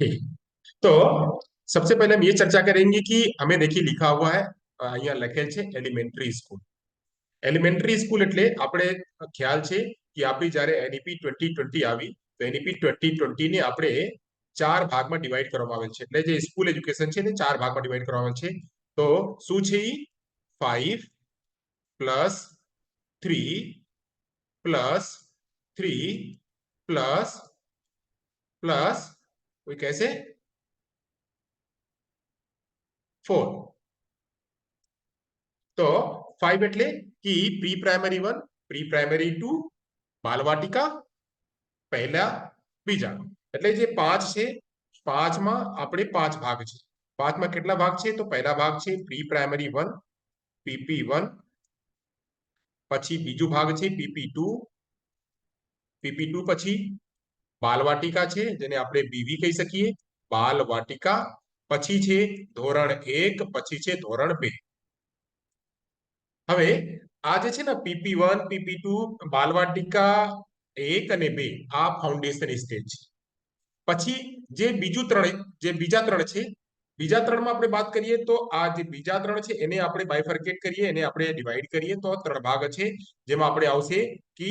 ठीक। तो सबसे पहले हम ये चर्चा करेंगे कि हमें देखिए लिखा हुआ है અહીંયા લખેલ છે એલિમેન્ટરી સ્કૂલ। એલિમેન્ટરી સ્કૂલ એટલે આપણે ખ્યાલ છે કે આપણી જ્યારે એનઈપી 2020 આવી તો એનઈપી 2020 ને આપણે ચાર ભાગમાં ડિવાઈડ કરવામાં આવેલ છે એટલે જે સ્કૂલ એજ્યુકેશન છે ને ચાર ભાગમાં ડિવાઈડ કરવામાં આવેલ છે। તો શું છે ઈ 5 + 3 + 3 + કોઈ કહેશે 4। તો 5 એટલે કે પ્રી પ્રાઇમરી 1, પ્રી પ્રાઇમરી 2, બાલવાટિકા પહેલા બીજા એટલે જે 5 છે 5 માં આપણે 5 ભાગ છે। 5 માં કેટલા ભાગ છે તો પહેલા ભાગ છે પ્રી પ્રાઇમરી 1 PP1, પછી બીજો ભાગ છે PP2, PP2 પછી બાલવાટિકા છે જેને આપણે બીવી કહી શકીએ બાલવાટિકા, પછી છે ધોરણ 1, પછી છે ધોરણ 2। હવે આ જે છે ને PP1 PP2 બાલવાટિકા 1 અને 2 આ ફાઉન્ડેશન સ્ટેજ છે। પછી જે બીજા ત્રણ છે બીજા ત્રણમાં આપણે વાત કરીએ તો આ જે બીજા ત્રણ છે એને આપણે બાયફર્કેટ કરીએ એને આપણે ડિવાઈડ કરીએ તો ત્રણ ભાગ છે જેમાં આપણે આવશે કે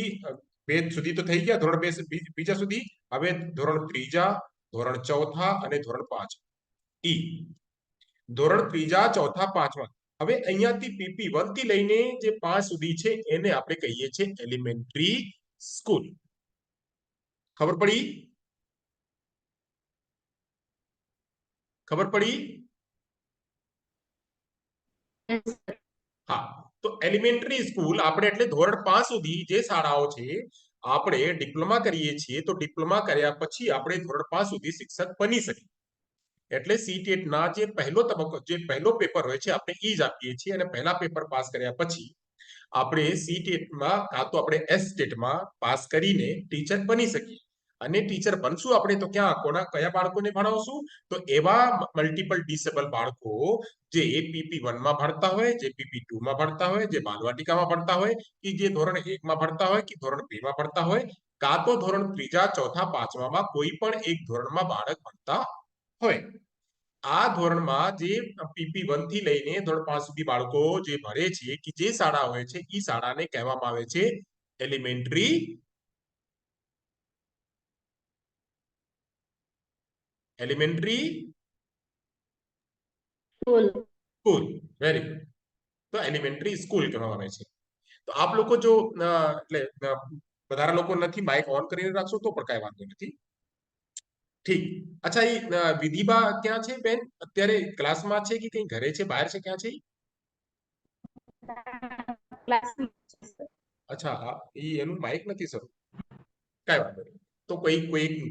2 સુધી તો થઈ ગયા ધોરણ 2 બીજા સુધી। હવે ધોરણ 3, ધોરણ 4 અને ધોરણ 5 ઈ ધોરણ 3, 4, 5 હવે અહીંયાથી PP1 થી લઈને જે 5 સુધી છે એને આપણે કહીએ છીએ એલિમેન્ટરી સ્કૂલ। ખબર પડી? ખબર પડી? હા। તો એલિમેન્ટરી સ્કૂલ આપણે એટલે ધોરણ 5 સુધી જે શાળાઓ છે આપણે ડિપ્લોમા કરીએ છીએ તો ડિપ્લોમા કર્યા પછી આપણે ધોરણ 5 સુધી શિક્ષક બની શકીએ। એટલે સીટેટ ના જે પહેલો તબક્કો જે પહેલો પેપર હોય છે આપણે ઈ જ આપીએ છીએ અને પહેલા પેપર પાસ કર્યા પછી આપણે સીટેટમાં કાં તો આપણે એસ ટેટમાં પાસ કરીને ટીચર બની શકીએ। અને ટીચર બનશું આપણે તો કયા બાળકોને ભણાવશું તો એવા મલ્ટિપલ ડિસેબલ બાળકો જે PP1 માં ભણતા હોય, જે PP2 માં ભણતા હોય, જે બાલવાટિકામાં ભણતા હોય કે જે ધોરણ 1 માં ભણતા હોય કે ધોરણ 2 માં ભણતા હોય કાં તો ધોરણ 3, 4, 5 કોઈ પણ એક ધોરણમાં બાળક ભણતા હોય। આ ધોરણમાં જે PP1 થી લઈને ધોરણ 5 સુધી બાળકો જે ભણે છે કે જે શાળા હોય છે એ શાળાને કહેવામાં આવે છે એલિમેન્ટરી સ્કૂલ। Very good. તો એલિમેન્ટરી સ્કૂલ કહેવામાં આવે છે। તો આપ લોકો જો એટલે વધારે લોકો નથી માઇક ઓન કરીને રાખશો તો પણ કઈ વાંધો નથી। ઠીક। અચ્છા એ વિધિબા ક્યાં છે બેન? અત્યારે ક્લાસમાં છે કે કઈ ઘરે છે બહાર છે ક્યાં છે? અચ્છા એ એનું માઇક નથી સર કઈ વાંધો નહીં। તો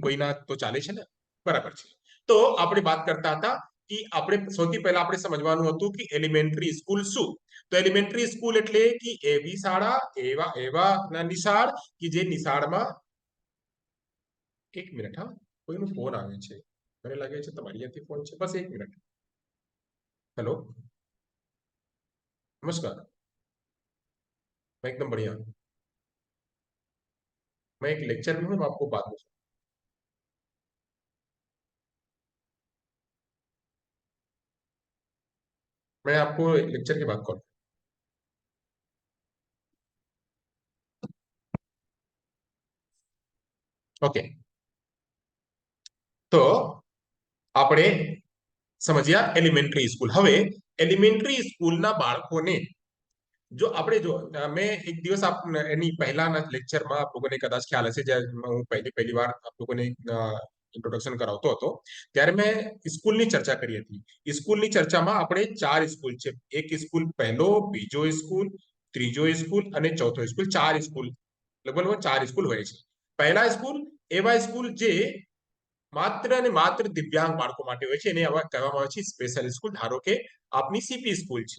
કોઈના તો ચાલે છે ને બરાબર છે। તો આપણે વાત કરતા હતા કે આપણે સૌથી પહેલા આપણે સમજવાનું હતું કે એલિમેન્ટરી સ્કૂલ શું। તો એલિમેન્ટરી સ્કૂલ એટલે કે એવી શાળા એવા એવા નિશાળ કે જે નિશાળમાં એક મિનિટ હા કોઈનો ફોન આવે છે મને લાગે છે તમારી અહીંયાથી ફોન છે બસ એક મિનિટ। हेलो नमस्कार। मैं एकदम बढ़िया। मैं एक लेक्चर में हूँ मैं आपको बात में मैं आपको लेक्चर के बाद कॉल। ओके। તો આપણે સમજ્યા એલિમેન્ટરી સ્કૂલ। હવે એલિમેન્ટરી સ્કૂલના બાળકોને જો આપણે જો મેં એક દિવસ એની પહેલાના લેક્ચરમાં આપ લોકોને કદાચ ખ્યાલ હશે જ્યારે હું પહેલી વાર આપ લોકોને ઇન્ટ્રોડક્શન કરાવતો હતો ત્યારે મેં સ્કૂલની ચર્ચા કરી હતી। સ્કૂલની ચર્ચામાં આપણે 4 સ્કૂલ છે એક સ્કૂલ પહેલો, બીજો સ્કૂલ, ત્રીજો સ્કૂલ અને ચોથો સ્કૂલ 4 સ્કૂલ લગભગ 4 સ્કૂલ હોય છે। પહેલા સ્કૂલ એવા સ્કૂલ જે માત્ર અને માત્ર દિવ્યાંગ બાળકો માટે હોય છે એને કહેવામાં આવે છે સ્પેશિયલ સ્કૂલ। ધારો કે આપની સીપી સ્કૂલ છે,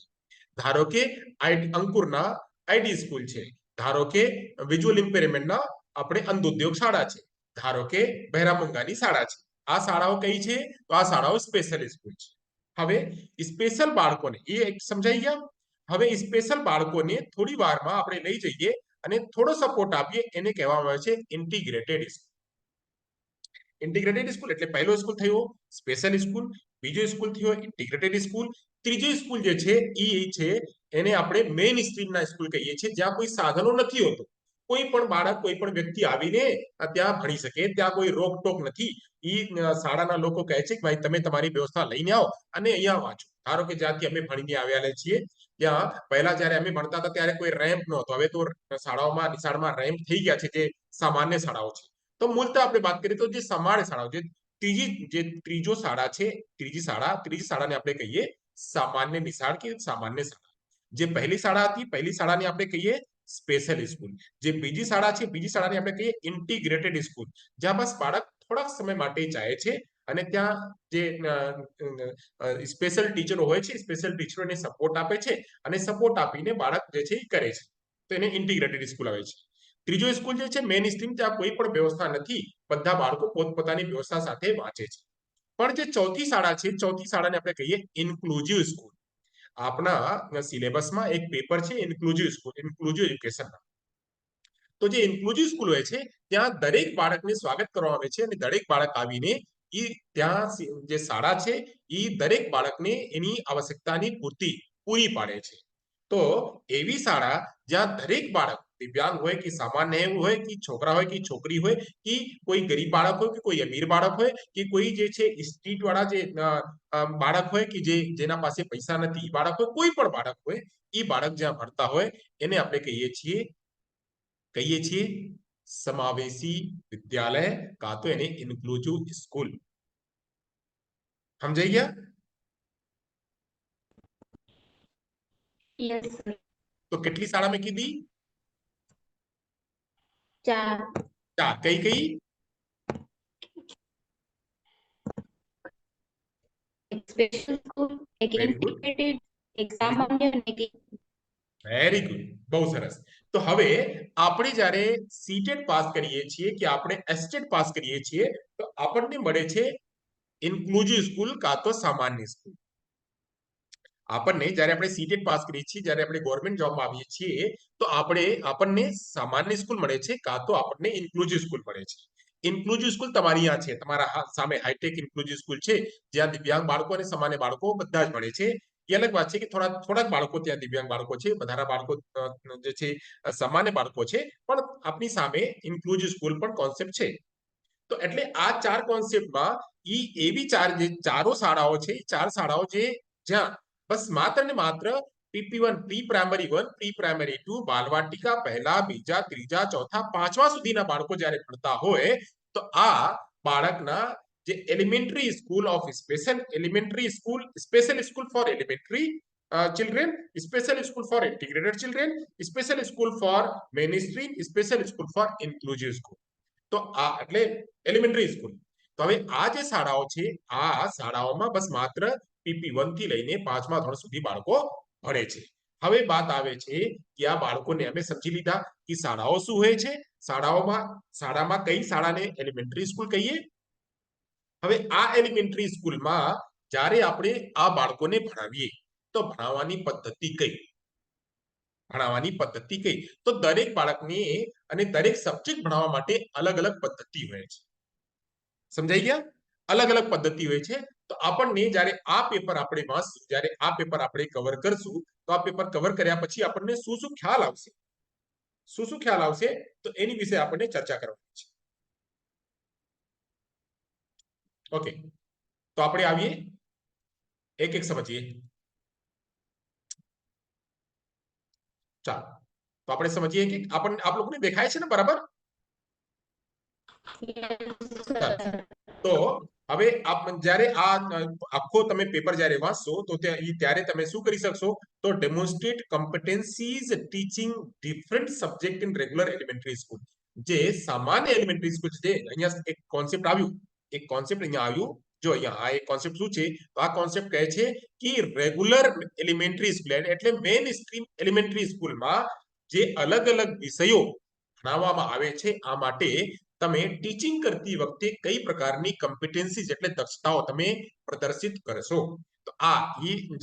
ધારો કે અંકુરના આઈડી સ્કૂલ છે, ધારો કે વિઝ્યુઅલ ઇમ્પેરમેન્ટના આપણે અંધોદ્યોગ શાળા છે, ધારો કે બહેરામુંગાની શાળા છે। આ શાળાઓ કઈ છે તો આ શાળાઓ સ્પેશિયલ સ્કૂલ છે। હવે સ્પેશિયલ બાળકોને એ સમજાઈ ગયા। હવે સ્પેશિયલ બાળકોને થોડી વારમાં આપણે લઈ જઈએ અને થોડો સપોર્ટ આપીએ એને કહેવામાં આવે છે ઇન્ટિગ્રેટેડ સ્કૂલ। ઇન્ટિગ્રેટેડ સ્કૂલ એટલે પહેલો સ્કૂલ થયો સ્પેશિયલ સ્કૂલ, બીજો સ્કૂલ થયો ઇન્ટિગ્રેટેડ સ્કૂલ, ત્રીજો સ્કૂલ જે છે એ છે એને આપણે મેઇન સ્ટ્રીમના સ્કૂલ કહીએ છીએ, જ્યાં કોઈ સાધનો નથી હોતું, કોઈ પણ બાળક કોઈ પણ વ્યક્તિ આવીને ત્યાં ભણી શકે, ત્યાં કોઈ રોકટોક નથી. શાળાના લોકો કહે છે કે ભાઈ તમે તમારી વ્યવસ્થા લઈને આવો અને અહીંયા વાંચો. ધારો કે જ્યાંથી અમે ભણીને આવેલા છીએ ત્યાં પહેલા જયારે અમે ભણતા હતા ત્યારે કોઈ રેમ્પ નહોતો, હવે તો શાળાઓમાં નિશાળમાં રેમ્પ થઈ ગયા છે જે સામાન્ય શાળાઓ છે. તો મૂળતઃ આપણે વાત કરીએ તો જે સામાન્ય શાળાઓ જે ત્રીજો શાળા છે, ત્રીજી શાળાને આપણે કહીએ સામાન્ય નિશાળ કે સામાન્ય શાળા. જે પહેલી શાળા હતી પહેલી શાળાને આપણે કહીએ સ્પેશિયલ સ્કૂલ. જે બીજી શાળા છે બીજી શાળાને આપણે કહીએ ઇન્ટિગ્રેટેડ સ્કૂલ, જ્યાં બસ બાળક થોડાક સમય માટે જાય છે અને ત્યાં જે સ્પેશિયલ ટીચરો હોય છે સ્પેશિયલ ટીચરોને સપોર્ટ આપે છે અને સપોર્ટ આપીને બાળક જે છે એ કરે છે, તો એને ઇન્ટિગ્રેટેડ સ્કૂલ આવે છે. ત્રીજો સ્કૂલ જે છે મેઇન સ્ટ્રીમ, ત્યાં કોઈ પણ વ્યવસ્થા નથી, બધા બાળકો પોતપોતાની વ્યવસ્થા સાથે વાંચે છે. પણ જે ચોથી શાળા છે ચોથી શાળાને આપણે કહીએ ઇન્ક્લુઝિવ સ્કૂલ. આપણા સિલેબસમાં એક પેપર છે ઇન્ક્લુઝિવ સ્કૂલ, ઇન્ક્લુઝિવ એજ્યુકેશન. તો જે ઇન્ક્લુઝિવ સ્કૂલ હોય છે ત્યાં દરેક બાળકને સ્વાગત કરવામાં આવે છે અને દરેક બાળક આવીને ત્યાં જે શાળા છે એ દરેક બાળકને એની આવશ્યકતાની પૂર્તિ પૂરી પાડે છે. તો એવી શાળા જ્યાં દરેક બાળક દિવ્યાંગ હોય કે સામાન્ય એવું હોય કે છોકરા હોય કે છોકરી હોય કે કોઈ ગરીબ બાળક હોય કે કોઈ અમીર બાળક હોય કે કોઈ જે છે સ્ટ્રીટ વાળા જે બાળક હોય કે જેના પાસે પૈસા નથી એ બાળક હોય, કોઈ પણ બાળક હોય, એ બાળક જ્યાં ભણતા હોય એને આપણે કહીએ છીએ સમાવેશી વિદ્યાલય કાં તો એને ઇન્ક્લુઝિવ સ્કૂલ. સમજાઈ ગયા? Yes, sir. તો કેટલી શાળા મેં કીધી? 4. 4. કઈ કઈ? એક સ્પેશિયલ સ્કૂલ, એક વેરી ગુડ, ઇન્ટિગ્રેટેડ, એક સામાન્ય અને એક વેરી ગુડ, બહુ સરસ. તો હવે આપણે જ્યારે સીટેટ પાસ કરીએ છીએ કે આપણે એસટેટ પાસ કરીએ છીએ તો આપણને મળે છે ઇન્ક્લુઝિવ સ્કૂલ કાં તો સામાન્ય સ્કૂલ. આપણને જ્યારે આપણે સીટેટ પાસ કરીએ છીએ, જ્યારે આપણે ગવર્મેન્ટ જોબમાં આવીએ છીએ તો આપણને સામાન્ય સ્કૂલ મળે છે કાં તો આપણને ઇન્ક્લુઝિવ સ્કૂલ મળે છે. ઇન્ક્લુઝિવ સ્કૂલ તમારી અહીંયા છે, તમારા સામે હાઈટેક ઇન્ક્લુઝિવ સ્કૂલ છે જ્યાં દિવ્યાંગ બાળકો અને સામાન્ય બાળકો બધા જ મળે છે. એ અલગ વાત છે કે થોડાક બાળકો ત્યાં દિવ્યાંગ બાળકો છે, વધારા બાળકો જે છે સામાન્ય બાળકો છે, પણ આપણી સામે ઇન્ક્લુઝિવ સ્કૂલ પણ કોન્સેપ્ટ છે. તો એટલે આ 4 કોન્સેપ્ટમાં એવી ચારો શાળાઓ છે, 4 શાળાઓ જે જ્યાં બસ માત્ર ને માત્ર PP1 pre primary 1 pre primary 2 બાલવાટિકા પહેલા બીજા ત્રીજા ચોથા પાંચમા સુધીના બાળકો જ્યારે ભણતા હોય તો આ બાળકના જે elementary school of special school four elementary children, special school for integrated children, special school for mainstream, special school for inclusive school. તો આ એટલે એલિમેન્ટરી સ્કૂલ. તો હવે આ જે શાળાઓ છે આ શાળાઓમાં બસ માત્ર PP1 થી લઈને 5મા ધોરણ સુધી બાળકો ભણે છે. હવે વાત આવે છે કે આ બાળકોને અમે સમજી લીધા કે શાળાઓ શું હોય છે, શાળામાં કઈ શાળાને એલિમેન્ટરી સ્કૂલ કહીએ. હવે આ એલિમેન્ટરી સ્કૂલમાં જ્યારે આપણે આ બાળકોને ભણાવીએ તો ભણાવવાની પદ્ધતિ કઈ? તો દરેક બાળકને અને દરેક સબ્જેક્ટ ભણાવવા માટે અલગ અલગ પદ્ધતિ હોય છે. સમજાઈ ગયા? અલગ અલગ પદ્ધતિ હોય છે. તો આપણને જ્યારે આ પેપર આપણે વાંચશું, જ્યારે આ પેપર આપણે કવર કરશું તો આ પેપર કવર કર્યા પછી આપણને શું ખ્યાલ આવશે તો એની વિશે આપણને ચર્ચા કરવાની છે. ઓકે, તો આપણે આવીએ એક એક સમજીએ. ચાલો તો આપણે સમજીએ કે આપ લોકોને દેખાય છે ને બરાબર? તો હવે જ્યારે આ આખો તમે પેપર જ્યારે વાંચશો તો ત્યારે તમે શું કરી શકશો તો demonstrate competencies teaching different subject in regular elementary school. જે સામાન્ય એલિમેન્ટરી સ્કૂલ છે અહીંયા એક કોન્સેપ્ટ આવ્યું જો અહીંયા આ એક કોન્સેપ્ટ શું છે તો આ કોન્સેપ્ટ કહે છે કે રેગ્યુલર એલિમેન્ટરી સ્કૂલ એટલે મેઇન સ્ટ્રીમ એલિમેન્ટરી સ્કૂલમાં જે અલગ અલગ વિષયો ભણાવવામાં આવે છે આ માટે તમે ટીચિંગ કરતી વખતે કઈ પ્રકારની કોમ્પિટન્સીઝ એટલે દક્ષતાઓ તમે પ્રદર્શિત કરશો. તો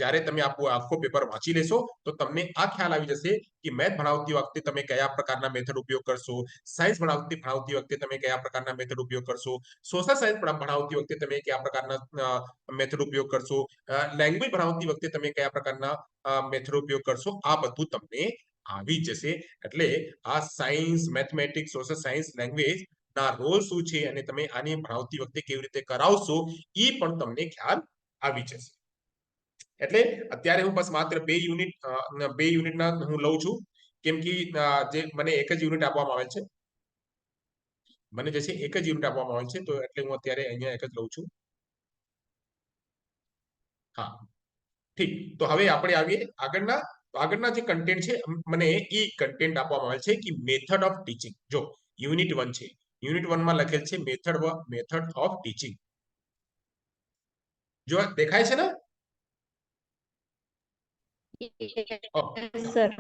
જ્યારે તમે આખો પેપર વાંચી લેશો તો તમને આ ખ્યાલ આવી જશે કે મેથ ભણાવતી વખતે તમે કયા પ્રકારના મેથડ ઉપયોગ કરશો, સાયન્સ ભણાવતી વખતે તમે કયા પ્રકારના મેથડ ઉપયોગ કરશો, સોશિયલ સાયન્સ ભણાવતી વખતે તમે કયા પ્રકારના મેથડ ઉપયોગ કરશો, લેંગ્વેજ ભણાવતી વખતે તમે કયા પ્રકારના મેથડ ઉપયોગ કરશો, આ બધું તમને આવી જશે. એટલે આ science, mathematics, social science, language ના રોલ શું છે અને તમે આને ભણાવતી વખતે કેવી રીતે કરાવશો એ પણ તમને ખ્યાલ આવી જશે. એટલે અત્યારે હું બસ માત્ર 2 યુનિટના હું લઉં છું, કેમ કે જે મને એક જ યુનિટ આપવામાં આવેલ છે, મને જે છે એક જ યુનિટ આપવામાં આવેલ છે, તો એટલે હું અત્યારે અહીંયા એક જ લઉં છું. હા, ઠીક. તો હવે આપણે આવીએ આગળના જે કન્ટેન્ટ છે, મને એ કન્ટેન્ટ આપવામાં આવેલ છે કે મેથડ ઓફ ટીચિંગ. જો યુનિટ 1 છે, યુનિટ 1 માં લખેલ છે મેથડ ઓફ ટીચિંગ. જો દેખાય છે ને? સર.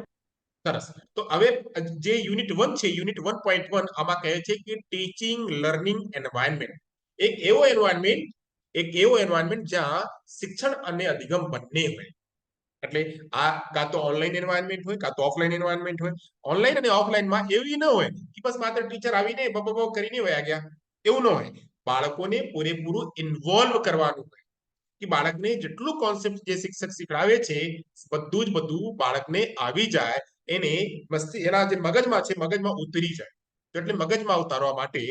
સરસ. તો હવે જે યુનિટ 1 છે, યુનિટ 1.1 આમાં કહે છે કે ટીચિંગ લર્નિંગ એન્વાયરમેન્ટ. એક એવો એન્વાયરમેન્ટ જ્યાં શિક્ષણ અને અધિગમ બંને હોય. એટલે આ કાં તો ઓનલાઈન એન્વાયરમેન્ટ હોય, કાં તો ઓફલાઈન એન્વાયરમેન્ટ હોય. ઓનલાઈન અને ઓફલાઈનમાં એવી ન હોય કે બસ માત્ર ટીચર આવીને બબ કરીને વયા ગયા, એવું ન હોય. બાળકોને પૂરેપૂરું ઇન્વોલ્વ કરવાનું હોય કે બાળકને જેટલું કોન્સેપ્ટ જે શિક્ષક શીખડાવે છે બધું બાળકને આવી જાય, એને એના જે મગજમાં છે મગજમાં ઉતરી જાય. તો એટલે મગજમાં ઉતારવા માટે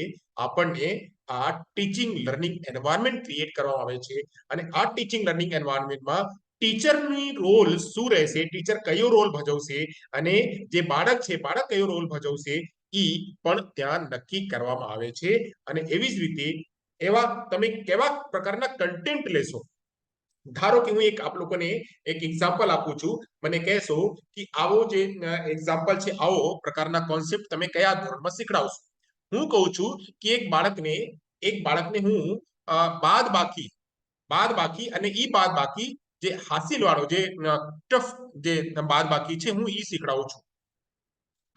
આપણને આ ટીચિંગ લર્નિંગ એન્વાયરમેન્ટ ક્રિએટ કરવામાં આવે છે. અને આ ટીચિંગ લર્નિંગ એન્વાયરમેન્ટમાં ટીચરની રોલ શું રહેશે, ટીચર કયો રોલ ભજવશે અને જે બાળક છે બાળક કયો રોલ ભજવશે એ પણ ત્યાં નક્કી કરવામાં આવે છે. અને એવી જ રીતે એવા તમે કેવા પ્રકારના કન્ટેન્ટ લેશો. ધારો કે હું આપ લોકોને એક એક્ઝામ્પલ આપું છું, મને કહેશો કે આવો જે એક્ઝામ્પલ છે, આવો પ્રકારના કોન્સેપ્ટ તમે કયા ધોરણમાં શીખડાવશો. હું કહું છું કે એક બાળકને હું બાદ બાકી અને ઈ બાદ બાકી જે હાસિલ વાળો જે ટફ જે બાદ બાકી છે હું ઈ શીખડાવું છું,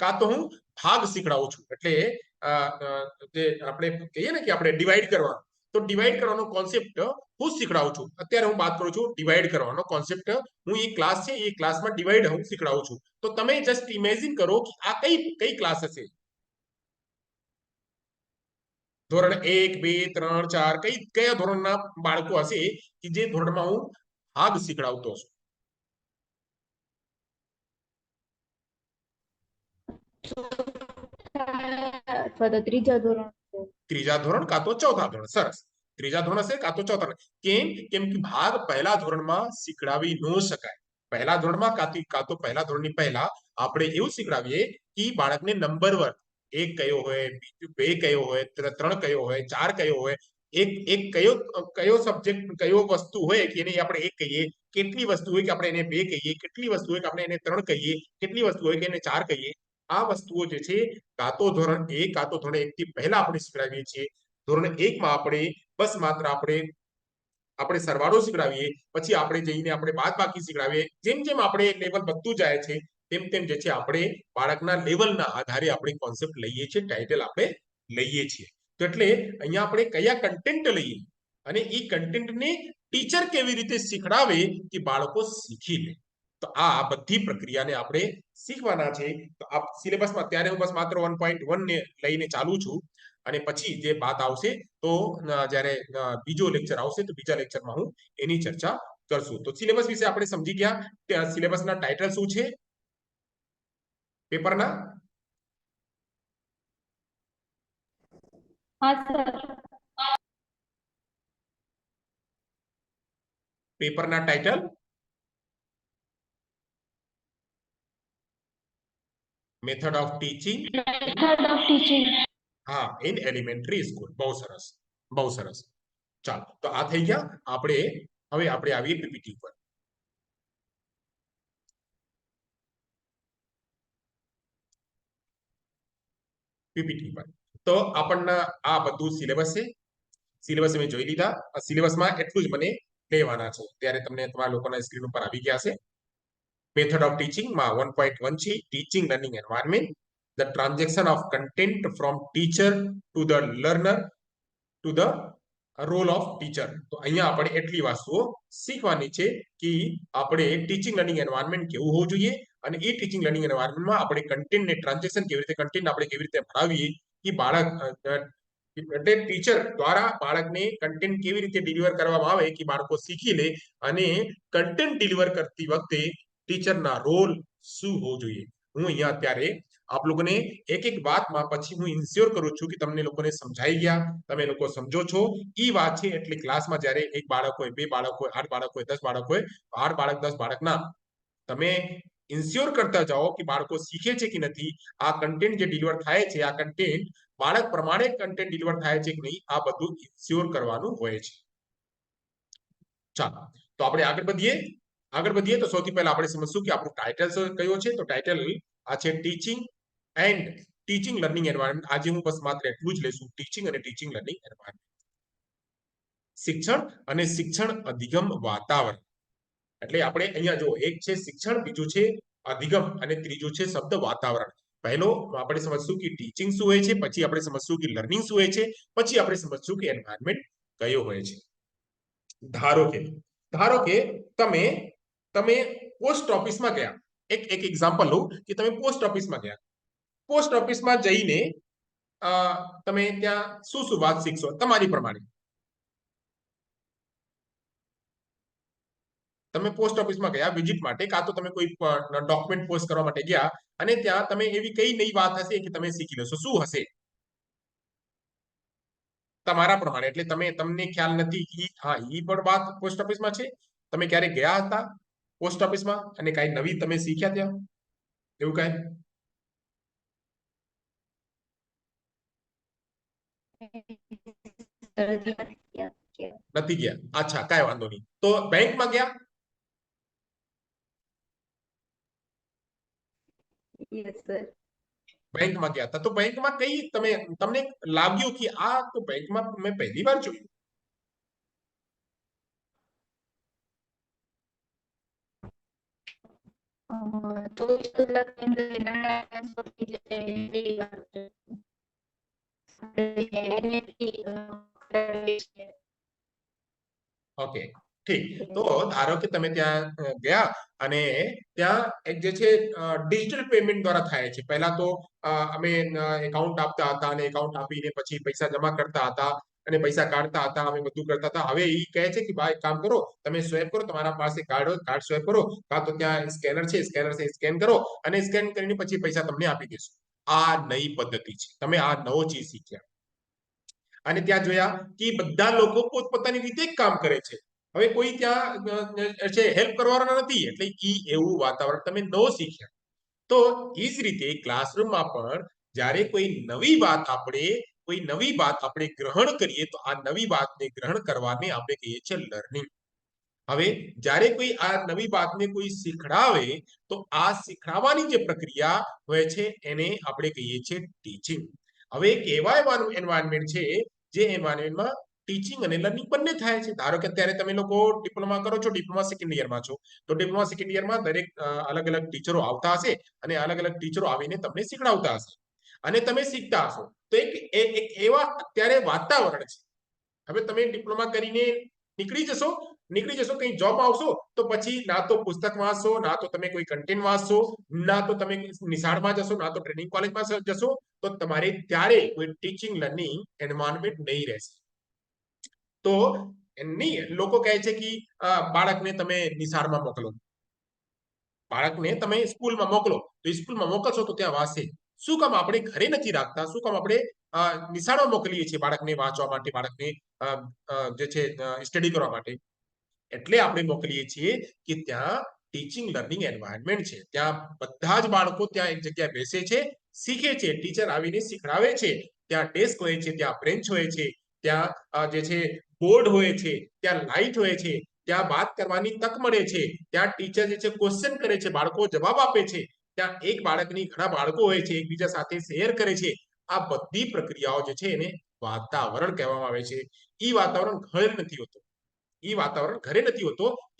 કાં તો હું ભાગ શીખડાવું છું. એટલે જે આપણે કહીએ ને કે આપણે ડિવાઈડ કરવાનું, તો ડિવાઈડ કરવાનો કોન્સેપ્ટ હું શીખડાવું છું. અત્યારે હું વાત કરું છું ડિવાઈડ કરવાનો કોન્સેપ્ટ. હું એ ક્લાસ છે એ ક્લાસમાં ડિવાઈડ હું શીખડાવું છું. તો તમે જસ્ટ ઇમેજિન કરો કે આ કઈ ક્લાસ હશે. ધોરણ 1, 2, 3, 4 કયા ધોરણના બાળકો હશે કે જે ધોરણમાં હું ભાગ શીખડાવતો છું. અથવા તો ત્રીજા ધોરણ. ત્રીજા ધોરણ કાં તો ચોથા ધોરણ. સરસ. ત્રીજા ધોરણ હશે કાં તો ચોથા ધોરણ. કેમ કે ભાગ પહેલા ધોરણમાં શીખડાવી ન શકાય. પહેલા ધોરણમાં કાં તો પહેલા ધોરણની પહેલા આપણે એવું શીખડાવીએ કે બાળકને નંબર વન, 1 કયો હોય, 2 કયો હોય, 3 કયો હોય, 4 કયો હોય, એક કયો સબ્જેક્ટ કયો વસ્તુ હોય કે એને આપણે 1 કહીએ, કેટલી વસ્તુ હોય કે આપણે એને 2 કહીએ, કેટલી વસ્તુ હોય કે આપણે એને 3 કહીએ, કેટલી વસ્તુ હોય કે એને 4 કહીએ. આ વસ્તુઓ જે છે કાં તો ધોરણ 1 કાં તો ધોરણ 1 થી પહેલા આપણે શીખડાવીએ છીએ. ધોરણ 1 માં આપણે બસ માત્ર આપણે સરવાળો શીખડાવીએ, પછી આપણે જઈને આપણે બાદબાકી શીખડાવીએ. જેમ જેમ આપણે લેવલ વધતું જાય છે તેમ જે છે આપણે બાળકના લેવલના આધારે આપણે કોન્સેપ્ટ લઈએ છીએ, ટાઇટલ આપણે લઈએ છીએ. તો એટલે અહીંયા આપણે કયા કન્ટેન્ટ લઈએ અને એ કન્ટેન્ટને ટીચર કેવી રીતે શીખડાવે કે બાળકો શીખી લે. તો આ બધી પ્રક્રિયાને આપણે શીખવાના છે. તો આ સિલેબસમાં અત્યારે હું બસ માત્ર 1.1 ને લઈને ચાલુ છું, અને પછી જે વાત આવશે તો જ્યારે બીજો લેક્ચર આવશે તો બીજા લેક્ચરમાં હું એની ચર્ચા કરશું. તો સિલેબસ વિશે આપણે સમજી ગયા. સિલેબસના ટાઇટલ શું છે પેપરના? હા સર. પેપરના title method of teaching. Method of teaching. હા, ઇન એલિમેન્ટરી સ્કૂલ. બહુ સરસ, બહુ સરસ. ચાલો, તો આ થઈ ગયા. હવે આપણે આવીએ પીપીટી પર. પીપીટી પર તો આપણને આ બધું સિલેબસ છે. સિલેબસ અમે જોઈ લીધા. સિલેબસમાં એટલું જ મને લેવાના છે. ત્યારે તમને તમારા લોકોના સ્ક્રીન ઉપર આવી ગયા છે. મેથડ ઓફ ટીચિંગમાં 1.1 છે teaching learning environment, the transaction of content from teacher to the learner to the role of teacher. તો અહીંયા આપણે એટલી વસ્તુઓ શીખવાની છે કે આપણે ટીચિંગ લર્નિંગ એન્વાયરમેન્ટ કેવું હોવું જોઈએ અને એ ટીચિંગ લર્નિંગ એન્વાયરમેન્ટમાં આપણે કન્ટેન્ટને ટ્રાન્ઝેક્શન કેવી રીતે કન્ટેન્ટ આપણે કેવી રીતે ભણાવીએ કે બાળક એટલે ટીચર દ્વારા બાળકને કન્ટેન્ટ કેવી રીતે ડિલિવર કરવામાં આવે કે બાળકો શીખી લે અને કન્ટેન્ટ ડિલિવર કરતી વખતે ટીચરના રોલ શું હોવો જોઈએ. હું અહીંયા અત્યારે આપ લોકોને એક એક વાતમાં પછી હું ઇન્શ્યોર કરું છું કે તમને લોકોને સમજાઈ ગયા, તમે લોકો સમજો છો. ઈ વાત છે એટલે ક્લાસમાં જ્યારે એક બાળક હોય, બે બાળક હોય, 8 બાળક હોય, 10 બાળક હોય, 8 બાળક 10 બાળકના તમે ઇન્શ્યોર કરતા જાઓ કે બાળકો શીખે છે કે નથી, આ કન્ટેન્ટ જે ડિલિવર થાય છે આ કન્ટેન્ટ બાળક પ્રમાણે કન્ટેન્ટ ડિલિવર થાય છે કે નહીં, આ બધું ઇન્શ્યોર કરવાનું હોય છે. ચાલો તો આપણે આગળ વધીએ તો સૌથી પહેલા આપણે સમજશું કે આપણું ટાઇટલ કયો છે. તો ટાઇટલ આ છે teaching and teaching learning environment. આજે હું બસ માત્ર એટલું જ લઈશું, ટીચિંગ અને ટીચિંગ લર્નિંગ એન્વાયરમેન્ટ. શિક્ષણ અને શિક્ષણ અધિગમ વાતાવરણ. એટલે આપણે અહીંયા જો એક છે શિક્ષણ, બીજું છે અધિગમ અને ત્રીજું છે શબ્દ વાતાવરણ. પહેલો આપણે સમજશું કે ટીચિંગ શું હોય છે, પછી આપણે સમજશું કે લર્નિંગ શું હોય છે, પછી આપણે સમજશું કે એન્વાયરમેન્ટ કયો હોય છે. ધારો કે તમે તમે પોસ્ટ ઓફિસમાં ગયા. એક એક્ઝામ્પલ લઉં કે તમે પોસ્ટ ઓફિસમાં ગયા. પોસ્ટ ઓફિસમાં જઈને તમે ત્યાં શું વાત શીખશો તમારી પ્રમાણે. તમે પોસ્ટ ઓફિસમાં ગયા વિઝિટ માટે, કાં તો તમે કોઈ ડોક્યુમેન્ટ પોસ્ટ કરવા માટે ગયા અને ત્યાં તમે એવી કઈ નવી વાત હશે કે તમે શીખી લેશો, શું હશે તમારા પ્રમાણે? એટલે તમને ખ્યાલ નથી હા ઈ પણ વાત પોસ્ટ ઓફિસમાં છે. તમે ક્યારે ગયા હતા પોસ્ટ ઓફિસમાં અને કઈ નવી તમે શીખ્યા ત્યાં, એવું કઈ નથી ગયા? અચ્છા, કઈ વાંધો નહીં. તો બેંકમાં ગયા? Yes, sir. બેંકમાં ગયા હતા તો બેંકમાં કઈ તમને લાગ્યું કે આ તો બેંકમાં મેં પહેલી વાર જોયું? ચોવીસ કલાક ની અંદર નાણાં ટ્રાન્સફર થઈ જાય એવી વાત છે. આપણે admit fee, કરાવીએ છીએ. ઓકે, ઠીક. તો ધારો કે તમે ત્યાં ગયા અને ત્યાં એક જે છે ડિજિટલ પેમેન્ટ દ્વારા થાય છે. પહેલા તો અમે એકાઉન્ટ આપતા હતા અને એકાઉન્ટ આપીને પછી પૈસા જમા કરતા હતા અને પૈસા કાઢતા હતા, અમે બધું કરતા હતા. હવે એ કહે છે કે ભાઈ કામ કરો, તમે સ્વેપ કરો, તમારા પાસે કાર્ડ હોય કાર્ડ સ્વેપ કરો, કાં તો ત્યાં સ્કેનર છે સ્કેન કરો અને સ્કેન કરીને પછી પૈસા તમને આપી દેશું. આ નવી પદ્ધતિ છે, તમે આ નવો ચીજ શીખ્યા. અને ત્યાં જોયા કે બધા લોકો પોતપોતાની રીતે કામ કરે છે. હવે કોઈ ત્યાં છે હેલ્પ કરવાના નથી, એટલે ઈ એવું વાતાવરણ તમે ન શીખ્યા. તો એ જ રીતે ક્લાસરૂમમાં પણ જ્યારે કોઈ નવી વાત આપણે ગ્રહણ કરીએ તો આ નવી વાતને ગ્રહણ કરવાને આપણે કહીએ છીએ લર્નિંગ. હવે જ્યારે કોઈ આ નવી વાતને કોઈ શીખડાવે તો આ શીખડાવવાની જે પ્રક્રિયા હોય છે એને આપણે કહીએ છીએ ટીચિંગ. હવે એક એવા એન્વાયરમેન્ટ છે જે એન્વાયરમેન્ટમાં ટીચિંગ અને લર્નિંગ બંને થાય છે. ધારો કે અત્યારે તમે લોકો ડિપ્લોમા કરો છો, ડિપ્લોમા સેકન્ડ યરમાં છો, તો ડિપ્લોમા સેકન્ડ યરમાં દરેક અલગ અલગ ટીચરો આવતા હશે અને અલગ અલગ ટીચરો આવીને તમને શીખડાવતા હશે અને તમે શીખતા હશો. તો એક એવા અત્યારે વાતાવરણ છે. હવે તમે ડિપ્લોમા કરીને નીકળી જશો કઈ જોબ આવશો તો પછી ના તો પુસ્તક વાંચશો, ના તો તમે કોઈ કન્ટેન્ટ વાંચશો, ના તો તમે નિશાળમાં જશો, ના તો ટ્રેનિંગ કોલેજમાં જશો, તો તમારે ત્યારે કોઈ ટીચિંગ લર્નિંગ એન્વાયરમેન્ટ નહીં રહેશે. તો લોકો કહે છે કે બાળકને તમે નિશાળમાં મોકલો, બાળકને તમે સ્કૂલમાં મોકલો, તો સ્કૂલમાં મોકલશો તો ત્યાં વાંચશે. શું કામ આપણે ઘરે નથી રાખતા? શું કામ આપણે નિશાળમાં મોકલીએ છીએ બાળકને વાંચવા માટે, બાળકને જે છે સ્ટડી કરવા માટે? એટલે આપણે મોકલીએ છીએ કે ત્યાં ટીચિંગ લર્નિંગ એન્વાયરમેન્ટ છે. ત્યાં બધા જ બાળકો ત્યાં એક જગ્યાએ બેસે છે, શીખે છે, ટીચર આવીને શીખડાવે છે. ત્યાં ડેસ્ક હોય છે, ત્યાં બેન્ચ હોય છે, ત્યાં જે છે બોર્ડ હોય છે, ત્યાં લાઇટ હોય છે, ત્યાં વાત કરવાની તક મળે છે, ત્યાં ટીચર જે છે ક્વેશ્ચન કરે છે, બાળકો જવાબ આપે છે, ત્યાં એક બાળકની ઘણા બાળકો હોય છે એકબીજા સાથે શેર કરે છે. આ બધી પ્રક્રિયાઓ જે છે એને વાતાવરણ કહેવામાં આવે છે. ઈ વાતાવરણ ઘરે નથી હોતો,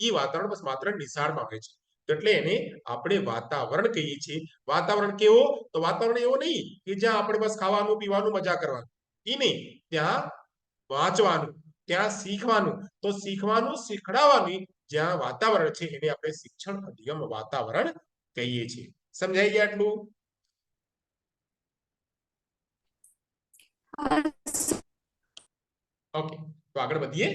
ઈ વાતાવરણ બસ માત્ર નિશાળમાં હોય છે. એટલે એને આપણે વાતાવરણ કહીએ છીએ. વાતાવરણ કેવો? તો વાતાવરણ એવો નહીં કે જ્યાં આપણે બસ ખાવાનું પીવાનું મજા કરવાનું, ઈ નહીં. ત્યાં વાંચવાનું, ત્યાં શીખવાનું, તો શીખવાનું શીખડાવવાની જ્યાં વાતાવરણ છે એને આપણે શિક્ષણ અધિગમ વાતાવરણ કહીએ છીએ. સમજાઈ ગયા આટલું? ઓકે, તો આગળ વધીએ.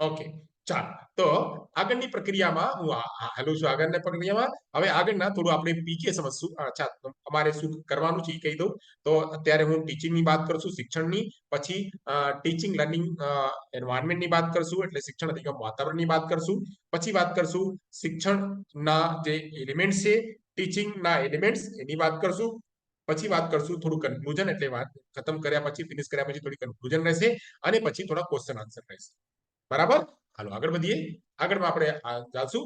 ઓકે, ચાલો. તો આગળની પ્રક્રિયામાં હું હાલું છું આગળની પ્રક્રિયામાં. હવે આગળના થોડું આપણે પીકે સમજશું. અચ્છા, અમારે શું કરવાનું છે એ કહી દઉં. તો અત્યારે હું ટીચિંગની વાત કરશું, શિક્ષણની. પછી ટીચિંગ લર્નિંગ એન્વાયરમેન્ટની વાત કરશું, એટલે શિક્ષણ અધિગમ વાતાવરણની વાત કરશું. પછી વાત કરશું શિક્ષણના જે એલિમેન્ટ્સ છે, ટીચિંગના એલિમેન્ટ્સ એની વાત કરશું. પછી વાત કરશું થોડું કન્ક્લુઝન, એટલે વાત ખતમ કર્યા પછી, ફિનિશ કર્યા પછી થોડી કન્ક્લુઝન રહેશે, અને પછી થોડા ક્વેશ્ચન આન્સર રહેશે. બરાબર? હાલો આગળ વધીએ. આગળમાં આપણે જાશું.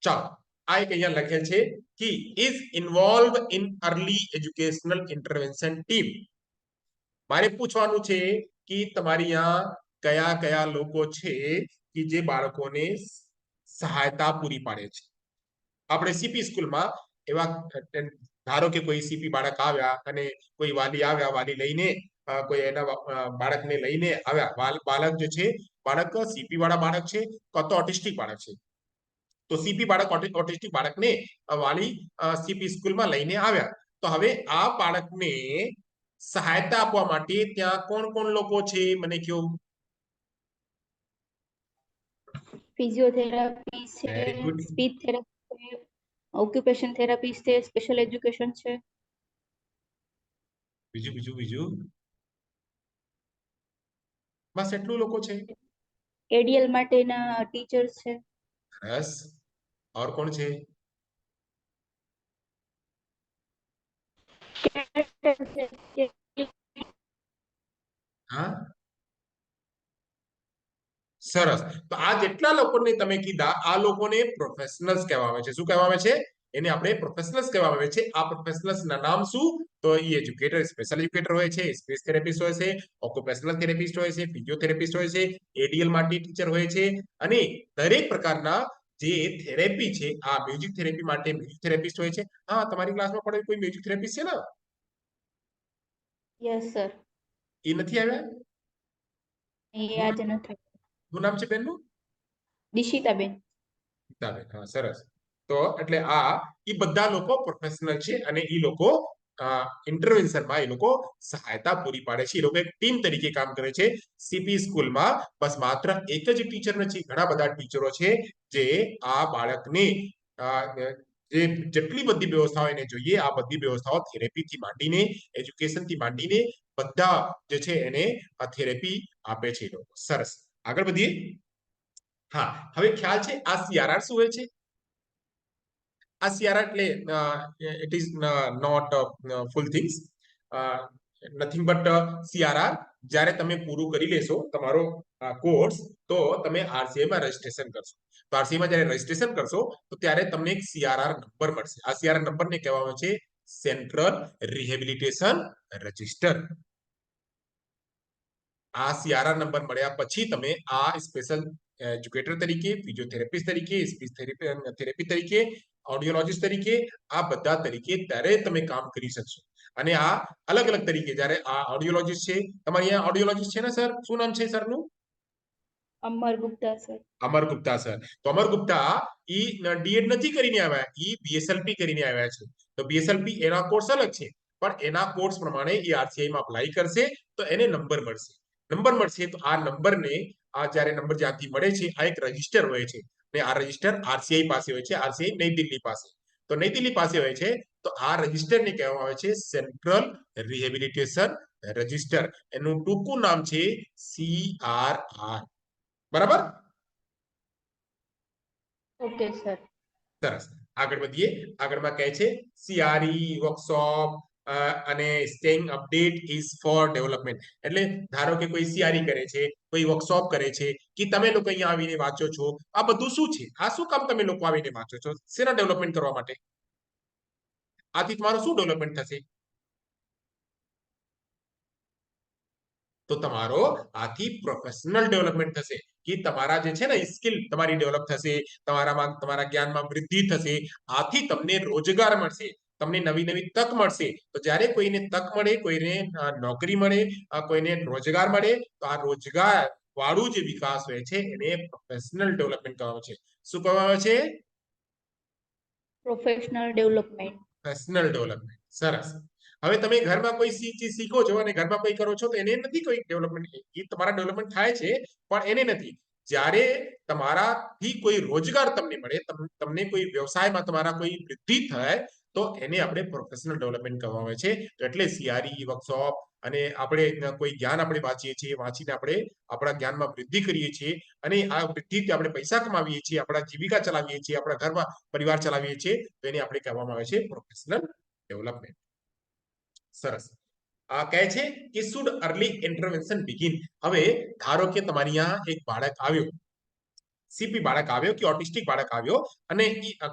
ચાલો, આ એક અહીંયા લખેલ છે કે is involve in early educational intervention team. મારે પૂછવાનું છે કે તમારી અહીંયા કયા કયા લોકો છે કે જે બાળકોને સહાયતા પૂરી પાડે છે. આપણે સીપી સ્કૂલમાં એવા ધારો કે કોઈ સીપી બાળક આવ્યા અને કોઈ વાલી આવ્યા, વાલી લઈને કોઈ એના બાળકને લઈને આવ્યા. બાળક જે છે, બાળક સીપી વાળા બાળક છે કાં તો ઓટિસ્ટિક બાળક છે. તો સીપી બાળક ઓટિસ્ટિક બાળકને વાલી સીપી સ્કૂલમાં લઈને આવ્યા. તો હવે આ બાળકને સહાયતા આપવા માટે ત્યાં કોણ કોણ લોકો છે મને કહો. ફિઝિયોથેરાપી છે, વેરી ગુડ. સ્પીચ થેરાપી છે, ઓક્યુપેશન થેરાપિસ્ટ છે, સ્પેશિયલ એજ્યુકેશન છે. બીજું બીજું બીજું બસ એટલું લોકો છે? એડીએલ માટેના ટીચર્સ છે. બસ. ઓર કોણ છે? હા, સરસ. તો આ જેટલા લોકોને તમે કીધા, આ લોકોને પ્રોફેશનલ્સ કહેવામાં આવે છે. શું કહેવામાં આવે છે? એને આપણે પ્રોફેશનલ્સ કહેવામાં આવે છે. આ પ્રોફેશનલ્સ ના નામ શું? તો એ એજ્યુકેટર, સ્પેશિયલ એજ્યુકેટર હોય છે, સ્પીચ થેરેપિસ્ટ હોય છે, ઓક્યુપેશનલ થેરેપિસ્ટ હોય છે, ફિઝિયોથેરેપિસ્ટ હોય છે, એડીએલ માટે ટીચર હોય છે, અને દરેક પ્રકારના જે થેરેપી છે, આ મ્યુઝિક થેરેપી માટે મ્યુઝિક થેરેપિસ્ટ હોય છે. હા, તમારી ક્લાસમાં પડે કોઈ મ્યુઝિક થેરેપિસ્ટ છે ને? Yes sir. એ નથી આવ્યા? એ આજે નથી. શું નામ છે બેનનું? દિશિતાબેન. દિશિતાબેન. હા, સરસ. તો એટલે આ એ બધા લોકો પ્રોફેશનલ છે, અને એ લોકો ઇન્ટરવેન્શનમાં એ લોકો સહાયતા પૂરી પાડે છે. એ લોકો એક ટીમ તરીકે કામ કરે છે. સીપી સ્કૂલમાં બસ માત્ર એક જ ટીચર નથી, ઘણા બધા ટીચરો છે જે આ બાળકને જે જેટલી બધી વ્યવસ્થાઓ એને જોઈએ, આ બધી વ્યવસ્થાઓ થેરેપીથી માંડીને, એજ્યુકેશનથી માંડીને બધા જે છે એને આ થેરેપી આપે છે એ લોકો. સરસ, આગળ વધીએ. હા, હવે ખ્યાલ છે આ સીઆરઆર શું હોય છે? આ સીઆરઆર એટલે it is not full things, nothing but CRR. જ્યારે તમે પૂરું કરી લેશો તમારો કોર્સ, તો તમે આરસીઆઈમાં રજીસ્ટ્રેશન કરશો. તો આરસીઆઈમાં જ્યારે રજીસ્ટ્રેશન કરશો, તો ત્યારે તમને એક સીઆરઆર નંબર મળશે. આ સીઆરઆર નંબરને કહેવામાં આવે છે સેન્ટ્રલ રિહેબિલિટેશન રજિસ્ટર. આ સીઆરઆર નંબર મળ્યા પછી તમે આ સ્પેશિયલ એજ્યુકેટર તરીકે, ફિઝિયોથેરાપિસ્ટ તરીકે, સ્પીચ થેરેપી તરીકે, ઓડિયોલોજીસ્ટ તરીકે, આ બધા તરીકે ત્યારે તમે કામ કરી શકશો. અને આ અલગ અલગ તરીકે, જ્યારે આ ઓડિયોલોજીસ્ટ છે, તમારી અહીંયા ઓડિયોલોજીસ્ટ છે ને સર? શું નામ છે સરનું? અમર ગુપ્તા સર. અમર ગુપ્તા સર. તો અમર ગુપ્તા ઈ ડીએડ નથી કરીને આવ્યા, ઈ બીએસએલપી કરીને આવ્યા છે. તો બીએસએલપી એના કોર્સ અલગ છે, પણ એના કોર્સ પ્રમાણે એ આરસીઆઈમાં અપ્લાય કરશે તો એને નંબર મળશે. નંબર મળશે તો આ નંબરને, આ જ્યારે નંબર જ્યાંથી મળે છે, આ એક રજીસ્ટર હોય છે, ને આ રજીસ્ટર આરસીઆઈ પાસે હોય છે, આરસીઆઈ નઈ દિલ્હી પાસે. તો નઈ દિલ્હી પાસે હોય છે, તો આ રજીસ્ટરને કહેવામાં આવે છે સેન્ટ્રલ રિહેબિલિટેશન રજીસ્ટર. એનું ટૂંકું નામ છે સીઆરઆર. બરાબર? Okay sir. સરસ, આગળ વધીએ. આગળમાં કહે છે સીઆરઈ વર્કશોપ અને staying update is four development. એટલે ધારો કે કોઈ સીઆરઈ કરે છે, કોઈ વર્કશોપ કરે છે, કે તમે લોકો અહીંયા આવીને વાંચો છો, આ બધું શું છે? આ શું કામ તમે લોકો આવીને વાંચો છો? શેના ડેવલપમેન્ટ કરવા માટે? આથી તમારું શું ડેવલપમેન્ટ થશે? તો તમારો આથી પ્રોફેશનલ ડેવલપમેન્ટ થશે, કે તમારા જે છે ને સ્કિલ તમારી ડેવલપ થશે, તમારામાં તમારા જ્ઞાનમાં વૃદ્ધિ થશે, આથી તમને રોજગાર મળશે, તમને નવી નવી તક મળશે. તો જ્યારે કોઈને તક મળે, કોઈને નોકરી મળે, કોઈને રોજગાર મળે, તો આ રોજગાર વાળું જે વિકાસ હોય છે એને પ્રોફેશનલ ડેવલપમેન્ટ કહેવામાં આવે છે. શું કહેવામાં આવે છે? Professional development. Professional development. સરસ. હવે તમે ઘરમાં કોઈ ચીજ શીખો છો અને ઘરમાં કોઈ કરો છો તો એને નથી કોઈ ડેવલપમેન્ટ, એ તમારા ડેવલપમેન્ટ થાય છે પણ એને નથી. જ્યારે તમારાથી કોઈ રોજગાર તમને મળે, તમને કોઈ વ્યવસાયમાં તમારા કોઈ વૃદ્ધિ થાય, તો એને આપણે પ્રોફેશનલ ડેવલપમેન્ટ કહેવામાં આવે છે. તો એટલે સીઆરઈ વર્કશોપ અને આપણે કોઈ જ્ઞાન આપણે વાંચીએ છીએ, વાંચીને આપણે આપણા જ્ઞાનમાં વૃદ્ધિ કરીએ છીએ અને આ વૃદ્ધિથી આપણે પૈસા કમાવીએ છીએ, આપણા જીવિકા ચલાવીએ છીએ, આપણા ઘરમાં પરિવાર ચલાવીએ છીએ, તો એને આપણે કહેવામાં આવે છે પ્રોફેશનલ ડેવલપમેન્ટ. સરસ. આ કહે છે કે શુડ અર્લી ઇન્ટરવેન્શન બિગિન. હવે ધારો કે તમારી અહીંયા એક બાળક આવ્યો, સીપી બાળક આવ્યો કે ઓટિસ્ટિક બાળક આવ્યો અને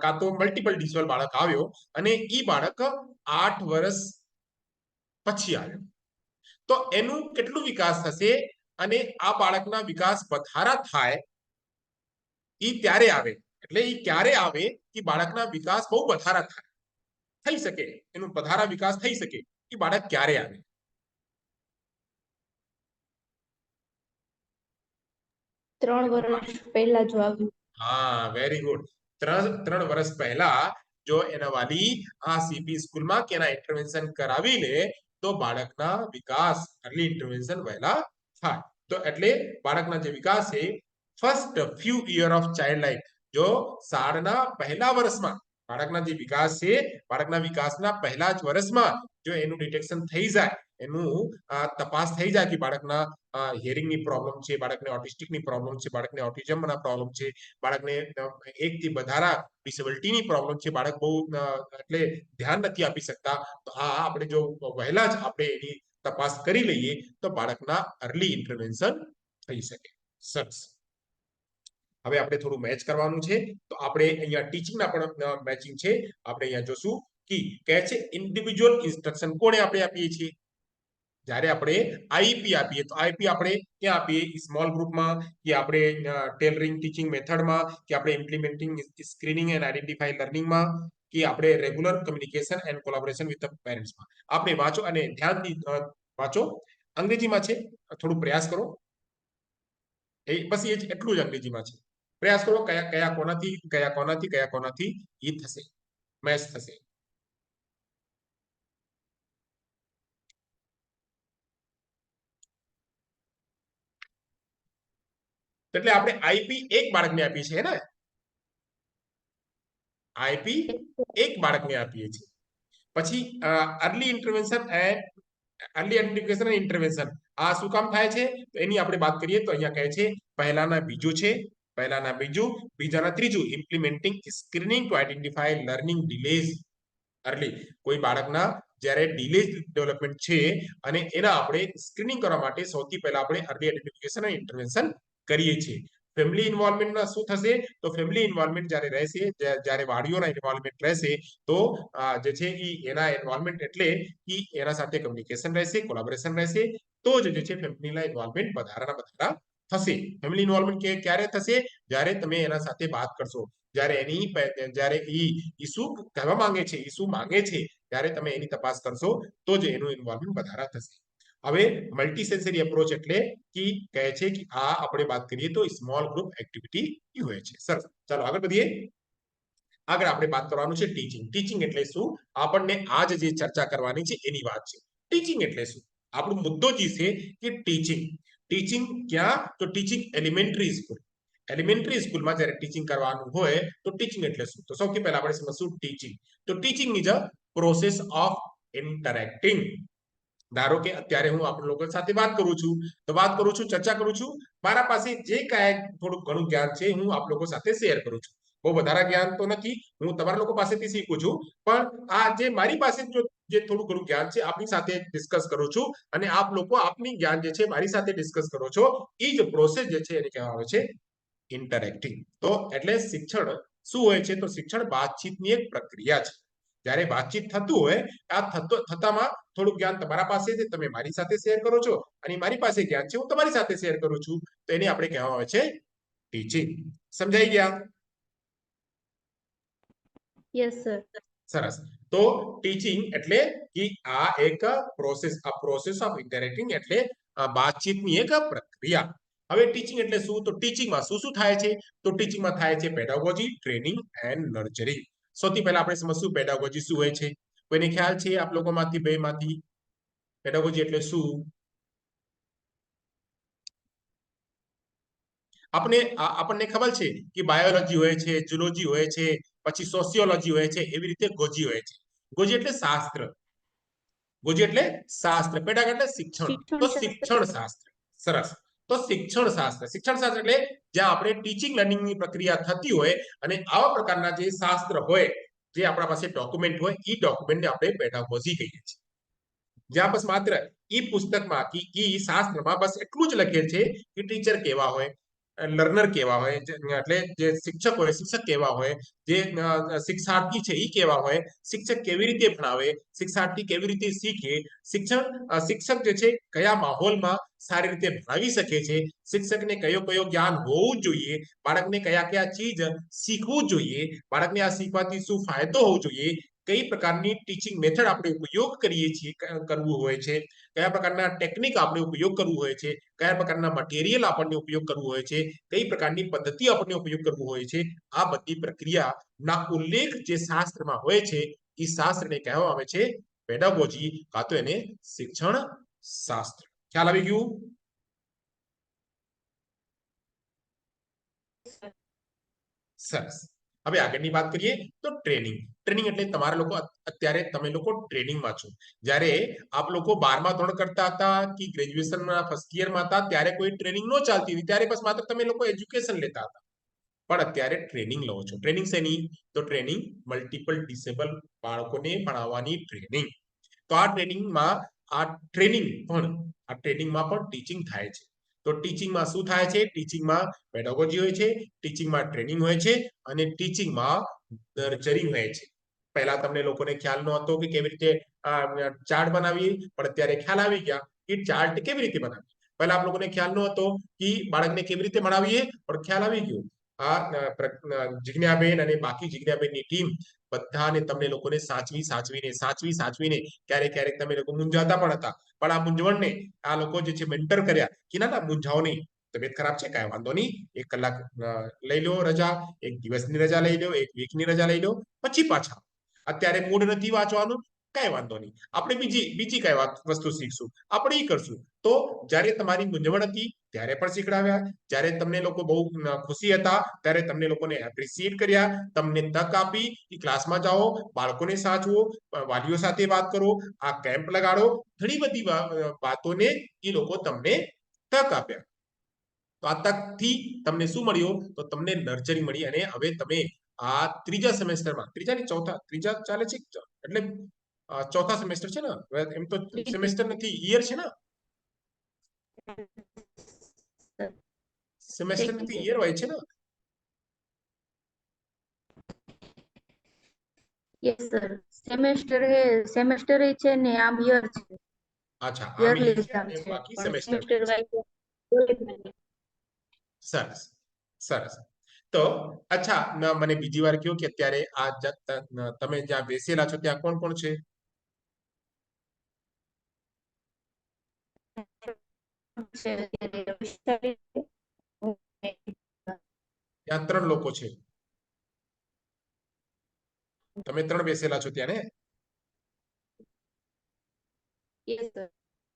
કાં તો મલ્ટિપલ ડિસેબલ બાળક આવ્યો અને ઈ બાળક 8 વર્ષ પછી આવ્યો, તો એનું કેટલું વિકાસ થશે અને આ બાળકના વિકાસ વધારા થાય ઈ ત્યારે આવે, એટલે ઈ ક્યારે આવે કે બાળકના વિકાસ બહુ વધારા થાય, થઈ શકે એનું વધારા વિકાસ થઈ શકે, એ બાળક ક્યારે આવે? ત્રણ વર્ષ પહેલા જો આવ્યું. હા, વેરી ગુડ. 3 વર્ષ પહેલા જો એના વાલી આ સીપી સ્કૂલમાં કે એના ઇન્ટરવેન્શન કરાવી લે તો બાળકના વિકાસ અર્લી ઇન્ટરવેન્શન વહેલા થાય. તો એટલે બાળકના જે વિકાસ છે first few year of child life, જો શાળાના પહેલા વર્ષમાં બાળકના જે વિકાસ છે, બાળકના વિકાસના પહેલા જ વર્ષમાં જો એનું ડિટેક્શન થઈ જાય, એનું તપાસ થઈ જાય કે બાળકના હિયરિંગની પ્રોબ્લેમ છે, બાળકને ઓટિસ્ટિકની પ્રોબ્લેમ છે, બાળકને ઓટિઝમના પ્રોબ્લેમ છે, બાળકને એકથી વધારા ડિસેબિલિટીની પ્રોબ્લેમ છે, બાળક બહુ એટલે ધ્યાન નથી આપી શકતા, તો આ આપણે જો વહેલા જ આપણે એની તપાસ કરી લઈએ તો બાળકના અર્લી ઇન્ટરવેન્શન થઈ શકે. સરસ. હવે આપણે થોડું મેચ કરવાનું છે, તો આપણે અહીંયા ટીચિંગના પણ મેચિંગ છે. આપણે અહીંયા જોશું કે કહે છે ઇન્ડિવિજ્યુઅલ ઇન્સ્ટ્રક્શન કોને આપણે આપીએ છીએ? જ્યારે આપણે આઈપી આપીએ તો આઈપી આપણે ક્યાં આપીએ? સ્મોલ ગ્રુપમાં, કે આપણે ટેલરિંગ ટીચિંગ મેથડમાં, કે આપણે ઇમ્પ્લિમેન્ટિંગ સ્ક્રીનિંગ એન્ડ આઈડેન્ટિફાઈ લર્નિંગમાં, કે આપણે regular communication and collaboration with the પેરેન્ટ્સમાં. આપણે વાંચો અને ધ્યાનથી વાંચો. અંગ્રેજીમાં છે, થોડું પ્રયાસ કરો. બસ એ જ એટલું જ અંગ્રેજીમાં છે. પ્રયાસ કરો કયા કયા કોનાથી એ થશે, મેચ થશે. એટલે આપણે આઈપી એક બાળકને આપીએ છીએ ને, આઈપી એક બાળકને આપીએ છીએ. પછી early intervention and early identification and intervention, આ શું કામ થાય છે તો એની આપણે વાત કરીએ તો અહીંયા કહે છે પહેલાના બીજું છે, પહેલાના બીજું, બીજાના ત્રીજું, implementing screening to identify learning delays early. કોઈ બાળકના જ્યારે ડિલે ડેવલપમેન્ટ છે અને એના આપણે સ્ક્રીનિંગ કરવા માટે સૌથી પહેલા આપણે અર્લી આઇડેન્ટિફિકેશન અને ઇન્ટરવેન્શન કરીએ છીએ. ફેમિલી ઇન્વોલ્વમેન્ટમાં શું થશે તો ફેમિલી ઇન્વોલ્વમેન્ટ જ્યારે રહેશે, જ્યારે વાલીઓના ઇન્વોલ્વમેન્ટ રહેશે તો જે છે એના ઇન્વોલ્વમેન્ટ એટલે એના સાથે કમ્યુનિકેશન રહેશે, કોલેબોરેશન રહેશે, તો જ જે છે ફેમિલીના ઇન્વોલ્વમેન્ટ વધારા થશે. ફેમિલી ઇન્વોલ્વમેન્ટ ક્યારે થશે? જ્યારે તમે એના સાથે વાત કરશો, જ્યારે ઈ શું કહેવા માંગે છે, ઈ શું માંગે છે, ત્યારે તમે એની તપાસ કરશો તો જ એનું ઇન્વોલ્વમેન્ટ વધારા થશે. હવે મલ્ટી સેન્સરી એપ્રોચ એટલે કે કહે છે કે આ આપણે વાત કરીએ તો સ્મોલ ગ્રુપ એક્ટિવિટી હોય છે. સરસ, ચાલો આગળ વધીએ. આગળ આપણે વાત કરવાનું છે ટીચિંગ. ટીચિંગ એટલે શું? આપણને આજ જે ચર્ચા કરવાની છે એની વાત છે. ટીચિંગ એટલે શું? આપણો મુદ્દો જે છે કે ટીચિંગ. ટીચિંગ ક્યાં? તો ટીચિંગ એલિમેન્ટરી સ્કૂલ. એલિમેન્ટરી સ્કૂલમાં જ્યારે ટીચિંગ કરવાનું હોય તો ટીચિંગ એટલે શું? તો સૌથી પહેલા આપણે સમજશું ટીચિંગ. તો teaching is a process of interacting. ધારો કે અત્યારે હું આપણે લોકો સાથે વાત કરું છું, ચર્ચા કરું છું, મારા પાસે જે કાંઈ થોડું ઘણું જ્ઞાન છે હું આપ લોકો સાથે શેર કરું છું. બહુ વધારે જ્ઞાન તો નથી, હું તમારા લોકો પાસેથી શીખું છું, પણ આ જે મારી પાસે જે થોડું ઘણું જ્ઞાન છે આપની સાથે ડિસ્કસ કરું છું અને આપ લોકો આપની જ્ઞાન જે છે મારી સાથે ડિસ્કસ કરો છો, એ જ પ્રોસેસ જે છે એને કહેવામાં આવે છે ઇન્ટરેક્ટિંગ. તો એટલે શિક્ષણ શું હોય છે? તો શિક્ષણ વાતચીતની એક પ્રક્રિયા છે. જ્યારે વાતચીત થતું હોય, આ થતામાં થોડું જ્ઞાન તમારા પાસે છે, તમે મારી સાથે શેર કરો છો, અને મારી પાસે જ્ઞાન છે, હું તમારી સાથે શેર કરું છું, તો એને આપણે કહેવામાં આવે છે ટીચિંગ. સમજાઈ ગયા? Yes sir. સરસ. તો ટીચિંગ એટલે કે આ એક પ્રોસેસ ઓફ ઇન્ટરેક્ટિંગ એટલે વાતચીતની એક પ્રક્રિયા. હવે ટીચિંગ એટલે શું? તો ટીચિંગમાં શું શું થાય છે? તો ટીચિંગમાં થાય છે પેડાગોજી, ટ્રેનિંગ એન્ડ નર્ચરિંગ. સૌથી પહેલા આપણે સમજશું પેડાગોજી શું હોય છે. કોઈને ખ્યાલ છે આપ લોકોમાંથી બેમાંથી પેડાગોજી એટલે શું? આપણને ખબર છે કે બાયોલોજી હોય છે, જુલોજી હોય છે, પછી સોશિયોલોજી હોય છે, એવી રીતે ગોજી હોય છે. ગોજી એટલે શાસ્ત્ર, ગોજી એટલે શાસ્ત્ર, પેડાગ એટલે શિક્ષણ. તો શિક્ષણ શાસ્ત્ર. શિક્ષણ શાસ્ત્ર. સરસ. તો શિક્ષણ શાસ્ત્ર એટલે જ્યાં આપણે ટીચિંગ લર્નિંગની પ્રક્રિયા થતી હોય અને આવા પ્રકારના જે શાસ્ત્ર હોય, જે આપણા પાસે ડોક્યુમેન્ટ હોય, એ ડોક્યુમેન્ટને આપણે પેડાગોજી કહીએ છીએ. જ્યાં બસ માત્ર ઈ પુસ્તકમાં કે ઈ શાસ્ત્રમાં બસ એટલું જ લખેલ છે કે ટીચર કેવા હોય, લર્નર કેવા હોય, એટલે જે શિક્ષક હોય શિક્ષક કેવા હોય, જે શિક્ષાર્થી છે એ કેવા હોય, શિક્ષક કેવી રીતે ભણાવે, શિક્ષાર્થી કેવી રીતે શીખે, શિક્ષક જે છે કયા માહોલમાં સારી રીતે ભણાવી શકે છે, શિક્ષકને કયો કયો જ્ઞાન હોવું જોઈએ, બાળકને કયા કયા ચીજ શીખવું જોઈએ, બાળકને આ શીખવાથી શું ફાયદો હોવો જોઈએ, કઈ પ્રકારની ટીચિંગ મેથડ આપણે ઉપયોગ કરીએ છીએ કરવું હોય છે, કયા પ્રકારના ટેકનિક આપણે ઉપયોગ કરવું હોય છે, કયા પ્રકારના મટીરિયલ આપણને ઉપયોગ કરવું હોય છે, કઈ પ્રકારની પદ્ધતિ આપણને ઉપયોગ કરવું હોય છે, આ બધી પ્રક્રિયાના ઉલ્લેખ જે શાસ્ત્રમાં હોય છે એ શાસ્ત્રને કહેવામાં આવે છે પેડાગોજી, કાં તો એને શિક્ષણ શાસ્ત્ર. ખ્યાલ આવી ગયું? સરસ. હવે આગળની વાત કરીએ તો ટ્રેનિંગ એટલે તમારા લોકો અત્યારે તમે લોકો ટ્રેનિંગમાં છો. જ્યારે આપ લોકો 12મા ધોરણ કરતા હતા કે ગ્રેજ્યુએશનના ફર્સ્ટ યરમાં હતા ત્યારે કોઈ ટ્રેનિંગ ન ચાલતી હતી, ત્યારે બસ માત્ર તમે લોકો એજ્યુકેશન લેતા હતા. પણ અત્યારે ટ્રેનિંગ લો છો. ટ્રેનિંગ શેની? તો ટ્રેનિંગ મલ્ટિપલ ડિસેબલ બાળકોને ભણાવવાની ટ્રેનિંગ. તો આ ટ્રેનિંગમાં પણ ટીચિંગ થાય છે. તો ટીચિંગમાં શું થાય છે? ટીચિંગમાં પેડાગોજી હોય છે, ટીચિંગમાં ટ્રેનિંગ હોય છે અને ટીચિંગમાં નર્ચરિંગ હોય છે. પહેલા તમને લોકોને ખ્યાલ ન હતો કે કેવી રીતે ચાર્ટ બનાવીએ, પણ અત્યારે ખ્યાલ આવી ગયા કે ચાર્ટ કેવી રીતે બનાવીએ. પહેલા આપ લોકોને ખ્યાલ ન હતો કે બાળકને કેવી રીતે ભણાવીએ, પણ ખ્યાલ આવી ગયો. આ જિજ્ઞાબેન અને બાકી જિજ્ઞાબેનની ટીમ બધાને તમને લોકોને સાચવીને ક્યારેક ક્યારેક તમે લોકો મૂંઝાતા પણ હતા, પણ આ મૂંઝવણને આ લોકો જે છે મેન્ટર કર્યા કે ના મૂંઝાઓ નહીં, તબિયત ખરાબ છે કાંઈ વાંધો નહીં, 1 કલાક લઈ લો રજા, 1 દિવસની રજા લઈ લો, 1 વીકની રજા લઈ લો, પછી પાછા. અત્યારે મૂડ નથી વાંચવાનું, કાંઈ વાંધો નહીં, આપણે બીજી કઈ વસ્તુ શીખશું, આપણે એ કરશું. તો જ્યારે તમારી મૂંઝવણ હતી ત્યારે પણ શીખડાવ્યા, જ્યારે તમને લોકો બહુ ખુશી હતા ત્યારે તમને લોકોને એપ્રિશિએટ કર્યા, તમને તક આપી કે ક્લાસમાં જાઓ, બાળકોને સાચવો, વાલીઓ સાથે વાત કરો, આ કેમ્પ લગાડો, ઘણી બધી વાતોને એ લોકો તમને તક આપ્યા. તો આ તકથી તમને શું મળ્યું? તો તમને નર્ચરિંગ મળી અને હવે તમે આ ત્રીજા સેમેસ્ટરમાં, ત્રીજા ચાલે છે એટલે ચોથા સેમેસ્ટર છે ને? એમ તો સેમેસ્ટર નથી, યર છે ને? સેમેસ્ટર નથી, યર હોય છે ને? યસ સર, સેમેસ્ટર છે ને આમ યર છે, અચ્છા, આમ યરલી યર છે એક્ઝામ અને છે બાકી પણ સેમેસ્ટર સેમેસ્ટર વાઇઝ. વાઇઝ. સરસ સરસ. તો અચ્છા, મને બીજી વાર કહો કે અત્યારે તમે જ્યાં બેસેલા છો ત્યાં કોણ કોણ છે? ત્યાં 3 લોકો છે. તમે 3 બેસેલા છો ત્યાં ને?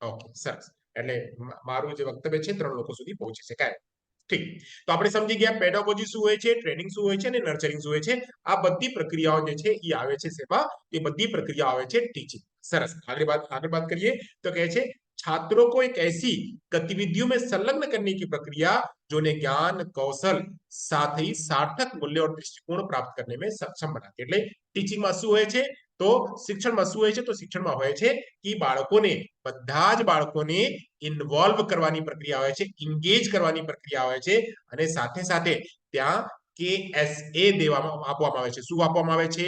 ઓકે, સરસ. એટલે મારું જે વક્તવ્ય છે 3 લોકો સુધી પહોંચી શકાય. ઠીક. તો આપણે સમજી ગયા પેડાગોજી શું હોય છે, ટ્રેનિંગ શું હોય છે અને નર્ચરિંગ શું હોય છે. આ બધી પ્રક્રિયાઓ જે છે એ આવે છે શેમાં? એ બધી પ્રક્રિયા આવે છે टीचिंग. સરસ. આગળ बात કરીએ તો કહે છે छात्रों को एक ऐसी गतिविधियों में संलग्न करने की प्रक्रिया जो उन्हें ज्ञान कौशल साथ ही सार्थक मूल्य और दृष्टिकोण प्राप्त करने में सक्षम बनाती. એટલે ટીચિંગમાં શું હોય છે? તો શિક્ષણમાં શું હોય છે? તો શિક્ષણમાં હોય છે કે બાળકોને, બધા જ બાળકોને ઇન્વોલ્વ કરવાની પ્રક્રિયા હોય છે, એન્ગેજ કરવાની પ્રક્રિયા હોય છે અને સાથે સાથે ત્યાં KSA આપવામાં આવે છે. શું આપવામાં આવે છે?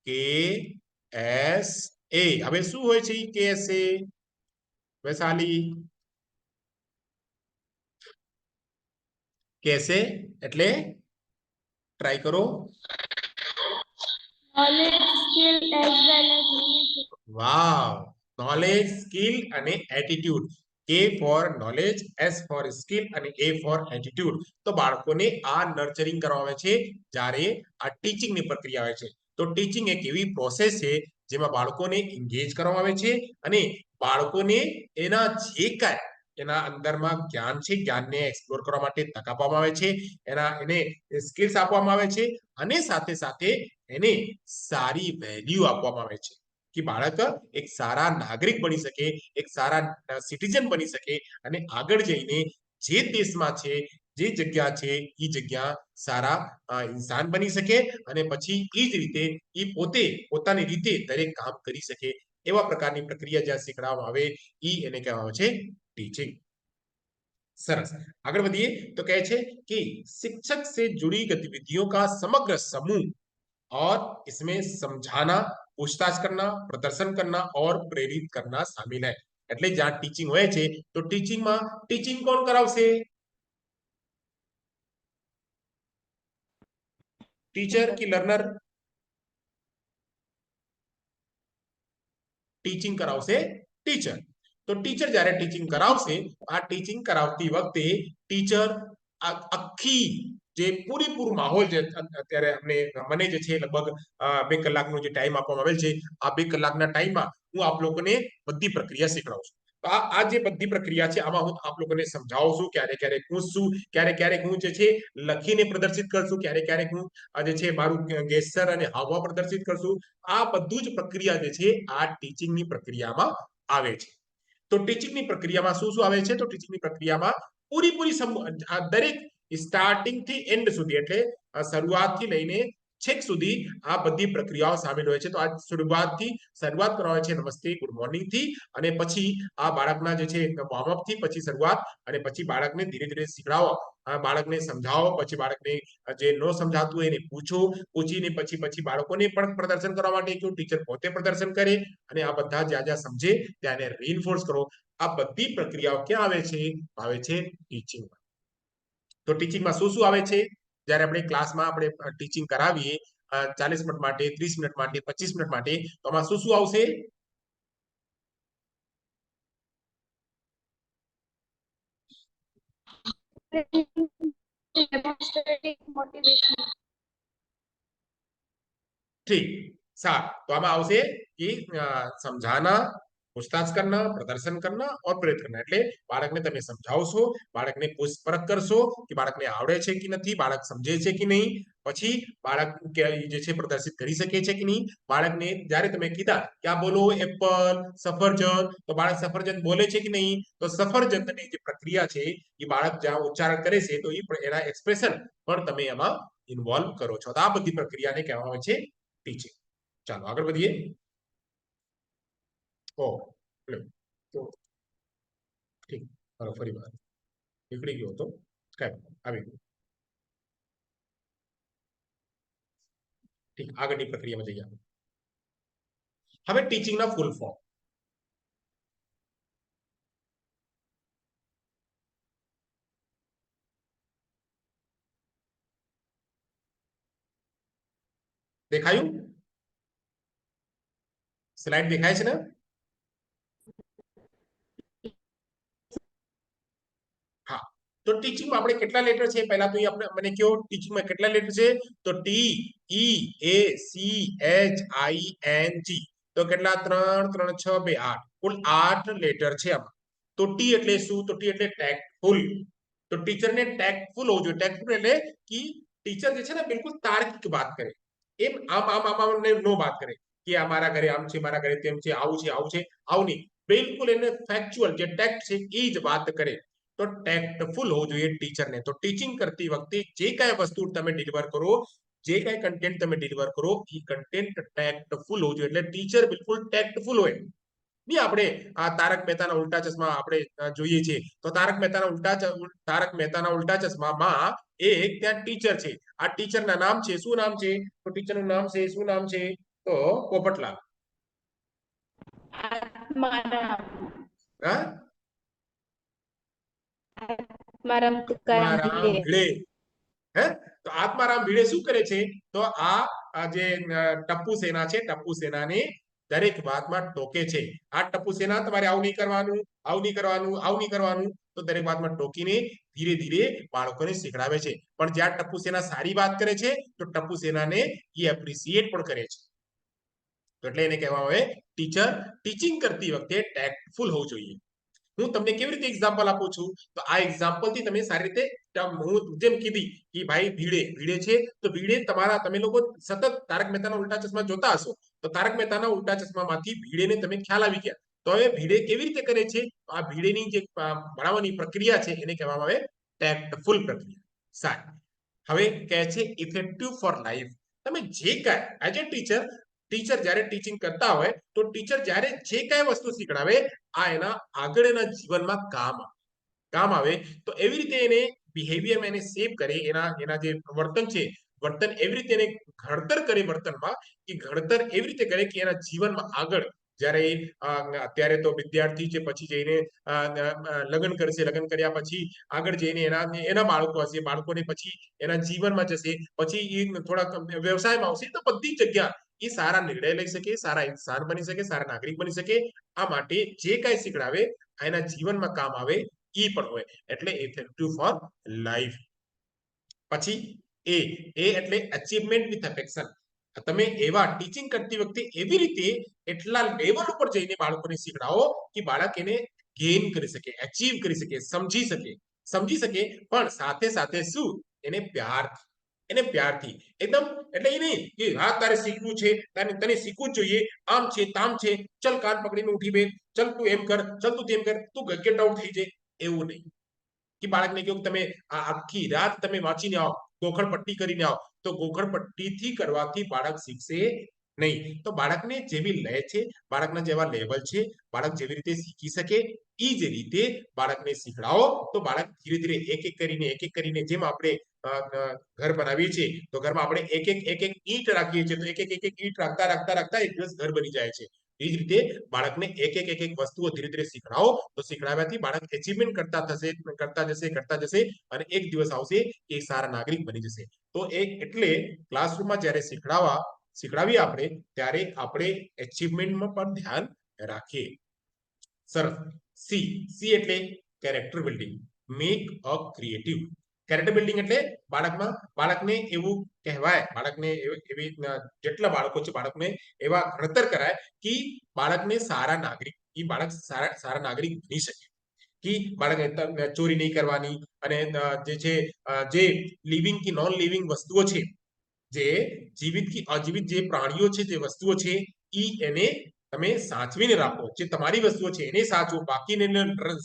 KSA. હવે શું હોય છે KSA? વૈશાલી, KSA એટલે ટ્રાય કરો. knowledge, skill as well as leadership. Wow, knowledge, skill અને attitude. K for knowledge, S for skill અને એ ફોર એટીટ્યુડ. તો બાળકોને આ નર્ચરિંગ કરવામાં આવે છે જ્યારે આ ટીચિંગની પ્રક્રિયા આવે છે. તો ટીચિંગ એક એવી પ્રોસેસ છે જેમાં બાળકોને એન્ગેજ કરવામાં આવે છે અને બાળકોને એના જે કાંઈ એના અંદરમાં જ્ઞાન છે જ્ઞાનને એક્સપ્લોર કરવા માટે તક આપવામાં આવે છે, એને સ્કિલ્સ આપવામાં આવે છે અને સાથે સાથે એને સારી વેલ્યુ આપવામાં આવે છે કે બાળક એક સારા નાગરિક બની શકે, એક સારા સિટીઝન બની શકે અને આગળ જઈને જે દેશમાં છે, જે જગ્યા છે એ જગ્યા સારા ઇન્સાન બની શકે અને પછી એ જ રીતે એ પોતે પોતાની રીતે દરેક કામ કરી શકે એવા પ્રકારની પ્રક્રિયા જ્યાં શીખડાવવામાં આવે એને કહેવામાં આવે છે ટીचिंग. सरस. आगे बढ़िए तो कहे छे कि शिक्षक से जुड़ी गतिविधियों का समग्र समूह और इसमें समझाना, पूछताछ करना, प्रदर्शन करना और प्रेरित करना शामिल है. એટલે જ્યાં ટીચિંગ હોય છે તો ટીચિંગમાં ટીચિંગ કોણ કરાવશે? ટીચર કે લર્નર? ટીચિંગ કરાવશે ટીચર. તો ટીચર જ્યારે ટીચિંગ કરાવશે, આ ટીચિંગ કરાવતી વખતે ટીચર આખી જે પૂરેપૂરું માહોલ જે અત્યારે મને જે છે લગભગ 2 કલાકનો જે ટાઈમ આપવામાં આવેલ છે, આ 2 કલાકના ટાઈમમાં હું આપ લોકોને બધી પ્રક્રિયા શીખડાવું છું. તો આ જે બધી પ્રક્રિયા છે આમાં હું આપ લોકોને સમજાવું છું, ક્યારેક ક્યારેક પૂછશું, ક્યારેક ક્યારેક હું જે છે લખીને પ્રદર્શિત કરશું, ક્યારેક ક્યારેક હું જે છે મારું ગેસ્ચર અને હાવભાવ પ્રદર્શિત કરશું. આ બધું જ પ્રક્રિયા જે છે આ ટીચિંગની પ્રક્રિયામાં આવે છે. તો ટીચિંગની પ્રક્રિયામાં શું શું આવે છે? તો ટીચિંગની પ્રક્રિયામાં પૂરેપૂરી દરેક સ્ટાર્ટિંગ થી એન્ડ સુધી એટલે શરૂઆતથી લઈને છેક સુધી આ બધી પ્રક્રિયાઓ સામેલ હોય છે. તો આ શરૂઆત કરવાની છે નમસ્તે ગુડ મોર્નિંગ થી અને પછી આ બાળકના જે છે વોર્મઅપ થી પછી શરૂઆત અને પછી બાળકને ધીરે ધીરે શીખડાવો, બાળકને સમજાવો, પછી બાળકને જે ન સમજાતું હોય એને પૂછો, પૂછીને પછી બાળકોને પણ પ્રદર્શન કરવા માટે કહ્યું, ટીચર પોતે પ્રદર્શન કરે અને આ બધા જ્યાં જ્યાં સમજે ત્યાં એને રીઇન્ફોર્સ કરો. આ બધી પ્રક્રિયાઓ ક્યાં આવે છે? આવે છે ટીચિંગમાં. તો ટીચિંગમાં શું શું આવે છે? જ્યારે આપણે ક્લાસમાં આપણે ટીચિંગ કરાવીએ 40 મિનિટ માટે, 30 મિનિટ માટે, 25 મિનિટ માટે, તો આમાં શું શું આવશે? Demonstrating motivation. ठीक, सात. तो आમાં આવશે कि समझाना, पूछताछ करना, प्रदर्शन करना और प्रेरित करना. એટલે બાળકને તમે સમજાવશો, બાળકને પૂછપરખ કરશો કે બાળકને આવડે છે કે નથી, બાળક સમજે છે કે નહીં, પછી બાળક જે છે પ્રદર્શિત કરી શકે છે કે નહીં. બાળકને જ્યારે તમે કીધા કે આ બોલો એપલ, સફરજન, તો બાળક સફરજન બોલે છે કે નહીં, તો સફરજનની જે પ્રક્રિયા છે એ બાળક જ્યાં ઉચ્ચારણ કરે છે તો એના એક્સપ્રેશન પણ તમે એમાં ઇન્વોલ્વ કરો છો. તો આ બધી પ્રક્રિયાને કહેવામાં આવે છે टीचिंग. चलो आगे बढ़िए. ओ तो ठीक, हेलो फरी बार નીકળી ગયો તો કઈ આવી ગયું. ઠીક, આગળની પ્રક્રિયામાં જઈએ. હવે ટીચિંગના ફૂલ ફોર્મ. દેખાયું? સ્લાઇડ દેખાય છે ને? હા. તો ટીચિંગમાં આપણે કેટલા લેટર છે પહેલા તો આપણે મને કહો ટીચિંગમાં કેટલા લેટર છે? તો T E A C H I N G. તો કેટલા? 3 3 6 2 8, કુલ 8 લેટર છે આમાં. તો ટી એટલે શું? તો ટી એટલે ટેક્ટફુલ. તો ટીચરને ટેક્ટફુલ હોવું જોઈએ. ટેક્ટફુલ એટલે કે ટીચર જે છે ને બિલકુલ તાર્કિક વાત કરે, એમ આમ નો વાત કરે કે અમારા ઘરે આમ છે, મારા ઘરે તેમ છે, આવું છે, આવું છે, આવું નહીં. બિલકુલ એને ફેક્ચ્યુઅલ જે ટેક્ટ છે એ જ વાત કરે. તો ટેક્ટફુલ હોવું જોઈએ ટીચરને. તો ટીચિંગ કરતી વખતે જે કાંઈ વસ્તુ તમે ડિલિવર કરો, જે કાંઈ કન્ટેન્ટ તમે ડિલિવર કરો એ કન્ટેન્ટ ટેક્ટફુલ હોવું જોઈએ. એટલે ટીચર બિલકુલ ટેક્ટફુલ હોય. નહીં આપણે આ તારક મહેતાના ઉલ્ટા ચશ્મા આપણે જોઈએ છીએ તો તારક મહેતાના ઉલ્ટા ચશ્મામાં એક ત્યાં ટીચર છે. આ ટીચરના નામ છે, શું નામ છે? તો ટીચરનું નામ છે, શું નામ છે? તો પોપટલાલ. આત્મારામ. હા, આત્મારામ તુકારામ આત્મારામ ભીડે. ભીડે. હે, તો આત્મારામ ભીડે શું કરે છે? તો આ આ જે ટપ્પુ સેના છે, ટપ્પુ સેનાને દરેક વાતમાં ટોકે છે. આ ટપ્પુ સેના તમારે આવું નહીં કરવાનું, આવું નહીં કરવાનું, આવું નહીં કરવાનું, તો દરેક વાતમાં ટોકીને ધીરે ધીરે બાળકોને શીખડાવે છે. પણ જ્યાં ટપ્પુ સેના સારી વાત કરે છે તો ટપ્પુ સેનાને એ એપ્રિસિએટ પણ કરે છે. તો એટલે એને કહેવામાં આવે ટીચર ટીચિંગ કરતી વખતે ટેક્ટફુલ હોવું જોઈએ. હું તમને કેવી રીતે એક્ઝામ્પલ આપું છું, તો આ એક્ઝામ્પલ થી તમે સારી રીતે, હું જેમ કીધી કે ભાઈ ભીડે ભીડે છે, તો ભીડે તમારા, તમે લોકો સતત તારક મહેતાના ઉલ્ટા ચશ્મા જોતા હશો, તો તારક મહેતાના ઉલ્ટા ચશ્મામાંથી ભીડેને તમે ખ્યાલ આવી ગયા. તો હવે ભીડે કેવી રીતે કરે છે, આ ભીડેની જે ભણાવવાની પ્રક્રિયા છે એને કહેવામાં આવે ટેક્ટફુલ પ્રક્રિયા. સારી. હવે કહે છે ઇફેક્ટિવ ફોર લાઈફ. તમે જે કાંઈ એઝ એ ટીચર, ટીચર જ્યારે ટીચિંગ કરતા હોય તો ટીચર જ્યારે જે કાંઈ વસ્તુ શીખડાવે આ એના આગળ એના જીવનમાં કામ આવે. તો એવી રીતે એને બિહેવિયર એને શેપ કરે, એના જે વર્તન છે, વર્તન એવી રીતે એને ઘડતર કરે વર્તનમાં, કે ઘડતર એવી રીતે કરે કે એના જીવનમાં આગળ જ્યારે અત્યારે તો વિદ્યાર્થી છે, પછી જઈને લગ્ન કરશે, લગ્ન કર્યા પછી આગળ જઈને એના બાળકો હશે, બાળકોને પછી એના જીવનમાં જશે, પછી એ થોડા વ્યવસાયમાં આવશે, તો બધી જગ્યા એ સારા નિર્ણય લઈ શકે, સારા ઇન્સાન બની શકે, સારા નાગરિક બની શકે. આ માટે જે કાંઈ શીખડાવે એના જીવનમાં કામ આવે એ પણ હોય, એટલે ઇફેક્ટિવ ફોર લાઈફ. પછી એ એટલે અચીવમેન્ટ વિથ અફેક્શન. તમે એવા ટીચિંગ કરતી વખતે એવી રીતે એટલા લેવલ ઉપર જઈને બાળકોને શીખડાવો કે બાળક એને ગેઇન કરી શકે, અચીવ કરી શકે, સમજી શકે, પણ સાથે સાથે શું, એને પ્યારથી એકદમ. એટલે એ નહીં કે હા તારે શીખવું છે, તને શીખવું જ જોઈએ, આમ છે તામ છે, ચલ કાન પકડીને ઉઠી બે, ચલ તું એમ કર, ચલ તું તેમ કર, તું ગેટ આઉટ થઈ જાય, એવું નહીં. કે બાળકને કહ્યું તમે આખી રાત તમે વાંચીને આવો, ગોખણ પટ્ટી કરીને આવો, તો ગોખણ પટ્ટીથી કરવાથી બાળક શીખશે નહીં. તો બાળકને જેવી લે છે, બાળકના જેવા લેવલ છે, બાળક જેવી રીતે શીખી શકે એ જ રીતે બાળકને શીખડાવો, તો બાળક ધીરે ધીરે એક એક કરીને જેમ આપણે ઘર બનાવીએ છીએ, તો ઘરમાં આપણે એક એક ઈંટ રાખીએ છીએ, તો એક એક ઈંટ રાખતા રાખતા રાખતા એક દિવસ ઘર બની જાય છે. એ જ રીતે બાળકને એક એક વસ્તુઓ ધીરે ધીરે શીખડાવો, તો શીખડાવ્યાથી બાળક એચિવમેન્ટ કરતા જશે અને એક દિવસ આવશે કે એક સારા નાગરિક બની જશે. તો એટલે ક્લાસરૂમમાં જ્યારે શીખડાવીએ આપણે, ત્યારે આપણે એચિવમેન્ટમાં પણ ધ્યાન રાખીએ. સરસ. સી એટલે character building. Make a creative. Character building એટલે બાળકને એવું કહેવાય, બાળકને એવી જેટલા બાળકો છે બાળકને એવા ઘડતર કરાય કે બાળકને બાળક સારા નાગરિક બની શકે, કે બાળક ચોરી નહીં કરવાની, અને જે છે જે લિવિંગ કે નોન લિવિંગ વસ્તુઓ છે, જે જીવિત કે અજીવિત જે પ્રાણીઓ છે, જે વસ્તુઓ છે, એને તમે સાચવીને રાખો. જે તમારી વસ્તુઓ છે એને સાચવો, બાકીને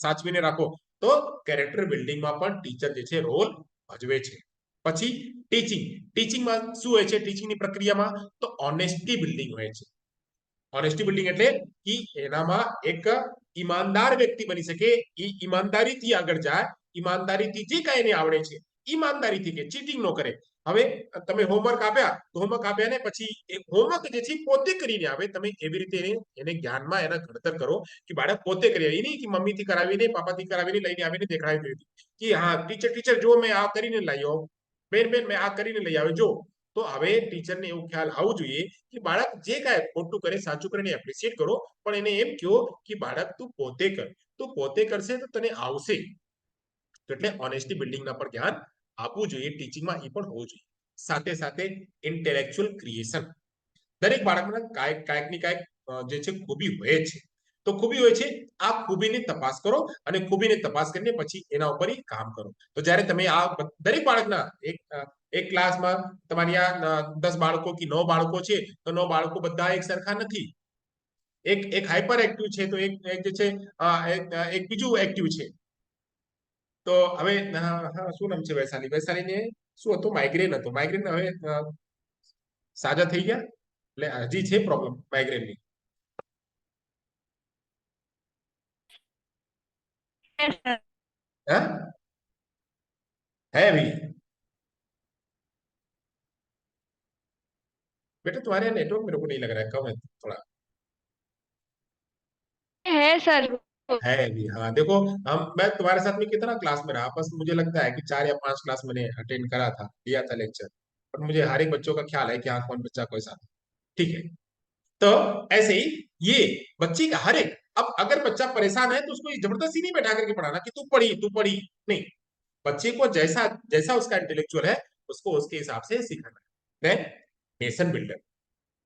સાચવીને રાખો. તો કેરેક્ટર બિલ્ડિંગમાં પણ ટીચર જે છે રોલ ભજવે છે. પછી ટીચિંગમાં શું હોય છે, ટીચિંગની પ્રક્રિયામાં તો ઓનેસ્ટી બિલ્ડિંગ હોય છે. ઓનેસ્ટી બિલ્ડિંગ એટલે કે એનામાં એક ઈમાનદાર વ્યક્તિ બની શકે, એ ઈમાનદારીથી આગળ જાય, ઈમાનદારીથી જે કાંઈ એને આવડે છે ઈમાનદારીથી કે ચીટિંગ ન કરે. હવે તમે હોમવર્ક આપ્યા, તો હોમવર્ક આપ્યા ને પછી એ હોમવર્ક જે છે પોતે કરીને આવે, તમે એવી રીતે એને જ્ઞાનમાં એના ઘડતર કરો કે બાળક પોતે કરી આવે. એ નહીં કે મમ્મીથી કરાવીને પાપાથી કરાવીને લઈને આવીને દેખાડી દીધી કે હા ટીચર જો મેં આ કરીને લઈ આવો, બેન મેં આ કરીને લઈ આવ્યો જો. તો હવે ટીચરને એવું ખ્યાલ આવવું જોઈએ કે બાળક જે કાંઈ ખોટું કરે સાચું કરે એને એપ્રિશિએટ કરો, પણ એને એમ કહો કે બાળક તું પોતે કર, તું પોતે કરશે તો તને આવશે. એટલે ઓનેસ્ટી બિલ્ડિંગના પર ધ્યાન આપવું જોઈએ, ટીચિંગમાં એ પણ હોવું જોઈએ. સાથે સાથે ઇન્ટેલેક્ચ્યુઅલ ક્રિએશન. દરેક બાળકમાં કાંઈક ની કાંઈક જે છે ખૂબી હોય છે, તો ખૂબી હોય છે, આ ખૂબીની તપાસ કરો, અને ખૂબીને તપાસ કરીને પછી એના ઉપર કામ કરો. તો જ્યારે તમે આ દરેક બાળકના એક ક્લાસમાં તમારી આ 10 બાળકો કે 9 બાળકો છે, તો 9 બાળકો બધા એક સરખા નથી. એક હાઈપર એક્ટિવ છે, તો એક જે છે એક બીજું એક્ટિવ છે. તો હવે શું નામ છે વૈશાલીને શું હતું, માઇગ્રેન હતું. માઇગ્રેન હવે સાજા થઈ ગયા, એટલે હજી છે પ્રોબ્લેમ માઇગ્રેનની? हाँ है अभी? बेटा तुम्हारे यहाँ नेटवर्क मेरे को नहीं लग रहा है, कम है थोड़ा। है सर। है अभी, हाँ देखो, मैं तुम्हारे साथ में कितना क्लास में रहा, बस मुझे लगता है कि 4 या 5 क्लास मैंने अटेंड करा था, लिया था लेक्चर, और मुझे हर एक बच्चों का ख्याल है कि हाँ कौन बच्चा कोई साथ, ठीक है। तो ऐसे ही ये बच्चे का हर एक, अब अगर बच्चा परेशान है तो उसको जबरदस्ती नहीं बैठा करके पढ़ाना कि तू पढ़ी, नहीं। बच्चे को जैसा जैसा उसका इंटेलेक्चुअल है उसको उसके हिसाब से सिखाना है। देन नेशन बिल्डर,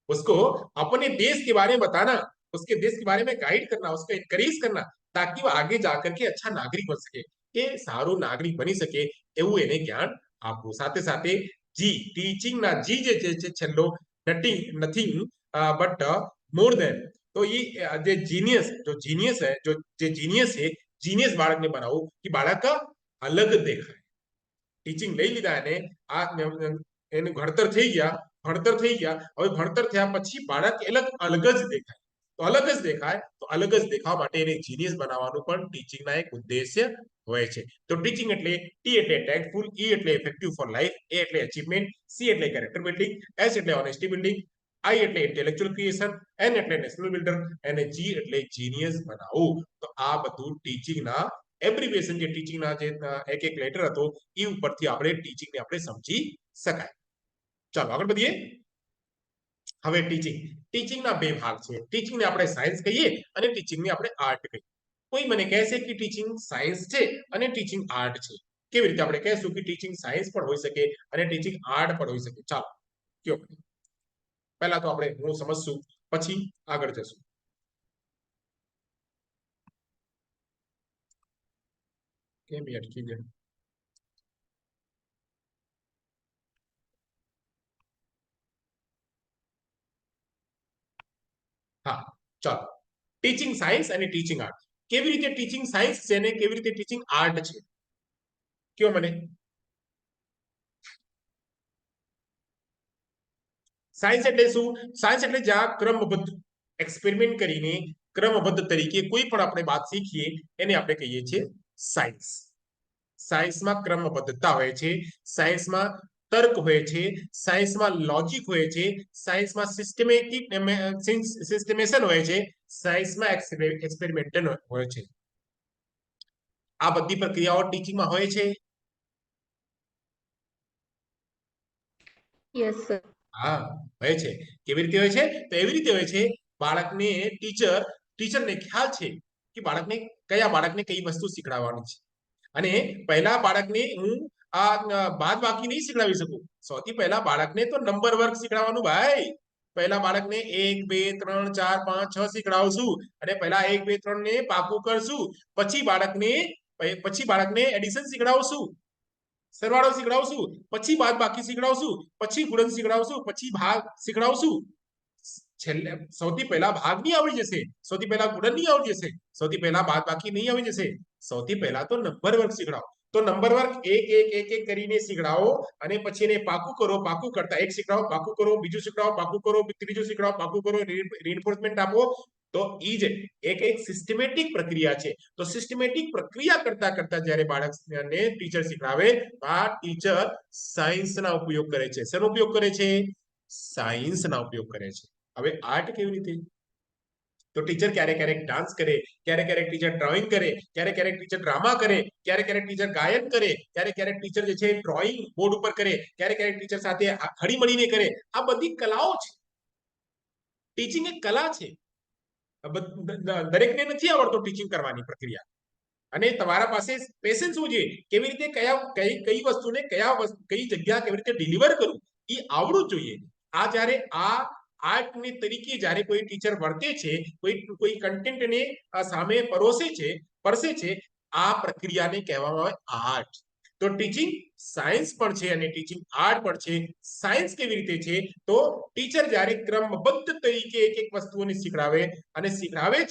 उसको अपने देश के बारे में बताना, उसके देश के बारे में गाइड करना, उसको एनकरेज करना, ताकि वो आगे जाकर के अच्छा नागरिक बन सके, કે સારું નાગરિક બની શકે એવું એને જ્ઞાન આપવું। સાથે સાથે જી ટીચિંગના જી જે છે છેલ્લો નથિંગ બટ મોર દેન, તો એ જે જીનિયસ है जो જે જીનિયસ है જીનિયસ બાળકને બનાવવું કે બાળક અલગ દેખાય। ટીચિંગ લઈ લીધા એને, આ એનું ઘડતર થઈ ગયા, ભણતર થઈ ગયા, હવે ભણતર થયા પછી બાળક અલગ જ દેખાય, તો અલગ જ દેખાય, તો અલગ જ દેખાવા માટે એને જીનિયસ બનાવવાનું પણ ટીચિંગના એક ઉદ્દેશ્ય હોય છે। તો ટીચિંગ એટલે ટી એટલે ટેક્ટફુલ, ઈ એટલે ઇફેક્ટિવ ફોર લાઈફ, એ એટલે અચીવમેન્ટ, સી એટલે કેરેક્ટર બિલ્ડિંગ, એસ એટલે ઓનેસ્ટી બિલ્ડિંગ, આઈ એટલે ઇન્ટેલેક્ચુઅલ ક્રિએશન, એન એટલે નેશનલ બિલ્ડર અને જી એટલે જીનિયસ બનાવવું। તો આ બધું ટીચિંગના એબ્રિવિએશન, જે ટીચિંગના જે એક એક લેટર હતો એ ઉપરથી આપણે ટીચિંગને આપણે સમજી શકાય। ચાલો આગળ વધીએ। હવે ટીચિંગના બે ભાગ છે, ટીચિંગને આપણે સાયન્સ કહીએ અને ટીચિંગને આપણે આર્ટ કહીએ। કોઈ મને કહેશે કે ટીચિંગ સાયન્સ છે અને ટીચિંગ આર્ટ છે, કેવી રીતે આપણે કહેશું કે ટીચિંગ સાયન્સ પણ હોઈ શકે અને ટીચિંગ આર્ટ પણ હોઈ શકે? ચાલો કયો, પહેલા તો આપણે હું સમજશું પછી આગળ જશું। કેમ અટકી ગયા? હા ચાલો, ટીચિંગ સાયન્સ અને ટીચિંગ આર્ટ, કેવી રીતે ટીચિંગ સાયન્સ છે અને કેવી રીતે ટીચિંગ આર્ટ છે, કયો મને। સાયન્સ એટલે શું? સાયન્સ એટલે જ્યાં ક્રમબદ્ધ એક્સપેરિમેન્ટ કરીને ક્રમબદ્ધ તરીકે કોઈ પણ આપણે વાત શીખીએ એને આપણે કહીએ છીએ સાયન્સ। સાયન્સમાં ક્રમબદ્ધતા હોય છે, સાયન્સમાં તર્ક હોય છે, સાયન્સમાં લોજિક હોય છે, સાયન્સમાં સિસ્ટમેશન હોય છે, સાયન્સમાં એક્સપેરિમેન્ટલ હોય છે। આ બધી પ્રક્રિયાઓ ટીચિંગમાં હોય છે। Yes sir. હા હોય છે। કેવી રીતે હોય છે? તો એવી રીતે હોય છે, બાળકને ટીચરને ખ્યાલ છે કે બાળકને કઈ વસ્તુ શીખડાવવાની છે, અને પહેલા બાળકને હું આ બાદ બાકી નહીં શીખડાવી શકું। સૌથી પહેલા બાળકને તો નંબર વર્ક શીખડાવવાનું ભાઈ। પહેલા બાળકને 1 2 3 4 5 6 શીખડાવશું અને પહેલા 1 2 3 ને પાકું કરશું, પછી બાળકને એડિશન શીખડાવશું, સરવાળો શીખડાવશું, પછી બાદ બાકી શીખડાવશું, પછી ગુણન શીખડાવશું, પછી ભાગ શીખડાવશું। છેલ્લે સૌથી પહેલા ભાગ નહીં આવડી જશે, સૌથી પહેલા ગુણન નહીં આવડી જશે, સૌથી પહેલા બાદ બાકી નહીં આવડી જશે, સૌથી પહેલા તો નંબર વર્ક શીખડાવો। તો નંબર વર્ક એક કરીને શીખડાવો અને પછી એને પાકું કરો, પાકું કરતા એક શીખડાવો, પાકું કરો, બીજું શીખડાવો, પાકું કરો, ત્રીજું શીખડાવો, પાકું કરો, રીઇન્ફોર્સમેન્ટ આપો। તો એ જ એક સિસ્ટમેટિક પ્રક્રિયા છે। તો સિસ્ટમેટિક પ્રક્રિયા કરતા કરતા જ્યારે બાળકને ટીચર શીખડાવે, આ ટીચર સાયન્સના ઉપયોગ કરે છે। શેનો ઉપયોગ કરે છે? સાયન્સના ઉપયોગ કરે છે। હવે આર્ટ કેવી રીતે? તો ટીચર ક્યારેક ક્યારેક ડાન્સ કરે, ક્યારેક ક્યારેક ટીચર ડ્રોઈંગ કરે, ક્યારેક ક્યારેક ટીચર ડ્રામા કરે, ક્યારેક ક્યારેક ટીચર ગાયન કરે, ક્યારેક ક્યારેક ટીચર જે છે ડ્રોઈંગ બોર્ડ ઉપર કરે, ક્યારેક ક્યારેક ટીચર સાથે હળીમળીને કરે। આ બધી કલાઓ છે। ટીચિંગ એક કલા છે। દરેકને નથી આવડતો ટીચિંગ કરવાની પ્રક્રિયા, અને તમારા પાસે પેશન્સ હોવું જોઈએ, કેવી રીતે કઈ વસ્તુને કઈ જગ્યા કેવી રીતે ડિલિવર કરવું એ આવડવું જોઈએ। આ જ્યારે આ આર્ટની તરીકે જ્યારે કોઈ ટીચર વર્તે છે, કોઈ કન્ટેન્ટને સામે પરસે છે, આ પ્રક્રિયાને કહેવામાં આવે આર્ટ। તો ટીચિંગ સાયન્સ પણ છે અને ટીચિંગ આર્ટ પણ છે। સાયન્સ કેવી રીતે છે? તો ટીચર જ્યારે ક્રમબદ્ધ તરીકે એક એક વસ્તુઓને શીખડાવે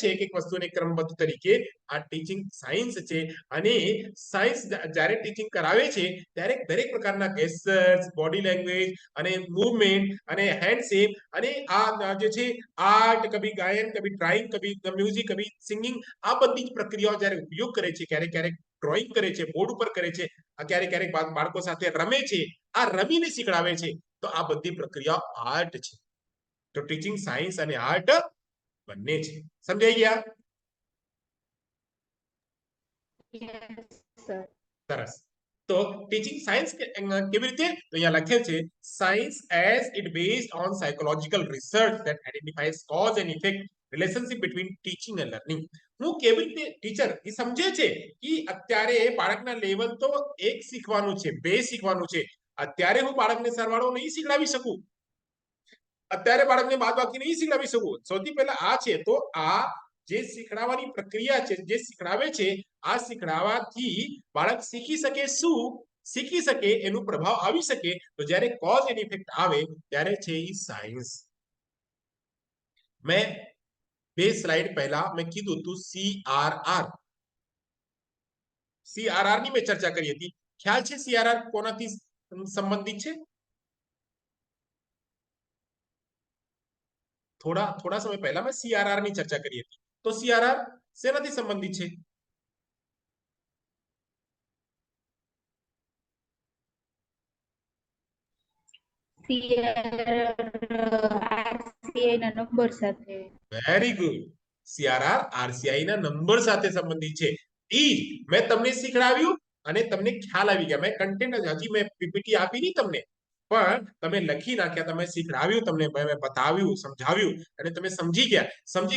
છે, એક એક વસ્તુને ક્રમબદ્ધ તરીકે, આ ટીચિંગ સાયન્સ છે। અને સાયન્સ જ્યારે ટીચિંગ કરાવે છે ત્યારે દરેક પ્રકારના ગેસ્ચર્સ, બોડી લેંગ્વેજ અને મૂવમેન્ટ અને હેન્ડ શેપ અને આ જે છે આર્ટ, કભી ગાયન, કભી ડ્રાઇંગ, કભી મ્યુઝિક, કભી સિંગિંગ, આ બધી જ પ્રક્રિયાઓ જ્યારે ઉપયોગ કરે છે, ક્યારેક ક્યારેક ડ્રોઈંગ કરે છે, બોર્ડ ઉપર કરે છે, ક્યારેક ક્યારેક બાળકો સાથે રમે છે, આ રમીને શીખડાવે છે, તો આ બધી પ્રક્રિયા આર્ટ છે। તો ટીચિંગ સાયન્સ અને આર્ટ બંને છે। સમજાઈ ગયા? Yes sir. સરસ। તો ટીચિંગ સાયન્સ કેવી રીતે? તો અહીંયા લખેલ છે science as it based on psychological research that identifies cause and effect relationship between teaching and learning. હું કેવી રીતે ટીચર એ સમજે છે કે અત્યારે બાળકના લેવલ તો એક શીખવાનું છે, બે શીખવાનું છે. અત્યારે હું બાળકને સરવાળો નહીં શીખડાવી શકું, અત્યારે બાળકને બાદબાકી નહીં શીખડાવી શકું. સૌથી પહેલા આ છે. તો આ જે શીખડાવવાની પ્રક્રિયા છે, જે શીખડાવે છે, આ શીખડાવવાથી બાળક શીખી શકે. શું શીખી શકે? એનો પ્રભાવ આવી શકે. તો જ્યારે કોઝ એન્ડ ઇફેક્ટ આવે ત્યારે છે એ સાયન્સ. મેં 2 સ્લાઇડ પહેલા મેં કીધું હતું સીઆરઆર ની મેં ચર્ચા કરી હતી. ખ્યાલ છે સીઆરઆર કોનાથી સંબંધિત છે? થોડા સમય પહેલા મેં સીઆરઆર ની ચર્ચા કરી હતી. તો સીઆરઆર શેનાથી સંબંધિત છે? આરસીઆઈ ના નંબર સાથે. Very good. સીઆરઆર આરસીઆઈ ના નંબર સાથે સંબંધિત છે. ઈ મેં તમને શીખડાવ્યું અને તમને ખ્યાલ આવી ગયા. મેં કન્ટેન્ટ હજી મેં પીપીટી આપી નહીં તમને, પણ તમે લખી નાખ્યા, તમે શીખડાવ્યું, તમને મેં બતાવ્યું, સમજાવ્યું અને તમે સમજી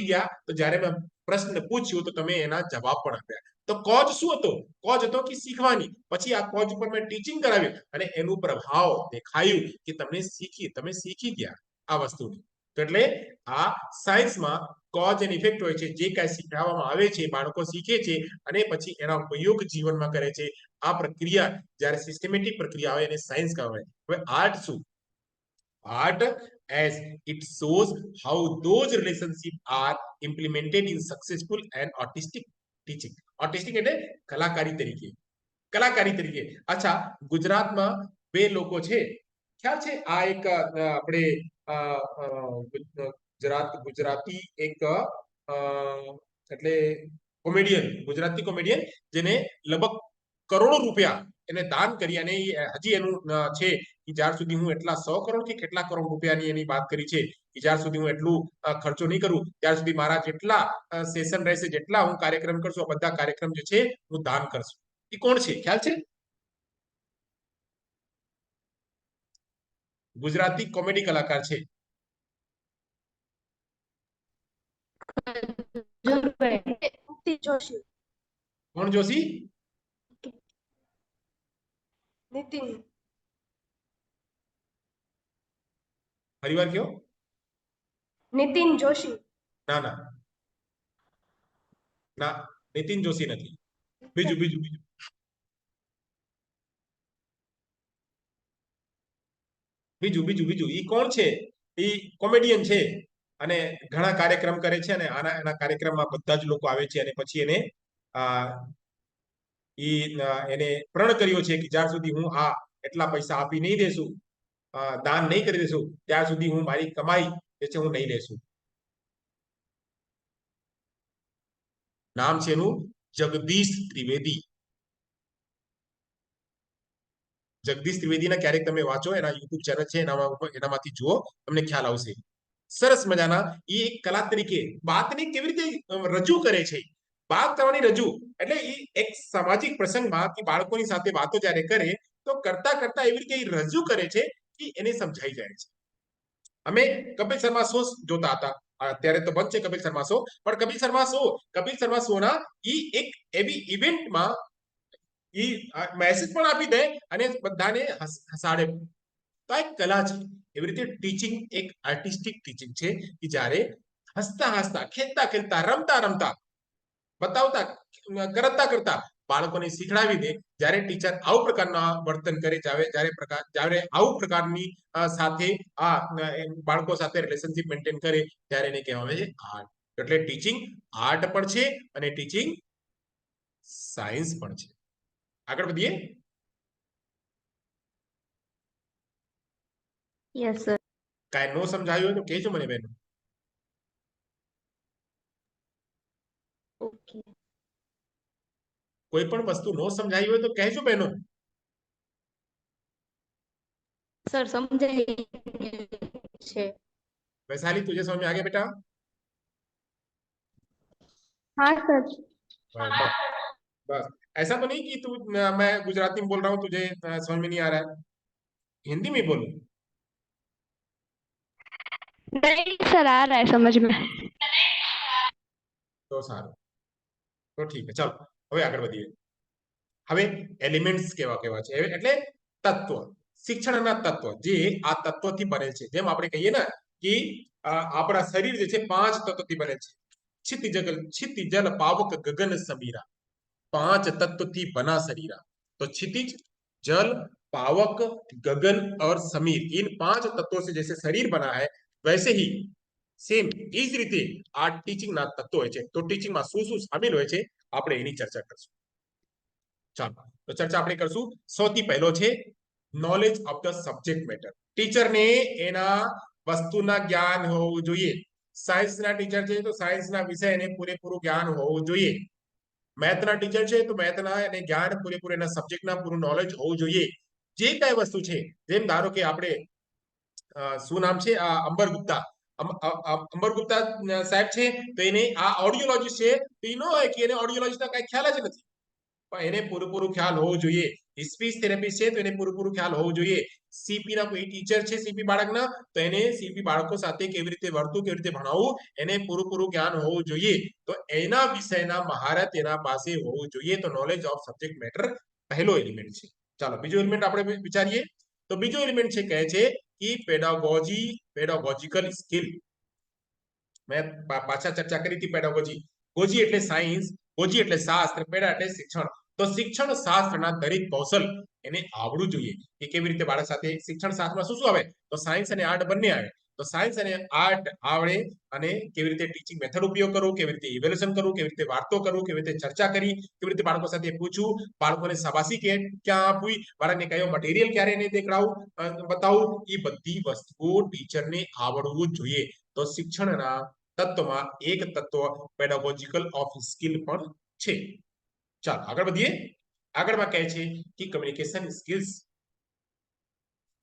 ગયા. તો જ્યારે મેં પ્રશ્ન પૂછ્યું તો તમે એના જવાબ પણ આપ્યા. તો કોજ શું હતો? કોજ હતો કે શીખવાની. પછી આ કોજ ઉપર મેં ટીચિંગ કરાવ્યું અને એનું પ્રભાવ દેખાયું કે તમે શીખી ગયા આ વસ્તુને. તો એટલે આ સાયન્સમાં કોઝ એન્ડ ઇફેક્ટ હોય છે. જે કાંઈ શીખવવામાં આવે છે, બાળકો શીખે છે અને પછી એના ઉપયોગ જીવનમાં કરે છે. આ પ્રક્રિયા જ્યારે સિસ્ટમેટિક પ્રક્રિયા આવે એને સાયન્સ કહેવાય. હવે આર્ટ શું? Art as it shows how those relationships are implemented in successful and artistic teaching. Artistic એટલે કલાકારી તરીકે. અચ્છા, ગુજરાતમાં 2 લોકો છે, ખ્યાલ છે? આ એક આપણે ગુજરાતી એક એટલે ગુજરાતી કોમેડિયન જેને લગભગ કરોડો રૂપિયા એને દાન કરી અને હજી એનું છે કે જ્યાર સુધી હું એટલા 100 કરોડ કે કેટલા કરોડ રૂપિયાની એની વાત કરી છે કે જ્યાર સુધી હું એટલું ખર્ચો નહીં કરું ત્યાર સુધી મારા જેટલા સેશન રહેશે, જેટલા હું કાર્યક્રમ કરશું, બધા કાર્યક્રમ જે છે હું દાન કરશું. એ કોણ છે? ખ્યાલ છે? ગુજરાતી કોમેડી કલાકાર છે. કોણ જોશી? નીતિન. ફરીવાર કયો? નીતિન જોશી. ના, નીતિન જોશી નથી. બીજું ઈ કોણ છે? ઈ કોમેડિયન છે અને ઘણા કાર્યક્રમ કરે છે અને એના કાર્યક્રમમાં બધા જ લોકો આવે છે અને પછી એને પ્રણ કર્યો છે કે જ્યાર સુધી હું આ એટલા પૈસા આપી નહીં દેશું, દાન નહીં કરી દેશું, ત્યાં સુધી હું મારી કમાઈ જે છે હું નહીં લેશું. નામ છે એનું જગદીશ ત્રિવેદી. જગદીશ ત્રિવેદીના ક્યારેક તમે વાંચો, એના યુટ્યુબ ચેનલ છે, એનામાંથી જુઓ, તમને ખ્યાલ આવશે. સરસ મજાના એ એક કલા તરીકે વાતને કેવી રીતે રજૂ કરે છે. વાત કરવાની રજૂ એટલે એ એક સામાજિક પ્રસંગમાં કે બાળકોની સાથે વાતો જ્યારે કરે તો કરતા એવી રીતે રજૂ કરે છે કે એને સમજાઈ જાય છે. અમે કપિલ શર્મા શો જોતા હતા. અત્યારે તો બંધ છે કપિલ શર્મા શો, પણ કપિલ શર્મા શો ના એક એવી ઇવેન્ટમાં મેસેજ પણ આપી દે અને બધાને હસાડે. તો એક કલા છે. એવી રીતે ટીચિંગ એક આર્ટિસ્ટિક ટીચિંગ છે કે જ્યારે હસતા ખેલતા રમતા બતાવતા કરતા બાળકોને શીખડાવી દે. જ્યારે ટીચર આવું પ્રકારના વર્તન કરે, જ્યારે આવું પ્રકારની સાથે બાળકો સાથે રિલેશનશિપ મેન્ટેન કરે ત્યારે એને કહેવામાં આવે છે આર્ટ. એટલે ટીચિંગ આર્ટ પણ છે અને ટીચિંગ સાયન્સ પણ છે. આગળ વધીએ. Yes sir. કાંઈ નો સમજાયું હોય તો કહેજો મને બેન. ઓકે. કોઈ પણ વસ્તુ નો સમજાઈ હોય તો કહેજો બહેનો. સર સમજાય છે. वैशाली तुझे समझ में आ गया बेटा? हाँ सर. बस बस ऐसा तो नहीं कि तू मैं गुजराती में बोल रहा हूँ तुझे समझ में नहीं आ रहा है, हिंदी में बोलूं? नहीं सर, आ रहा है समझ में। તો સારું, તો ઠીક છે, ચાલો હવે આગળ વધીએ. હવે એલિમેન્ટ્સ કેવા કેવા છે એટલે તત્વ, શિક્ષણના તત્વ જે આ તત્વથી બનેલ છે. જેમ આપણે કહીએ ને કે આપણા શરીર જે છે 5 તત્વથી બનેલ છે. क्षितिजल पावक गगन समीरा, 5 तत्वથી बना शरीरा. तो क्षितिज, जल, पावक, गगन और समीर, इन 5 तत्वों से जैसे शरीर बना है वैसे ही સેમ એ જ રીતે આ ટીચિંગના તત્વો હોય છે. તો ટીચિંગમાં શું શું સામેલ હોય છે આપણે એની ચર્ચા કરશું. ચાલો તો ચર્ચા આપણે કરશું. સૌથી પહેલો છે knowledge of the subject matter. ટીચરને એના વસ્તુના જ્ઞાન હોવું જોઈએ. સાયન્સના ટીચર છે તો સાયન્સના વિષય એને પૂરેપૂરું જ્ઞાન હોવું જોઈએ. મેથના ટીચર છે તો મેથના એને જ્ઞાન પૂરેપૂરું એના સબ્જેક્ટના પૂરું નોલેજ હોવું જોઈએ. જે કઈ વસ્તુ છે, જેમ ધારો કે આપણે શું નામ છે અંબર ગુપ્તા, અંબર ગુપ્તા સાહેબ છે તો એને આ ઓડિયોલોજીસ્ટ છે તો એ ન હોય કે એને ઓડિયોલોજીના કઈ ખ્યાલ જ નથી, પણ એને પૂરેપૂરું ખ્યાલ હોવું જોઈએ. સ્પીચ થેરેપિસ્ટ છે તો એને પૂરેપૂરું ખ્યાલ હોવું જોઈએ. સીપી ના કોઈ ટીચર છે સીપી બાળકના તો એને સીપી બાળકો સાથે કેવી રીતે વર્તવું, કેવી રીતે ભણાવવું એને પૂરેપૂરું જ્ઞાન હોવું જોઈએ. તો એના વિષયના મહારત એના પાસે હોવું જોઈએ. તો નોલેજ ઓફ સબ્જેક્ટ મેટર પહેલો એલિમેન્ટ છે. ચાલો બીજો એલિમેન્ટ આપણે વિચારીએ. તો બીજો એલિમેન્ટ છે કહે છે કે પેડાગોજીકલ સ્કિલ. મેં પાછા ચર્ચા કરી હતી પેડાગોજી. ગોજી એટલે સાયન્સ, ગોજી એટલે શાસ્ત્ર, પેડા એટલે શિક્ષણ. તો શિક્ષણ શાસ્ત્રના દરેક કૌશલ એને આવડવું જોઈએ કે કેવી રીતે બાળક સાથે. શિક્ષણ શાસ્ત્રમાં શું શું આવે તો સાયન્સ અને આર્ટ બંને આવે. તો સાયન્સ અને આર્ટ આવડે અને કેવી રીતે ટીચિંગ મેથડ ઉપયોગ કરવું, કેવી રીતે ઇવેલ્યુએશન કરવું, કેવી રીતે વાર્તો કરવું, કેવી રીતે ચર્ચા કરી, કેવી રીતે બાળકો સાથે પૂછવું, બાળકોને શાબાશી ક્યાં આપવી, બાળકને કયો મટીરિયલ ક્યારે એને દેખાડવું બતાવવું, એ બધી વસ્તુઓ ટીચરને આવડવું જોઈએ. તો શિક્ષણના તત્વમાં એક તત્વ પેડાગોજીકલ ઓફ સ્કિલ પણ છે. ચાલો આગળ વધીએ. આગળમાં કહે છે કે કમ્યુનિકેશન સ્કિલ્સ,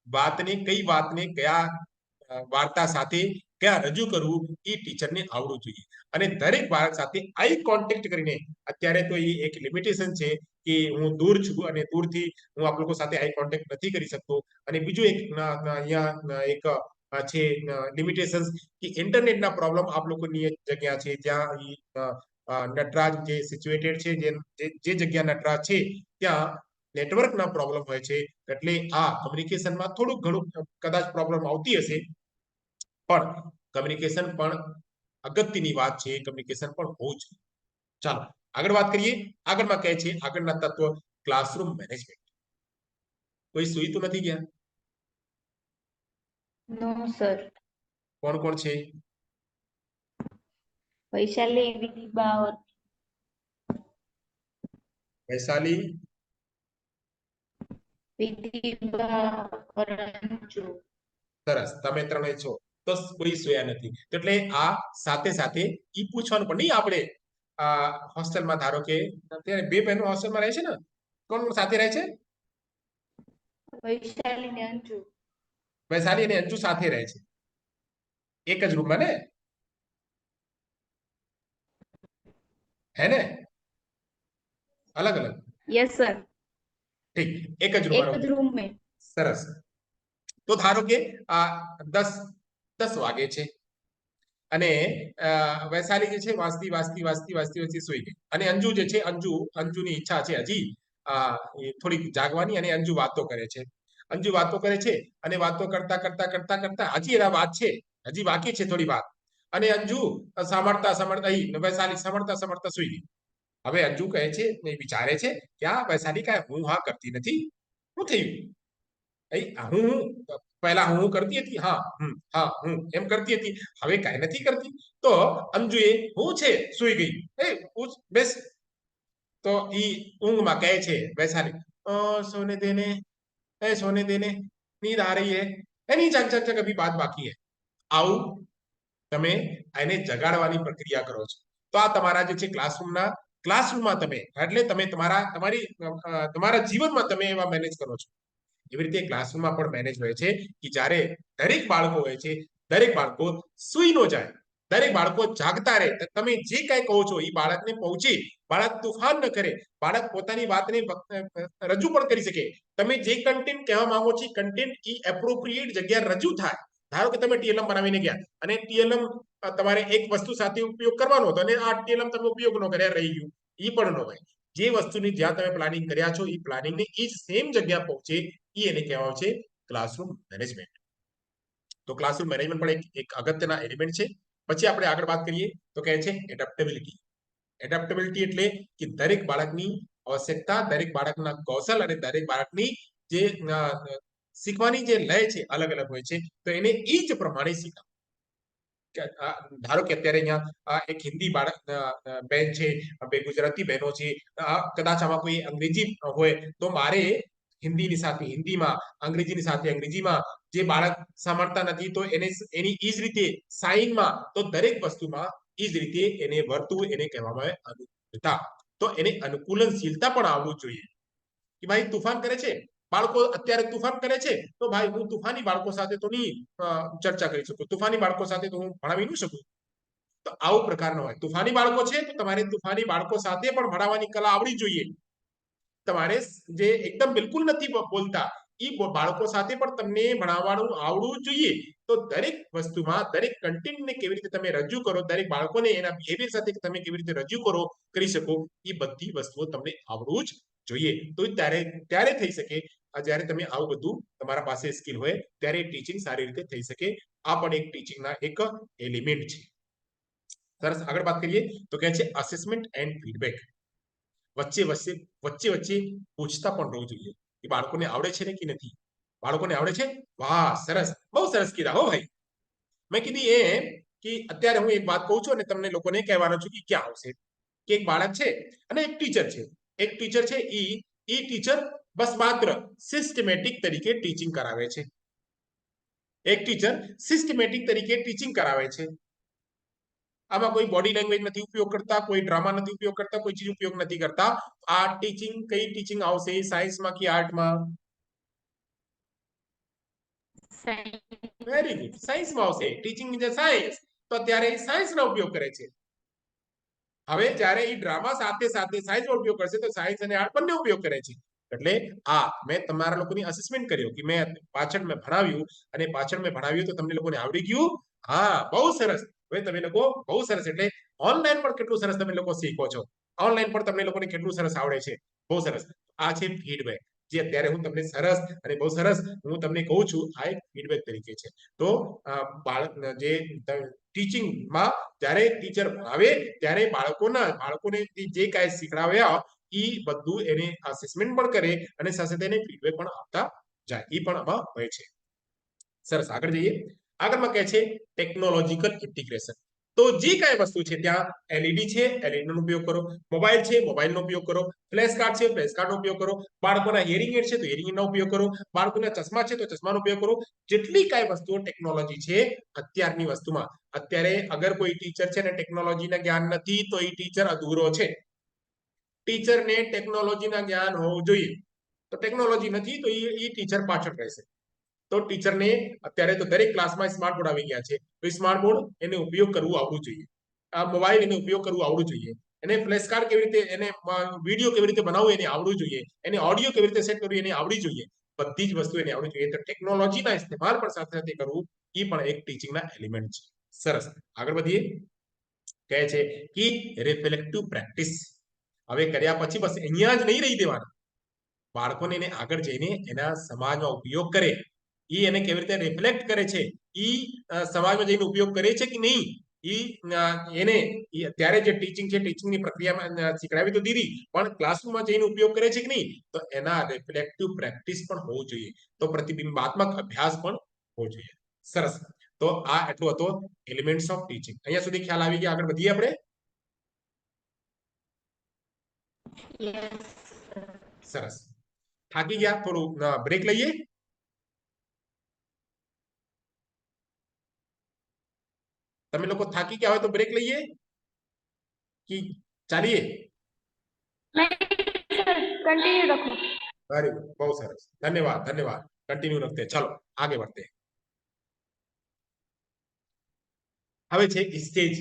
વાતને કયા વાર્તા સાથે કયા રજૂ કરવું એ ટીચરને આવડવું જોઈએ. અને દરેક બાળક સાથે આઈ કોન્ટેક્ટ કરીને, અત્યારે તો એ એક લિમિટેશન છે કે હું દૂર છું અને દૂરથી હું આપ લોકો સાથે આઈ કોન્ટેક્ટ નથી કરી શકતો. અને બીજું એક અહીંયા એક છે લિમિટેશન કે ઇન્ટરનેટના પ્રોબ્લેમ આપ લોકોની જગ્યા છે જ્યાં નટરાજ જે સિચ્યુએટેડ છે, જે જગ્યા નટરાજ છે ત્યાં નેટવર્કના પ્રોબ્લેમ હોય છે. એટલે આ કમ્યુનિકેશનમાં થોડુંક ઘણું કદાચ પ્રોબ્લેમ આવતી હશે, પણ કમ્યુનિકેશન પણ અગત્યની વાત છે. કમ્યુનિકેશન પણ હોવું જોઈએ. ચાલો આગળ વાત કરીએ. આગળમાં કહે છે આગળના તત્વ ક્લાસરૂમ મેનેજમેન્ટ. કોઈ સુઈ તો નથી ગયા? નો સર. કોણ કોણ છે? વૈશાલી, વિધિબા और વૈશાલી, વિધિબા और અંજુ. સરસ, તમે ત્રણેય છો તો કોઈ સોયા નથી. એટલે આ સાથે સાથે ઈ પૂછવાનું પણ નહીં. આપણે હોસ્ટેલમાં ધારો કે અત્યારે બે બહેનો હોસ્ટેલમાં રહે છે ને, કોણ કોણ સાથે રહે છે? વૈશાલી ને અંજુ. વૈશાલી અને અંજુ સાથે રહે છે એક જ રૂમમાં ને, હે ને? અલગ અલગ? Yes sir. ઠીક, એક જ एक રૂમમાં. જ रूम में. સરસ. તો ધારો કે 10 વાગે છે અને વૈશાલી જે છે વાંચતી સુઈ ગઈ. અને અંજુ જે છે અંજુની ઈચ્છા છે હજી થોડીક જાગવાની, અને અંજુ વાતો કરે છે. અંજુ વાતો કરે છે અને વાતો કરતા કરતા કરતા કરતા હજી એના વાત છે, હજી બાકી છે થોડી વાત. અને અંજુ સાંભળતા વૈશાલી સાંભળતા સુઈ ગઈ. હવે અંજુ કહે છે ને વિચારે છે કે આ વૈશાલી કાંઈ હું હા કરતી નથી, શું થયું? હું પહેલા હું કરતી હતી, હું એમ કરતી હતી, હવે કાંઈ નથી કરતી. તો અંજુએ હું છે સુઈ ગઈ, બેસ. તો ઈ ઊંઘમાં કહે છે વૈશાલી, સોને દેને, સોને દેને, નીંદ આ રહી હે, નહીં જગ જગ જગ અભી બાત બાકી હે. આવું તમે એને જગાડવાની પ્રક્રિયા કરો છો. તો આ તમારા જે છે ક્લાસરૂમમાં તમે એટલે તમે તમારા જીવનમાં તમે એવા મેનેજ કરો છો. એવી રીતે ક્લાસરૂમમાં પણ મેનેજ હોય છે કે જ્યારે દરેક બાળકો હોય છે, દરેક બાળકો સુઈ ન જાય દરેક બાળકો જાગતા રહે. તમે જે કઈ કહો છો એ બાળકને પહોંચે, બાળક તોફાન ન કરે, બાળક પોતાની વાતને રજૂ પણ કરી શકે. તમે જે કન્ટેન્ટ કહેવા માંગો છો કન્ટેન્ટ એ એપ્રોપ્રિએટ જગ્યા રજૂ થાય. ધારો કે તમે ટીએલએમ બનાવીને ગયા અને ટીએલએમ તમારે એક વસ્તુ સાથે ઉપયોગ કરવાનો હતો અને આ ટીએલએમ તમે ઉપયોગ ન કર્યા, રહી ગયું, એ પણ ન હોય. જે વસ્તુની જ્યાં તમે પ્લાનિંગ કર્યા છો એ પ્લાનિંગને એ જ સેમ જગ્યા પહોંચે, એ એને કહેવાય છે ક્લાસરૂમ મેનેજમેન્ટ. તો ક્લાસરૂમ મેનેજમેન્ટ પણ એક અગત્યના એલિમેન્ટ છે. પછી આપણે આગળ વાત કરીએ તો કહે છે એડેપ્ટેબિલિટી. એડેપ્ટેબિલિટી એટલે કે દરેક બાળકની આવશ્યકતા, દરેક બાળકના કૌશલ અને દરેક બાળકની જે શીખવાની જે લય છે અલગ અલગ હોય છે, તો એને એ જ પ્રમાણે શીખવા. ધારો કે અત્યારે અહીંયા એક હિન્દી બાળક બેન છે, બે ગુજરાતી બહેનો છે, કદાચ આમાં કોઈ અંગ્રેજી હોય તો મારે હિન્દીની સાથે હિન્દીમાં, અંગ્રેજીની સાથે અંગ્રેજીમાં, જે બાળક સાંભળતા નથી તો એને એની એ જ રીતે સાઇનમાં, તો દરેક વસ્તુમાં એ જ રીતે એને વર્તવું, એને કહેવામાં આવે અનુકૂળતા. તો એને અનુકૂલનશીલતા પણ આવવું જોઈએ કે ભાઈ તુફાન કરે છે બાળકો, અત્યારે તુફાન કરે છે તો ભાઈ હું તુફાની બાળકો સાથે તો નહીં ચર્ચા કરી શકું, તુફાની બાળકો સાથે તો હું ભણાવી ન શકું. તો આવું પ્રકારનો હોય. તુફાની બાળકો છે તો તમારે તુફાની બાળકો સાથે પણ ભણાવવાની કલા આવડી જોઈએ. તમારે જે એકદમ બિલકુલ નથી બોલતા એ બાળકો સાથે પણ તમને ભણાવવાનું આવડવું જોઈએ. તો દરેક વસ્તુમાં દરેક કન્ટેન્ટને કેવી રીતે તમે રજૂ કરો, દરેક બાળકોને એના બિહેવિયર સાથે તમે કેવી રીતે રજૂ કરી શકો, એ બધી વસ્તુઓ તમને આવડવું જ જોઈએ. તો ત્યારે થઈ શકે જ્યારે તમે આવું બધું તમારા પાસે સ્કિલ હોય ત્યારે ટીચિંગ સારી રીતે થઈ શકે. આ પણ એક ટીચિંગના એક એલિમેન્ટ છે. સરસ, આગળ વાત કરીએ તો કહે છે અસેસમેન્ટ એન્ડ ફીડબેક. વચ્ચે પૂછતા પણ રહેવું જોઈએ કે બાળકોને આવડે છે ને કે નથી. બાળકોને આવડે છે, વાહ સરસ, બહુ સરસ કીધા હો ભાઈ. મેં કીધી એ કે અત્યારે હું એક વાત કહું છું અને તમને લોકોને કહેવાનો છું કે ક્યાં આવશે કે એક બાળક છે અને એક ટીચર છે. એક ટીચર છે એ ટીચર બસ માત્ર સિસ્ટમેટિક તરીકે ટીચિંગ કરાવે છે. એક ટીચર સિસ્ટમેટિક તરીકે ટીચિંગ કરાવે છે. આમાં કોઈ બોડી લેંગ્વેજ નથી ઉપયોગ કરતા, કોઈ ડ્રામા નથી ઉપયોગ કરતા, કોઈ ચીજ ઉપયોગ નથી કરતા. આ ટીચિંગ કઈ ટીચિંગ આવશે, સાયન્સમાં કે આર્ટમાં? વેરી ગુડ, સાયન્સમાં આવશે. Teaching in the science. તો અત્યારે સાયન્સનો ઉપયોગ કરે છે. હવે જ્યારે એ ડ્રામા સાથે સાથે સાયન્સનો ઉપયોગ કરશે તો સાયન્સ અને આર્ટ બંને ઉપયોગ કરે છે. એટલે મેં તમારા લોકોની અસેસમેન્ટ કર્યો કે મેં પાછળ મેં ભણાવ્યું તો તમને લોકોને આવડી ગયું. હા, બહુ સરસ. હવે તમે લોકો બહુ સરસ, એટલે ઓનલાઈન પણ કેટલું સરસ તમે લોકો શીખો છો. ઓનલાઈન પણ તમને લોકોને કેટલું સરસ આવડે છે. બહુ સરસ. આ છે ફીડબેક, જે અત્યારે હું તમને સરસ અને બહુ સરસ હું તમને કહું છું, આ એક ફીડબેક તરીકે છે. તો બાળક જે ટીચિંગમાં જ્યારે ટીચર ભણાવે ત્યારે બાળકોને જે કાંઈ શીખડાવ્યા એ બધું એને અસેસમેન્ટ પણ કરે અને સાથે તેને ફીડબેક પણ આપતા જાય. એ પણ આમાં હોય છે. સરસ, આગળ જઈએ. આગળમાં કહે છે ટેકનોલોજીકલ ઇન્ટિગ્રેશન. તો જે કાંઈ વસ્તુ છે ત્યાં એલઈડી છે, એલઈડી નો ઉપયોગ કરો. મોબાઈલ છે, મોબાઈલનો ઉપયોગ કરો. ફ્લેશ કાર્ડ છે, ફ્લેશ કાર્ડનો ઉપયોગ કરો. બાળકોના હિયરિંગ એડ છે તો હિયરિંગ એડનો ઉપયોગ કરો. બાળકોના ચશ્મા છે તો ચશ્માનો ઉપયોગ કરો. જેટલી કાંઈ વસ્તુઓ ટેકનોલોજી છે અત્યારની વસ્તુમાં, અત્યારે અગર કોઈ ટીચર છે ને ટેકનોલોજીના જ્ઞાન નથી તો એ ટીચર અધૂરો છે. ટીચરને ટેકનોલોજીના જ્ઞાન હોવું જોઈએ. તો ટેકનોલોજી નથી તો એ ટીચર પાછળ રહેશે. તો ટીચરને અત્યારે તો દરેક ક્લાસમાં સ્માર્ટ બોર્ડ આવી ગયા છે, તો સ્માર્ટ બોર્ડ એને ઉપયોગ કરવું આવડવું જોઈએ. આ મોબાઈલ એને ઉપયોગ કરવું આવડવું જોઈએ. એને ફ્લેશ કાર્ડ કેવી રીતે, એને વિડીયો કેવી રીતે બનાવવું એને આવડવું જોઈએ. એને ઓડિયો કેવી રીતે સેટ કરવું એને આવડવી જોઈએ. બધી જ વસ્તુ એને આવડવી જોઈએ. તો ટેકનોલોજીના ઇસ્તેમાલ પણ સાથે સાથે કરવું એ પણ એક ટીચિંગના એલિમેન્ટ છે. સરસ, આગળ વધીએ. કહે છે કે રિફ્લેક્ટિવ પ્રેક્ટિસ. હવે કર્યા પછી બસ અહીંયા જ નહીં રહી દેવાના. બાળકોને એને આગળ જઈને એના સમાજમાં ઉપયોગ કરે, એને કેવી રીતે રિફ્લેક્ટ કરે છે, સમાજમાં જઈને ઉપયોગ કરે છે કે નહીં, એને ત્યારે જે ટીચિંગ છે ટીચિંગની પ્રક્રિયામાં શીખડાવી તો દીધી, પણ ક્લાસરૂમમાં જઈને ઉપયોગ કરે છે કે નહીં, તો એના રિફ્લેક્ટિવ પ્રેક્ટિસ પણ હોવું જોઈએ. તો પ્રતિબિંબાત્મક અભ્યાસ પણ હોવો જોઈએ. સરસ. તો આ એટલું હતો એલિમેન્ટ્સ ઓફ ટીચિંગ. અહીંયા સુધી ખ્યાલ આવી ગયા. આગળ વધીએ આપણે. સરસ. થાકી ગયા, થોડું બ્રેક લઈએ. તમે લોકો થાકી ગયા હોય તો બ્રેક લઈએ કે ચાલીએ? कंटिन्यू रखो. वेरी गुड, बहुत सरस, धन्यवाद धन्यवाद. कंटिन्यू रखते हैं, चलो आगे बढ़ते हैं. હવે છે સ્ટેજ.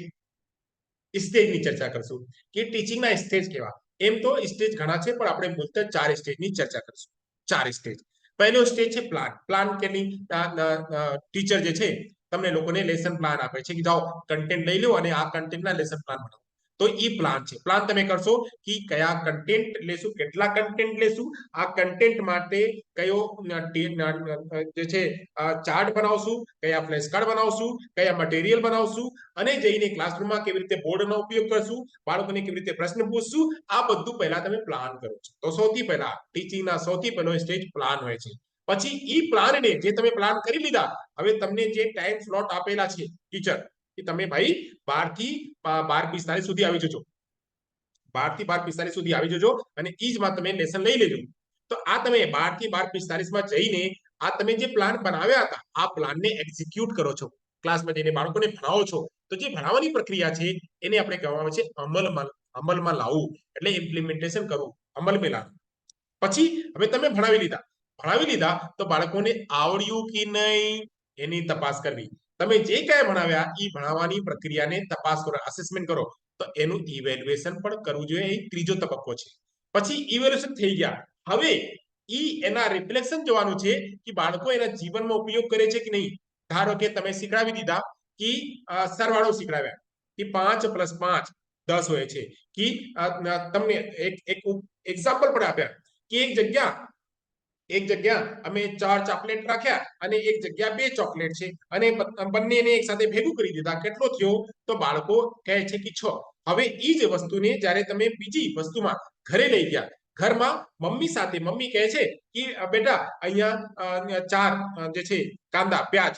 સ્ટેજની ચર્ચા કરશું કે ટીચિંગના સ્ટેજ કેવા. એમ તો સ્ટેજ ઘણા છે, પણ આપણે બોલતા 4 સ્ટેજની ચર્ચા કરશું. 4 સ્ટેજ. પહેલો સ્ટેજ છે પ્લાન. પ્લાન કેની ટીચર જે છે તમને લોકોને લેસન પ્લાન આપે છે કે જાઓ કન્ટેન્ટ લઈ લો અને આ કન્ટેન્ટના લેસન પ્લાન બનાવો. તો ઈ પ્લાન છે. પ્લાન તમે કરશો કે કયા કન્ટેન્ટ લેશું, કેટલા કન્ટેન્ટ લેશું, આ કન્ટેન્ટ માટે કયો જે છે ચાર્ટ બનાવશું, કયા ફ્લેશ કાર્ડ બનાવશું, કયા મટીરિયલ બનાવશું, અને જઈને ક્લાસરૂમમાં કેવી રીતે બોર્ડનો ઉપયોગ કરશું, બાળકોને કેવી રીતે પ્રશ્ન પૂછશું, આ બધું પહેલા તમે પ્લાન કરો છો. તો સૌથી પહેલા ટીચિંગના સૌથી પહેલો સ્ટેજ પ્લાન હોય છે. પછી ઈ પ્લાનને જે તમે પ્લાન કરી લીધા, હવે તમને જે ટાઈમ સ્લોટ આપેલા છે ટીચર કે તમે ભાઈ 12 થી 12:45 સુધી આવી જજો, 12 થી 12:45 સુધી આવી જજો અને ઈ જ માં તમે લેસન લઈ લેજો. તો આ તમે 12 થી 12:45 માં જઈને આ તમે જે પ્લાન બનાવ્યા હતા આ પ્લાનને એક્ઝિક્યુટ કરો છો, ક્લાસમાં જઈને બાળકોને ભણાવો છો. તો જે ભણાવવાની પ્રક્રિયા છે એને આપણે કહેવામાં આવે છે અમલમાં લાવવું, એટલે ઇમ્પ્લિમેન્ટેશન કરવું, અમલમાં લાવવું. પછી હવે તમે ભણાવી લીધા તો બાળકોને આવડ્યું કે નહીં એની તપાસ કરવી. તમે જે કાંઈ ભણાવ્યા એ ભણાવવાની પ્રક્રિયાને તપાસ કરો, અસેસમેન્ટ કરો. તો એનું ઇવેલ્યુએશન પણ કરવું જોઈએ. એ ત્રીજો તબક્કો છે. પછી ઇવેલ્યુએશન થઈ ગયા, હવે એના રિફ્લેક્શન જોવાનું છે કે બાળકો એના જીવનમાં ઉપયોગ કરે છે કે નહીં. ધારો કે તમે શીખડાવી દીધા કે સરવાળો શીખડાવ્યા કે 5 + 5 10 હોય છે, કે તમને એક એક્ઝામ્પલ પણ આપ્યા કે એક જગ્યા અમે 4 ચોકલેટ રાખ્યા અને એક જગ્યા 2 ચોકલેટ છે અને બંનેને એક સાથે ભેગું કરી દીધા, કેટલો થયો? તો બાળકો કહે છે કે 6. હવે એ જ વસ્તુને જ્યારે તમે બીજી વસ્તુમાં ઘરે લઈ ગયા, ઘરમાં મમ્મી સાથે મમ્મી કહે છે કે બેટા અહીંયા 4 જે છે કાંદા પ્યાજ,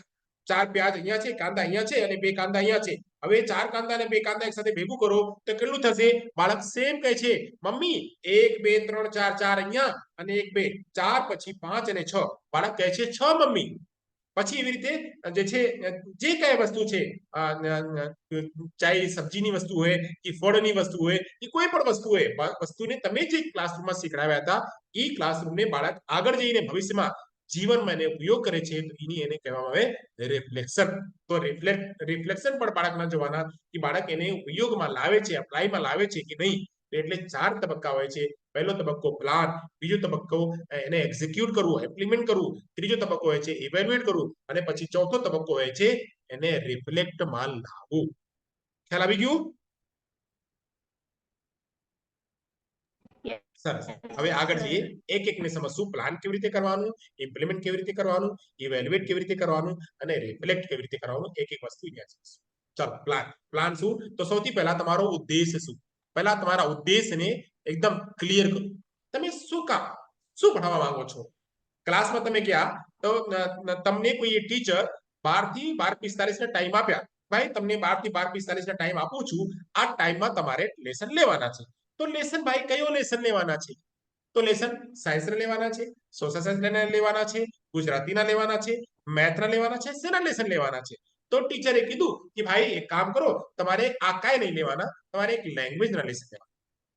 4 પ્યાજ અહીંયા છે, કાંદા અહીંયા છે અને 2 કાંદા અહીંયા છે. હવે 4 કાંદા અને 2 કાંદા એક સાથે ભેગું કરો તો કેટલું થશે? બાળક સેમ કહે છે મમ્મી 1 2 3 4 4 અહીંયા અને 1 2 4 પછી 5 અને 6. બાળક કહે છે 6 મમ્મી. પછી એવી રીતે જે છે જે કઈ વસ્તુ છે, ચાહે સબ્જીની વસ્તુ હોય કે ફળની વસ્તુ હોય કે કોઈ પણ વસ્તુ હોય, વસ્તુને તમે જે ક્લાસરૂમમાં શીખડાવ્યા હતા એ ક્લાસરૂમને બાળક આગળ જઈને ભવિષ્યમાં જીવનમાં એને ઉપયોગ કરે છે તો એને કહેવામાં આવે રિફ્લેક્શન. તો રિફ્લેક્શન પણ બાળકના જોવાના કે બાળક એને ઉપયોગમાં લાવે છે, અપ્લાયમાં લાવે છે કે નહીં. એટલે 4 તબક્કા હોય છે. પહેલો તબક્કો પ્લાન, બીજો તબક્કો એને એક્ઝિક્યુટ કરવું, ઇમ્પ્લિમેન્ટ કરવું, ત્રીજો તબક્કો હોય છે ઇવેલ્યુએટ કરવું અને પછી ચોથો તબક્કો હોય છે એને રિફ્લેક્ટમાં લાવવું. ખ્યાલ આવી ગયું? સરસ. હવે આગળ જઈએ, એક એકને સમજશું. પ્લાન કેવી રીતે કરવાનું, ઇમ્પ્લિમેન્ટ કેવી રીતે કરવાનું, ઇવેલ્યુએટ કેવી રીતે કરવાનું અને રિફ્લેક્ટ કેવી રીતે કરવાનું, એક એક વસ્તુ યાદ રાખીશું. ચાલો, પ્લાન શું? તો સૌથી પહેલા તમારો ઉદ્દેશ શું? પહેલા તમારા ઉદ્દેશને એકદમ ક્લિયર કરો. તમે શું ભણાવવા માંગો છો? ક્લાસમાં તમે ગયા તો તમને કોઈ ટીચર 12 થી 12:45 ના ટાઈમ આપ્યા, ભાઈ તમને 12 થી 12:45 ના ટાઈમ આપું છું, આ ટાઈમમાં તમારે લેસન લેવાના છે. તો લેસન ભાઈ કયો લેસન લેવાના છે? તો લેસન સાયન્સના લેવાના છે, સોશિયલ સાયન્સના લેવાના છે, ગુજરાતીના લેવાના છે, મેથના લેવાના છે, શેના લેસન લેવાના છે? તો ટીચરે કીધું કે ભાઈ એક કામ કરો, તમારે આ કાંઈ નહીં લેવાના, તમારે એક લેંગ્વેજના લેસન લેવાના.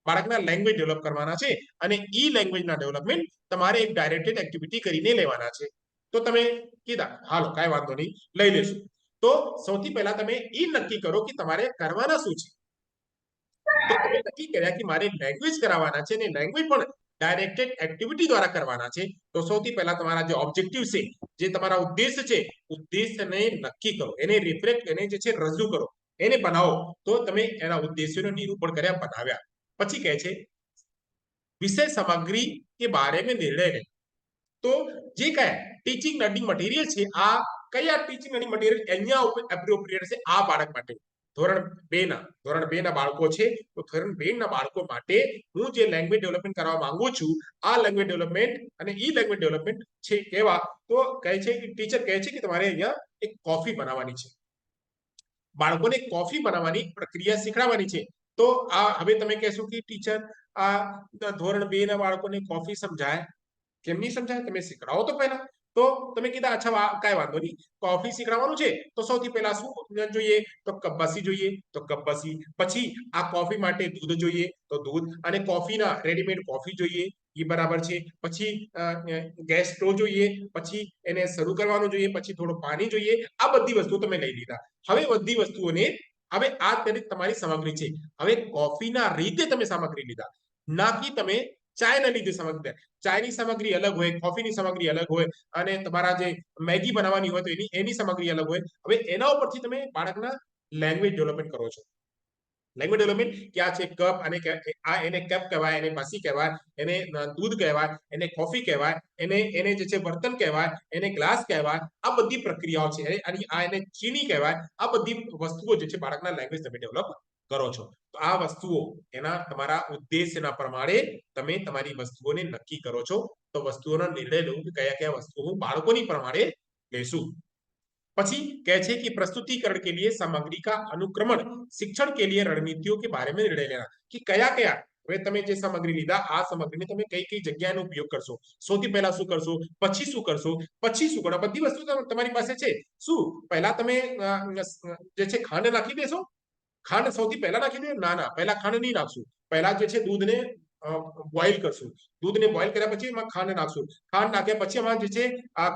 બાળકના લેંગ્વેજ ડેવલપ કરવાના છે અને ઈ લેંગ્વેજના ડેવલપમેન્ટ તમારે એક ડાયરેક્ટેડ એક્ટિવિટી કરીને લેવાના છે. તો તમે કીધા હાલો કાંઈ વાંધો નહીં, લઈ લેશું. તો સૌથી પહેલા તમે ઈ નક્કી કરો કે તમારે કરવાના શું છે. તો તમે નક્કી કર્યા કે મારે લેંગ્વેજ કરાવવાના છે અને લેંગ્વેજ પણ ડાયરેક્ટેડ એક્ટિવિટી દ્વારા કરવાના છે. તો સૌથી પહેલા તમારા જે ઓબ્જેક્ટિવ છે, જે તમારા ઉદ્દેશ છે, ઉદ્દેશને નક્કી કરો, એને રિફ્લેક્ટ, એને જે છે રજૂ કરો, એને બનાવો. તો તમે એના ઉદ્દેશ્યોનું નિરૂપણ કર્યા, બનાવ્યા. પછી કહે છે વિષય સામગ્રી કે બારે મેં નિર્ણય લે. તો જે કયા ટીચિંગ લર્નિંગ મટીરિયલ છે, આ કયા ટીચિંગ લર્નિંગ મટીરિયલ અહીંયા એપ્રોપ્રિએટ છે આ બાળક માટે. ધોરણ 2 ના બાળકો છે તો ધોરણ 2 ના બાળકો માટે હું જે લેંગ્વેજ ડેવલપમેન્ટ કરવા માંગુ છું, આ લેંગ્વેજ ડેવલપમેન્ટ અને ઈ લેંગ્વેજ ડેવલપમેન્ટ છે કેવા? તો કહે છે કે ટીચર કહે છે કે તમારે અહીંયા એક કોફી બનાવવાની છે, બાળકોને કોફી બનાવવાની પ્રક્રિયા શીખડાવવાની છે. તો આ હવે તમે કહેશો કે ટીચર આ ધોરણ 2 ના બાળકોને કોફી સમજાય? કેમ નહીં સમજાય? તમે શીખડાવો તો પહેલા. તો તમે કીધા અચ્છા કાંઈ વાંધો નહીં, કોફી શીખડાવવાનું છે તો સૌથી પહેલા શું જોઈએ? તો કપાસી જોઈએ, તો કપાસી. પછી આ કોફી માટે દૂધ જોઈએ તો દૂધ, અને કોફીના રેડીમેડ કોફી જોઈએ, એ બરાબર છે. પછી ગેસ સ્ટોવ જોઈએ, પછી એને શરૂ કરવાનું જોઈએ, પછી થોડું પાણી જોઈએ. આ બધી વસ્તુઓ તમે લઈ લીધા. હવે બધી વસ્તુઓને હવે આ તમારી સામગ્રી છે. હવે કોફીના રીતે તમે સામગ્રી લીધા, ના કે તમે ચાયના લીધે સામગ્રી. ચાયની સામગ્રી અલગ હોય, કોફીની સામગ્રી અલગ હોય, અને તમારા જે મેગી બનાવવાની હોય તો એની સામગ્રી અલગ હોય. હવે એના ઉપરથી તમે બાળકના લેંગ્વેજ ડેવલપમેન્ટ કરો છો. લેંગ્વેજ ડેવલપમેન્ટ ક્યાં છે? કપ, અને આ એને કપ કહેવાય, એને બસી કહેવાય, એને દૂધ કહેવાય, એને કોફી કહેવાય, એને જે છે બર્તન કહેવાય, એને ગ્લાસ કહેવાય. આ બધી પ્રક્રિયાઓ છે. અને આ એને ચીની કહેવાય. આ બધી વસ્તુઓ જે છે બાળકના લેંગ્વેજ તમે ડેવલપ કરો છો. તો આ વસ્તુઓ એના તમારા ઉદ્દેશ્યના પ્રમાણે તમે તમારી વસ્તુઓને નક્કી કરો છો. તો વસ્તુઓનો નિર્ણય લો કે કયા કયા વસ્તુઓ હું બાળકોની પ્રમાણે લેશું. પછી કહે છે कि प्रस्तुतिकरण के लिए सामग्री का अनुक्रमण शिक्षण के लिए रणनीतियों के बारे में निर्णय लेना कि કયા કયા હવે તમે જે સામગ્રી લીધા આ સામગ્રીને તમે કઈ કઈ જગ્યાનો ઉપયોગ કરશો, સૌથી પહેલા શું કરશો, પછી શું કરશો, પછી શું કરો. બધી વસ્તુ તમારી પાસે છે. શું પહેલા તમે જે છે ખાંડ નાખી દેશો? ખાંડ સૌથી પહેલા નાખી દે? ના ના, પહેલા ખાંડ નહીં નાખશું. પહેલા જે છે દૂધને બોઇલ કરશું. દૂધને બોઇલ કર્યા પછી એમાં ખાંડ નાખશું. ખાંડ નાખ્યા પછી એમાં જે છે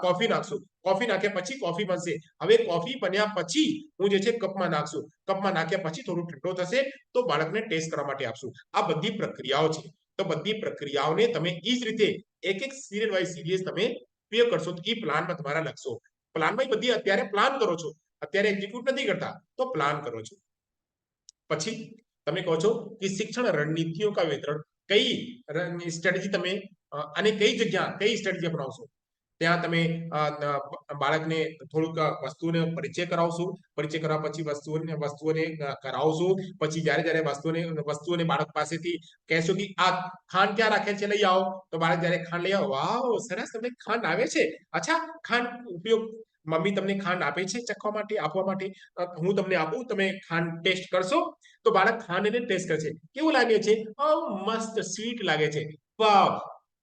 કોફી નાખશું. કોફી નાખ્યા પછી કોફી બનશે. હવે કોફી બન્યા પછી હું જે છે કપમાં નાખશું. કપમાં નાખ્યા પછી થોડું ઠંડો થશે તો બાળકને ટેસ્ટ કરવા માટે આપશું. આ બધી પ્રક્રિયાઓ છે. તો બધી પ્રક્રિયાઓને તમે એ જ રીતે એક એક સિરિયલ વાઇઝ સિરિયસ તમે ઉપયોગ કરશો તો એ પ્લાનમાં તમારા લખશો. પ્લાનમાં બધી અત્યારે પ્લાન કરો છો, અત્યારે એક્ઝિક્યુટ નથી કરતા, તો પ્લાન કરો છો. પછી તમે કહો છો કે શિક્ષણ રણનીતિઓ કા વિતરણ, કઈ સ્ટ્રેટેજી તમે અને કઈ જગ્યા કઈ સ્ટ્રેટેજી અપનાવશો. ત્યાં તમે બાળકને થોડુંક વસ્તુને પરિચય કરાવશો. પરિચય કરવા પછી વસ્તુઓને કરાવશો. પછી જ્યારે વસ્તુઓને બાળક પાસેથી કહેશો કે આ ખાંડ ક્યાં રાખે છે, લઈ આવો. તો બાળક જ્યારે ખાંડ લઈ આવો, વાવ સરસ, તમને ખાંડ આવે છે. અચ્છા, ખાંડ ઉપયોગ મમ્મી તમને ખાંડ આપે છે ચખવા માટે, આપવા માટે. હું તમને આપું, તમે ખાંડ ટેસ્ટ કરશો. તો બાળક ખાંડને ટેસ્ટ કરશે. કેવું લાગે છે? મસ્ત સ્વીટ લાગે છે. વાવ.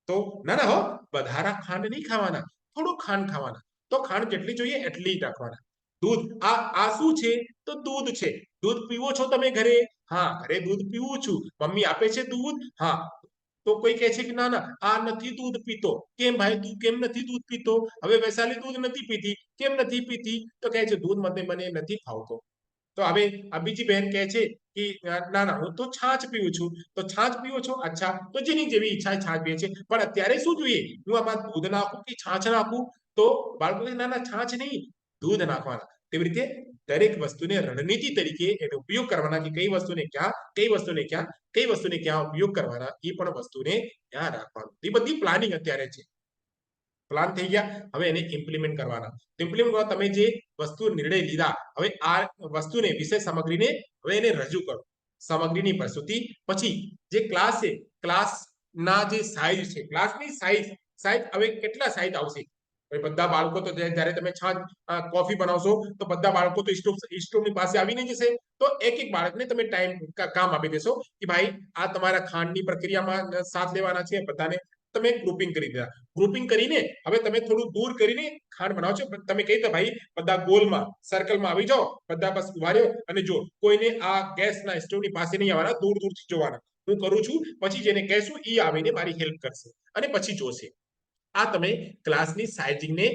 તો ના ના હો, વધારા ખાંડ નહીં ખાવાના, થોડું ખાંડ ખાવાના. તો ખાંડ જેટલી જોઈએ એટલી રાખવાના. દૂધ, આ શું છે? તો દૂધ છે. દૂધ પીવો છો તમે ઘરે? હા, ઘરે દૂધ પીવું છું. મમ્મી આપે છે દૂધ? હા. તો કોઈ કહે છે કે ના ના, આ નથી દૂધ પીતો. કેમ ભાઈ, તું કેમ નથી દૂધ પીતો? હવે વૈશાલી દૂધ નથી પીતી. કેમ નથી પીતી? તો કહે છે દૂધ મને નથી ભાવતો. તો હવે આ બીજી બહેન કહે છે કે ના ના, હું તો છાશ પીવું છું. તો છાશ પીવો છો? અચ્છા, તો જેની જેવી ઈચ્છા છાશ પીએ છે. પણ અત્યારે શું જોઈએ? હું આમાં દૂધ નાખું કે છાશ નાખું? તો બાળકો ના ના, છાશ નહીં, દૂધ નાખવાના. તેવી રીતે દરેક વસ્તુને રણનીતિ તરીકે એનો ઉપયોગ કરવાના કે કઈ વસ્તુને ક્યાં, કઈ વસ્તુને ક્યાં, કઈ વસ્તુને ક્યાં ઉપયોગ કરવાના, એ પણ વસ્તુને ધ્યાન રાખવાનું. એ બધી પ્લાનિંગ અત્યારે છે. પ્લાન થઈ ગયા. હવે એને ઇમ્પ્લિમેન્ટ કરવાના. ઇમ્પ્લિમેન્ટ કરવા તમે જે વસ્તુ નિર્ણય લીધા, હવે આ વસ્તુને વિષય સામગ્રીને હવે એને રજૂ કરો. સામગ્રીની પ્રસ્તુતિ. પછી જે ક્લાસ છે, ક્લાસના જે સાઈઝ છે, ક્લાસની સાઈઝ હવે કેટલા સાઈઝ આવશે? બધા બાળકો તો જ્યારે તમે કોફી બનાવશો તો બધા બાળકો તો સ્ટોવની પાસે આવીને જશે. તો એક એક બાળકને તમે કામ આપી દેશો કે ભાઈ આ તમારા ખાંડની પ્રક્રિયામાં સાથ લેવાના છે. બધાને તમે ગ્રુપિંગ કરી દીધા. ગ્રુપિંગ કરીને હવે તમે થોડું દૂર કરીને ખાંડ બનાવો છો. તમે કહી દો ભાઈ બધા ગોલમાં સર્કલમાં આવી જાઓ, બધા બસ ઉભા રહ્યો અને જો કોઈને આ ગેસના સ્ટોવની પાસે નહીં આવવાના, દૂર દૂરથી જોવાના. હું કરું છું, પછી જેને કહેશું એ આવીને મારી હેલ્પ કરશે અને પછી જોશે. આ તમે ક્લાસની સાઇઝિંગને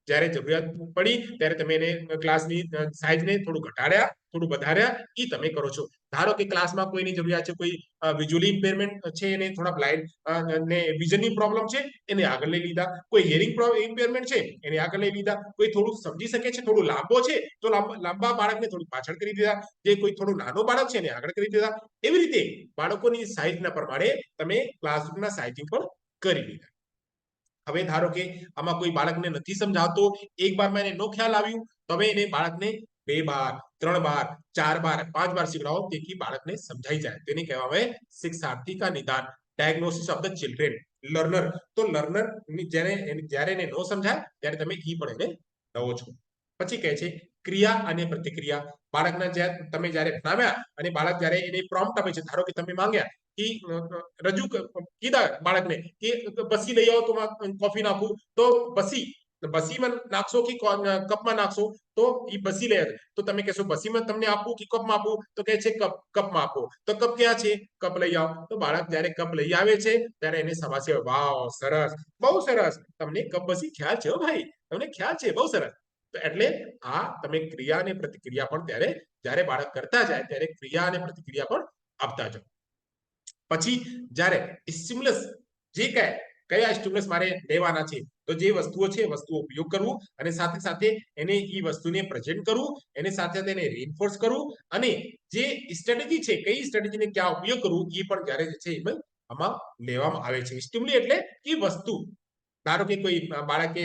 જ્યારે જરૂરિયાત પડી ત્યારે તમે એને ક્લાસની સાઇઝને થોડું ઘટાડ્યા, થોડું વધાર્યા, એ તમે કરો છો. ધારો કે ક્લાસમાં કોઈની જરૂરિયાત છે, કોઈ વિઝ્યુઅલી ઇમ્પેરમેન્ટ છે, એને થોડા બ્લાઇન્ડ ને વિઝનની પ્રોબ્લેમ છે, એને આગળ લઈ લીધા. કોઈ હિયરિંગ ઇમ્પેરમેન્ટ છે, એને આગળ લઈ લીધા. કોઈ થોડું સમજી શકે છે, થોડું લાંબો છે, તો લાંબા બાળકને થોડું પાછળ કરી દીધા. જે કોઈ થોડું નાનો બાળક છે એને આગળ કરી દીધા. એવી રીતે બાળકોની સાઇઝના પ્રમાણે તમે ક્લાસરૂમના સાઇઝિંગ પણ કરી લીધા. હવે ધારો કે આમાં કોઈ બાળકને નથી સમજાતો, એક બારમાં એને નો ખ્યાલ આવ્યું, તો હવે એને બાળકને 2 બાર, 3 બાર, 4 બાર, 5 બાર શીખડાવો, તેથી બાળકને સમજાઈ જાય. તેને કહેવામાં આવે શિક્ષાર્થી કા નિદાન, diagnosis of the children, learner. તો લર્નર જ્યારે એને નો સમજાય ત્યારે તમે ઈ પણ એને દો છો. પછી કહે છે ક્રિયા અને પ્રતિક્રિયા. બાળકના તમે જ્યારે ભણાવ્યા અને બાળક જ્યારે એને પ્રોમ્પ્ટ આપે છે, ધારો કે તમે માંગ્યા કે રજૂ કીધા બાળકને કે બસી લઈ આવો તો કોફી નાખું, તો બસી બસીમાં નાખશો કે કપમાં નાખશો તો એ બસી લે તો તમે કહેશો બસીમાં તમને આપું કે કપમાં આપું તો કહે છે કપમાં આપો તો કપ ક્યાં છે કપ લઈ આવો તો બાળક જયારે કપ લઈ આવે છે ત્યારે એને સમાસે વાવ સરસ બહુ સરસ તમને કપ બસી ખ્યાલ છે ભાઈ તમને ખ્યાલ છે બહુ સરસ તો એટલે આ તમે ક્રિયા અને પ્રતિક્રિયા પણ ત્યારે જ્યારે બાળક કરતા જાય ત્યારે ક્રિયા અને પ્રતિક્રિયા પણ આપતા જાઓ પછી જ્યારે સ્ટિમ્યુલસ જે કયા સ્ટિમ્યુલસ મારે લેવાના છે તો જે વસ્તુઓ છે વસ્તુઓ ઉપયોગ કરવું અને સાથે સાથે એને એ વસ્તુને પ્રેઝન્ટ કરવું એને સાથે સાથે એને રીઇન્ફોર્સ કરવું અને જે સ્ટ્રેટેજી છે કઈ સ્ટ્રેટેજીને ક્યાં ઉપયોગ કરવું એ પણ જ્યારે જે છે આમાં લેવામાં આવે છે સ્ટિમ્યુલી એટલે એ વસ્તુ ધારો કે કોઈ બાળકે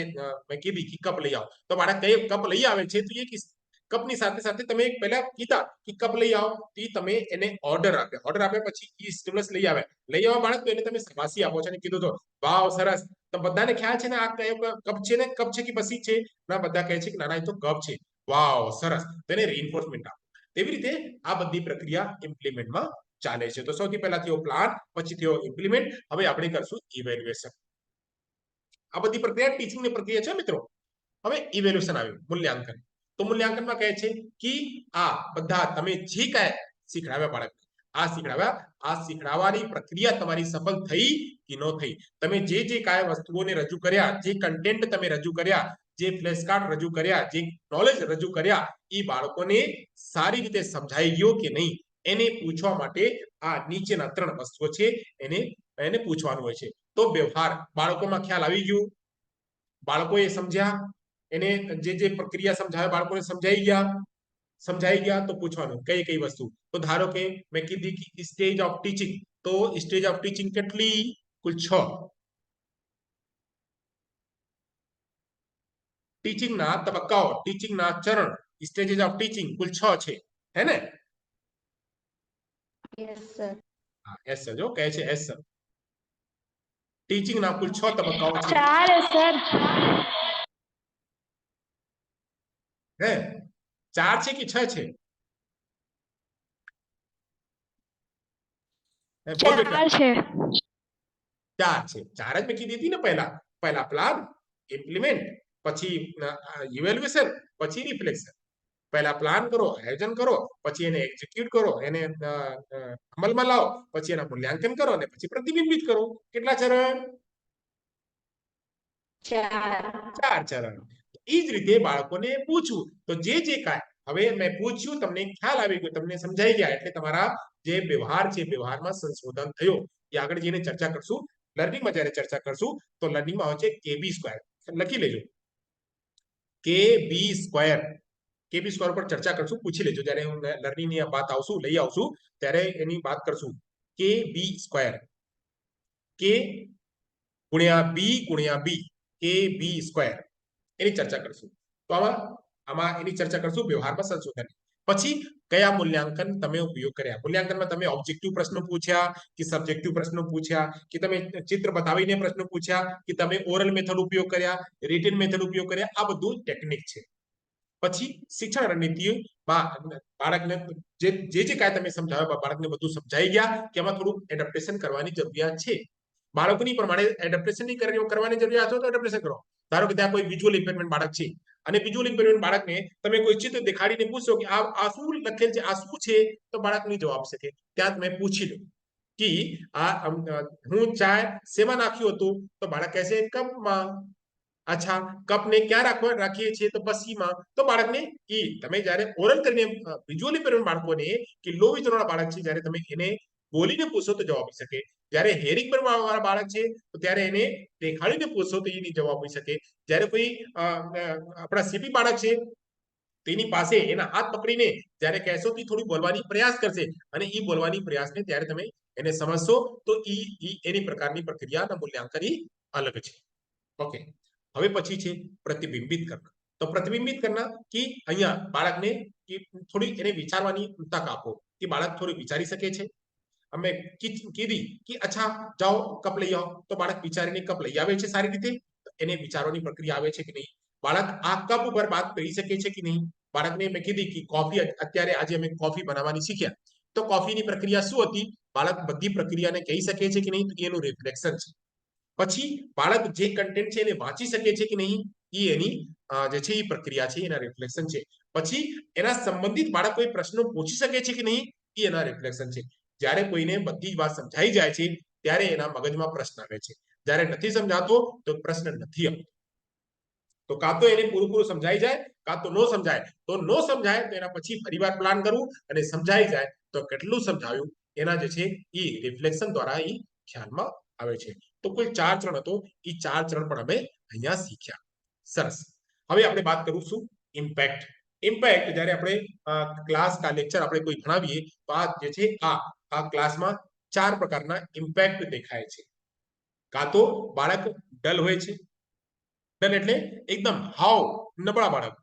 મેં કીધી કે કપ લઈ આવો તો બાળક કઈ કપ લઈ આવે છે તો એ કપની સાથે સાથે તમે પહેલા કીધા કે કપ લઈ આવો તો તમે એને ઓર્ડર આપ્યા પછી એ સ્ટિમ્યુલસ લઈ આવ્યા બાળક તો એને તમે શાબાશી આપો છો અને કીધું તો વાવ સરસ તો બધાને ખ્યાલ છે ને આ કયો કપ છે ને કપ છે કે બસી છે ના બધા કહે છે કે ના ના એ તો કપ છે વાવ સરસ તેને રીઇન્ફોર્સમેન્ટ આપો તેવી રીતે આ બધી પ્રક્રિયા ઇમ્પ્લિમેન્ટમાં ચાલે છે તો સૌથી પહેલા થયો પ્લાન પછી થયો ઇમ્પ્લિમેન્ટ હવે આપણે કરશું ઇવેલ્યુએશન આ બધી પ્રક્રિયા ટીચિંગની પ્રક્રિયા છે મિત્રો હવે ઇવેલ્યુએશન આવ્યું મૂલ્યાંકન તો મૂલ્યાંકનમાં કહે છે કે આ બધા તમે જે કાંઈ શીખડાવ્યા બાળક આ શીખડાવવાની પ્રક્રિયા તમારી સફળ થઈ કે ન થઈ તમે જે કાંઈ વસ્તુઓને રજૂ કર્યા જે કન્ટેન્ટ તમે રજૂ કર્યા જે ફ્લેશ કાર્ડ રજૂ કર્યા જે નોલેજ રજૂ કર્યા એ બાળકોને સારી રીતે સમજાઈ ગયો કે નહીં એને પૂછવા માટે આ નીચેના 3 વસ્તુઓ છે એને પૂછવાનું હોય છે તો વ્યવહાર બાળકોમાં ખ્યાલ આવી ગયું બાળકોએ સમજ્યા એને જે પ્રક્રિયા સમજાવે બાળકોને સમજાઈ ગયા તો પૂછવાનું કઈ વસ્તુ તો ધારો કે મેં કીધી કે સ્ટેજ ઓફ ટીચિંગ તો સ્ટેજ ઓફ ટીચિંગ કેટલી કુલ 6 ટીચિંગના તબક્કાઓ ટીચિંગના ચરણ સ્ટેજીસ ઓફ ટીચિંગ કુલ 6 છે હે ને યસ સર હા એસ સર જો કહે છે એસ સર ટીચિંગના કુલ 6 તબક્કાઓ છે 4 સર હે 4 છે કે 6 છે બોલ બેટા 4 છે 4 છે 4 જ મેં કીધી હતી ને પહેલા પ્લાન ઇમ્પ્લિમેન્ટ પછી ઇવેલ્યુએશન પછી રિફ્લેક્શન પહેલા પ્લાન કરો આયોજન કરો પછી એને એક્ઝિક્યુટ કરો એને અમલમાં લાવો પછી એના મૂલ્યાંકન કરો અને પછી પ્રતિબિંબિત કરો કેટલા ચરણ 4 ચરણ એ જ રીતે બાળકોને પૂછવું તો જે કાંઈ હવે મેં પૂછ્યું તમને ખ્યાલ આવી ગયો તમને સમજાઈ ગયા એટલે તમારા જે વ્યવહાર છે વ્યવહારમાં સંશોધન થયો એ આગળ જઈને ચર્ચા કરશું લર્નિંગમાં જ્યારે ચર્ચા કરશું તો લર્નિંગમાં હોય છે કેબી સ્ક્વેર લખી લેજો કેબી સ્ક્વેર પર ચર્ચા કરશું પૂછી લેજો જ્યારે હું લર્નિંગની વાત લઈ આવશું ત્યારે એની વાત કરશું કેબી સ્ક્વેર કે ગુણ્યા બી કેબી સ્ક્વેર એની ચર્ચા કરશું તો આમાં એની ચર્ચા કરશું વ્યવહારમાં સંશોધન પછી કયા મૂલ્યાંકન તમે ઉપયોગ કર્યા મૂલ્યાંકનમાં તમે ઓબ્જેક્ટિવ પ્રશ્નો પૂછ્યા કે સબ્જેક્ટિવ પ્રશ્નો પૂછ્યા કે તમે ચિત્ર બતાવીને પ્રશ્નો પૂછ્યા કે તમે ઓરલ મેથડ ઉપયોગ કર્યા રિટન મેથડ ઉપયોગ કર્યા આ બધું ટેકનિક છે પછી શિક્ષણ રણનીતિમાં બાળકને જે કાંઈ તમે સમજાવ્યા બાળકને બધું સમજાઈ ગયા કે આમાં થોડું એડપ્ટેશન કરવાની જરૂરિયાત છે બાળકોની પ્રમાણે એડપ્ટેશન કરવાની જરૂરિયાત હોય તો એડપ્ટેશન કરો ધારો કે ત્યાં કોઈ વિઝ્યુઅલ ઇમ્પેરમેન્ટ બાળક છે અને વિઝ્યુઅલ ઇમ્પેરમેન્ટ બાળકને તમે કોઈ ચિત્ર દેખાડીને પૂછો કે આ શું લખેલ છે આ શું છે તો બાળક નહીં જવાબ શકે ત્યાં તમે પૂછી લો કે હું ચાય શેમાં નાખ્યું હતું તો બાળક કહેશે કપમાં અચ્છા કપને ક્યાં રાખીએ છીએ તો બસીમાં તો બાળકને તમે જ્યારે ઓરલ કરીને વિઝ્યુઅલ ઇમ્પેરમેન્ટ બાળકોને કે લો વિઝનવાળા બાળક છે જ્યારે તમે એને બોલીને પૂછો તો જવાબ આપી શકે જ્યારે હેરિંગ પર વાળા બાળક છે તો ત્યારે એને દેખાડીને પૂછો તો એની જવાબ આપી શકે જ્યારે કોઈ આપણા સીપી બાળક છે તેની પાસે એના હાથ પકડીને જ્યારે કહેશો કે થોડું બોલવાની પ્રયાસ કરશે અને એ બોલવાની પ્રયાસને ત્યારે તમે એને સમજશો તો એની પ્રકારની પ્રક્રિયાના મૂલ્યાંકન અલગ છે ઓકે હવે પછી છે પ્રતિબિંબિત કરના તો પ્રતિબિંબિત કરના કે અહીંયા બાળકને થોડી એને વિચારવાની તક આપો કે બાળક થોડું વિચારી શકે છે અમે કીધી કે અચ્છા જાઓ કપ લઈ આવો તો બાળક વિચારીને કપ લઈ આવે છે સારી રીતે એને વિચારવાની પ્રક્રિયા આવે છે કે નહીં બાળક આ કપ ઉપર વાત કરી શકે છે કે નહીં બાળકને મેં કીધી કે કોફી અત્યારે આજે અમે કોફી બનાવવાની શીખ્યા તો કોફીની પ્રક્રિયા શું હતી બાળક બધી પ્રક્રિયાને કહી શકે છે કે નહીં તો એનું રિફ્લેક્શન છે પછી બાળક જે કન્ટેન્ટ છે એને વાંચી શકે છે કે નહીં ઈ એની જે છે એ પ્રક્રિયા છે, એના રિફ્લેક્શન છે. પછી એના સંબંધિત બાળક કોઈ પ્રશ્નો પૂછી શકે છે કે નહીં, એ એના રિફ્લેક્શન છે. જ્યારે કોઈને બધી જ વાત સમજાઈ જાય છે ત્યારે એના મગજમાં પ્રશ્ન આવે છે. જ્યારે નથી સમજાતો તો પ્રશ્ન નથી આવતો. તો કાં તો એને પૂરું સમજાઈ જાય, કાં તો નો સમજાય. તો નો સમજાય તો એના પછી ફરીવાર પ્લાન કરવું, અને સમજાઈ જાય તો કેટલું સમજાવ્યું એના જે છે એ રિફ્લેક્શન દ્વારા એ ખ્યાલમાં આવે છે. તો કોઈ 4 ચરણ હતો, એ 4 ચરણ પણ અમે અહીંયા શીખ્યા. સરસ. હવે આપણે વાત કરીશું ઇમ્પેક્ટ. ઇમ્પેક્ટ જ્યારે આપણે ક્લાસ કા લેક્ચર આપણે કોઈ ભણાવીએ તો આ જે છે આ ક્લાસમાં 4 પ્રકારના ઇમ્પેક્ટ દેખાય છે. કાં તો બાળક ડલ હોય છે, ડલ એટલે એકદમ હાવ નબળા બાળક.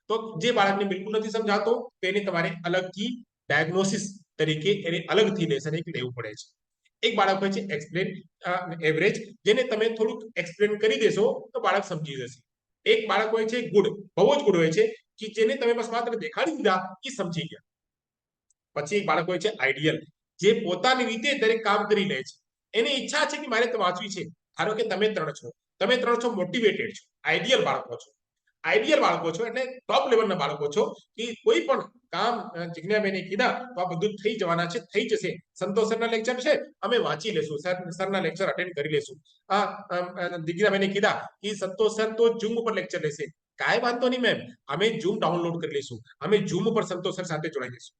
તો જે બાળકને બિલકુલ નથી સમજાતો તેને તમારે અલગથી ડાયગ્નોસિસ તરીકે એને અલગથી લેસન એક લેવું પડે છે. એક બાળક હોય છે એક્સપ્લેન એવરેજ, જેને તમે થોડુંક એક્સપ્લેન કરી દેશો તો બાળક સમજી જશે. એક બાળક હોય છે ગુડ, બહુ જ ગુડ હોય છે, કે જેને તમે બસ માત્ર દેખાડી દીધા એ સમજી ગયા. પછી એક બાળક હોય છે આઈડિયલ, જે પોતાની રીતે દરેક કામ કરી લે છે. એની ઈચ્છા છે કે મારે તો વાંચવી છે. ધારો કે તમે 3 છો, તમે 3 છો મોટિવેટેડ છો, આઈડિયલ બાળકો છો. આઈડિયલ બાળકો છો એટલે ટોપ લેવલના બાળકો છો, કે કોઈ પણ કામ જિજ્ઞાબેને કીધા તો આ બધું થઈ જવાના છે, થઈ જશે. સંતોષ સરના લેક્ચર છે, અમે વાંચી લેશું, સરના લેક્ચર અટેન્ડ કરી લેશું. જિજ્ઞાબેને કીધા કે સંતોષ સર તો ઝૂમ ઉપર લેક્ચર લેશે, કાંઈ વાંધો નહીં મેમ, અમે ઝૂમ ડાઉનલોડ કરી લઈશું, અમે ઝૂમ ઉપર સંતોષ સર સાથે જોડાઈ જઈશું.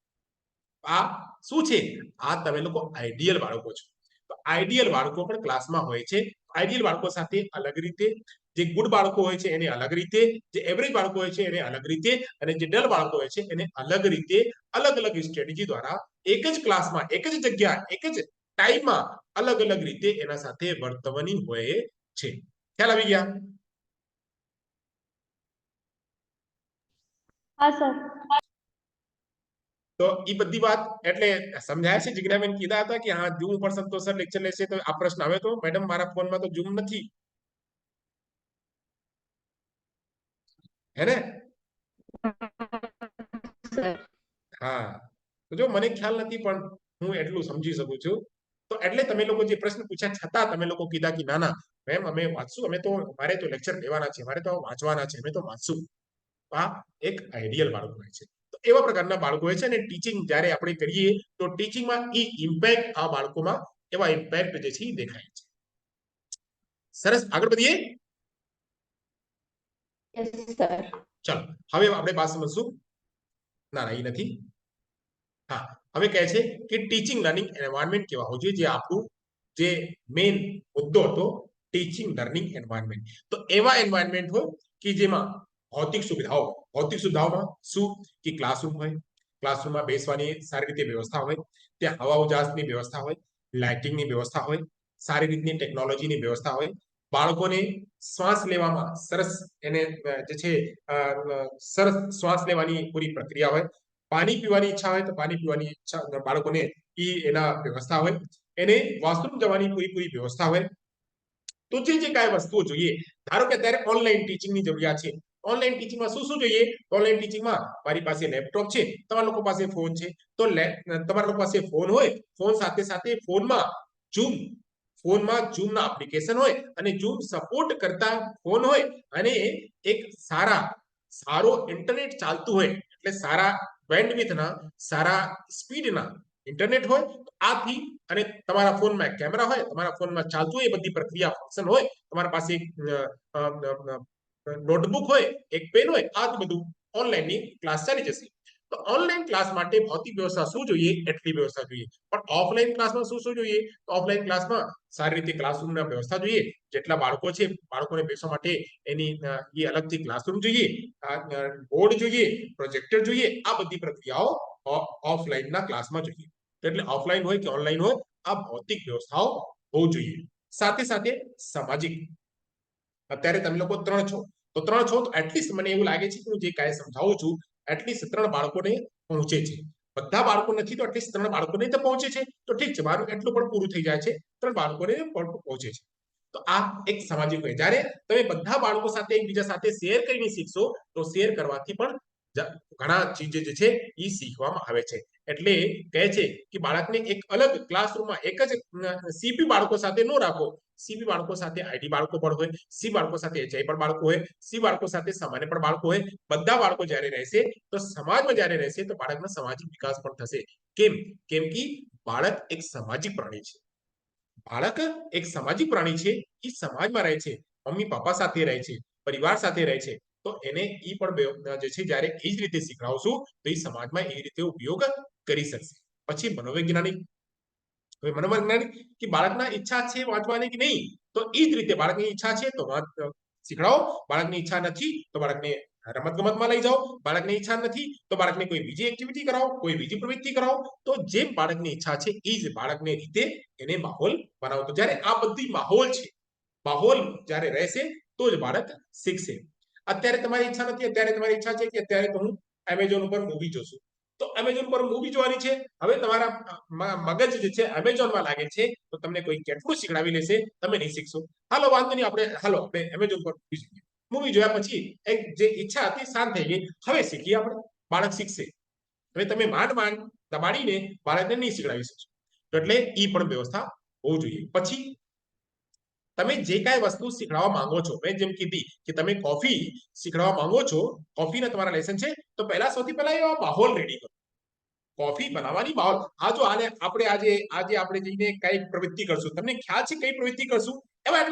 આ શું છે? આ તમે લોકો આઈડિયલ બાળકો છો. તો આઈડિયલ બાળકો પણ ક્લાસમાં હોય છે. આઈડિયલ બાળકો સાથે અલગ રીતે, જે ગુડ બાળકો હોય છે એને અલગ રીતે, જે એવરેજ બાળકો હોય છે એને અલગ રીતે, અને જે ડલ બાળકો હોય છે એને અલગ રીતે, અલગ અલગ સ્ટ્રેટેજી દ્વારા એક જ ક્લાસમાં, એક જ જગ્યા, એક જ ટાઈમમાં અલગ અલગ રીતે એના સાથે વર્તવાની હોય છે. ખ્યાલ આવી ગયા? હા સર. તો એ બધી વાત એટલે સમજાય છે? જિજ્ઞાબેન કીધા હતા કે હા ઝૂમ ઉપર સંતોષ સર લેક્ચર લેશે, તો આ પ્રશ્ન આવે તો મેડમ મારા ફોનમાં તો ઝૂમ નથી, હે ને? હા, તો જો મને ખ્યાલ નથી પણ હું એટલું સમજી શકું છું. તો એટલે તમે લોકો જે પ્રશ્ન પૂછ્યા છતાં તમે લોકો કીધા કે ના ના મેમ અમે વાંચશું, અમે તો મારે તો લેક્ચર લેવાના છે, મારે તો વાંચવાના છે, અમે તો વાંચશું. આ એક આઈડિયલ બાળકો હોય છે. તો એવા પ્રકારના બાળકો હોય છે. અને ટીચિંગ જ્યારે આપણે કરીએ તો ટીચિંગમાં ઈ ઇમ્પેક્ટ આ બાળકોમાં એવા ઇમ્પેક્ટ જે છે એ દેખાય છે. સરસ, આગળ વધીએ. Yes sir. ચાલો હવે આપણે વાત સમજશું. ના ના એ નથી. હા, હવે કહે છે કે ટીચિંગ લર્નિંગ એન્વાયરમેન્ટ કેવા હોવું જોઈએ, જે આપણું જે મેઇન મુદ્દો હતો, ટીચિંગ લર્નિંગ એન્વાયરમેન્ટ. તો એવા એન્વાયરમેન્ટ હોય કે જેમાં ભૌતિક સુવિધાઓમાં શું, કે ક્લાસરૂમ હોય, ક્લાસરૂમમાં બેસવાની સારી રીતે વ્યવસ્થા હોય, ત્યાં હવા ઉજાસની વ્યવસ્થા હોય, લાઇટિંગની વ્યવસ્થા હોય, સારી રીતની ટેકનોલોજીની વ્યવસ્થા હોય, બાળકોને શ્વાસ લેવામાં સરસ એને જે છે સરસ શ્વાસ લેવાની પૂરી પ્રક્રિયા હોય, પાણી પીવાની ઈચ્છા હોય તો પાણી પીવાની ઈચ્છા બાળકોને એના વ્યવસ્થા હોય, એને વોશરૂમ જવાની પૂરી વ્યવસ્થા હોય. તો જે કાંઈ વસ્તુઓ જોઈએ, ધારો કે અત્યારે ઓનલાઈન ટીચિંગની જરૂરિયાત છે. ઓનલાઈન ટીચિંગમાં શું જોઈએ? ઓનલાઈન ટીચિંગમાં મારી પાસે લેપટોપ છે, તમારા લોકો પાસે ફોન છે, તો તમારા લોકો પાસે ફોન હોય, ફોન સાથે સાથે ફોનમાં ઝૂમના એપ્લિકેશન હોય, અને ઝૂમ સપોર્ટ કરતા ફોન હોય, અને એક સારો ઇન્ટરનેટ ચાલતું હોય, એટલે સારા બેન્ડવિડ્થના, સારા સ્પીડના ઇન્ટરનેટ હોય. આથી અને તમારા ફોનમાં કેમેરા હોય, તમારા ફોનમાં ચાલતું હોય, એ બધી પ્રક્રિયા ફંક્શન હોય, તમારા પાસે નોટબુક હોય, એક પેન હોય, આ બધું ઓનલાઈનની ક્લાસ ચાલી જશે. તો ઓનલાઈન ક્લાસ માટે ભૌતિક વ્યવસ્થા શું જોઈએ? એટલી વ્યવસ્થા જોઈએ. પણ ઓફલાઈન ક્લાસમાં શું જોઈએ? તો ઓફલાઈન ક્લાસમાં સારી રીતે ક્લાસરૂમની વ્યવસ્થા જોઈએ. જેટલા બાળકો છે, બાળકોને બેસવા માટે એની એ અલગથી ક્લાસરૂમ જોઈએ, બોર્ડ જોઈએ, પ્રોજેક્ટર જોઈએ. આ બધી પ્રક્રિયાઓ ઓફલાઈનના ક્લાસમાં જોઈએ. એટલે ઓફલાઈન હોય કે ઓનલાઈન હોય, આ ભૌતિક વ્યવસ્થાઓ હોવું જોઈએ. સાથે સાથે સામાજિક, અત્યારે તમે લોકો 3 છો, તો 3 છો તો એટલીસ્ટ મને એવું લાગે છે કે હું જે કાંઈ સમજાવું છું એટલીસ્ટ 3 બાળકોને પહોંચે છે. બધા બાળકો નથી તો એટલીસ્ટ 3 બાળકોને તો પહોંચે છે, તો ઠીક છે, મારું એટલું પણ પૂરું થઈ જાય છે, 3 બાળકોને પહોંચે છે. તો આ એક સામાજિક હોય. જ્યારે તમે બધા બાળકો સાથે એકબીજા સાથે શેર કરીને શીખશો તો શેર કરવાથી પણ ઘણા ચીજ જે છે એ શીખવામાં આવે છે. એટલે કહે છે કે બાળકને એક અલગ ક્લાસરૂમમાં એક જ સીપી બાળકો સાથે ન રાખો. સીપી બાળકો સાથે આઈટી બાળકો પણ હોય, સી બાળકો સાથે એચઆઈ પણ બાળકો હોય, સી બાળકો સાથે સામાન્ય પણ બાળકો હોય. બધા બાળકો જ્યારે રહેશે તો સમાજમાં જ્યારે રહેશે તો બાળકનો સામાજિક વિકાસ પણ થશે. કેમ કે બાળક એક સામાજિક પ્રાણી છે. બાળક એક સામાજિક પ્રાણી છે. એ સમાજમાં રહે છે, મમ્મી પપ્પા સાથે રહે છે, પરિવાર સાથે રહે છે. તો એને એ પણ જે છે જ્યારે એ જ રીતે શીખડાવશું તો એ સમાજમાં એ રીતે ઉપયોગ કરી શકશે. પછી મનોવૈજ્ઞાનિક. હવે મનોવૈજ્ઞાનિક કે બાળકના ઈચ્છા છે વાંચવાની કે નહીં, તો એ જ રીતે બાળકની ઈચ્છા છે તો શીખડાવો, બાળકની ઈચ્છા નથી તો બાળકને રમત ગમતમાં લઈ જાઓ, બાળકની ઈચ્છા નથી તો બાળકને કોઈ બીજી એક્ટિવિટી કરાવો, કોઈ બીજી પ્રવૃત્તિ કરાવો. તો જેમ બાળકની ઈચ્છા છે એ જ બાળકને રીતે એને માહોલ બનાવો. તો જ્યારે આ બધી માહોલ છે, માહોલ જ્યારે રહેશે તો જ બાળક શીખશે. અત્યારે તમારી ઈચ્છા નથી, અત્યારે તમારી ઈચ્છા છે કે અત્યારે તો હું એમેઝોન ઉપર મૂવી જોશું, તો એમેઝોન પર મૂવી જોવાની છે. હવે તમારા મગજ જે છે એમેઝોનમાં લાગે છે તો તમને કોઈ કેટલું શીખડાવી લેશે, તમે નહીં શીખશો. હાલો વાંધો નહીં, આપણે એમેઝોન પર મૂવી જોઈએ. મૂવી જોયા પછી એક જે ઈચ્છા હતી શાંત થઈ ગઈ, હવે શીખીએ આપણે. બાળક શીખશે. હવે તમે માંડ દબાડીને બાળકને નહીં શીખડાવી શકશો. તો એટલે એ પણ વ્યવસ્થા હોવું જોઈએ. પછી તમે જે કાંઈ વસ્તુ શીખડાવવા માંગો છો, મેં જેમ કીધી કે તમે કોફી શીખડાવવા માંગો છો, કોફીના તમારા લેસન છે, તો સૌથી પહેલા એવા માહોલ રેડી કરો. કોફી બનાવવાની માહોલ. આપણે આપણે જઈને કઈ પ્રવૃત્તિ કરશું, તમને ખ્યાલ છે કઈ પ્રવૃત્તિ કરશું? એવા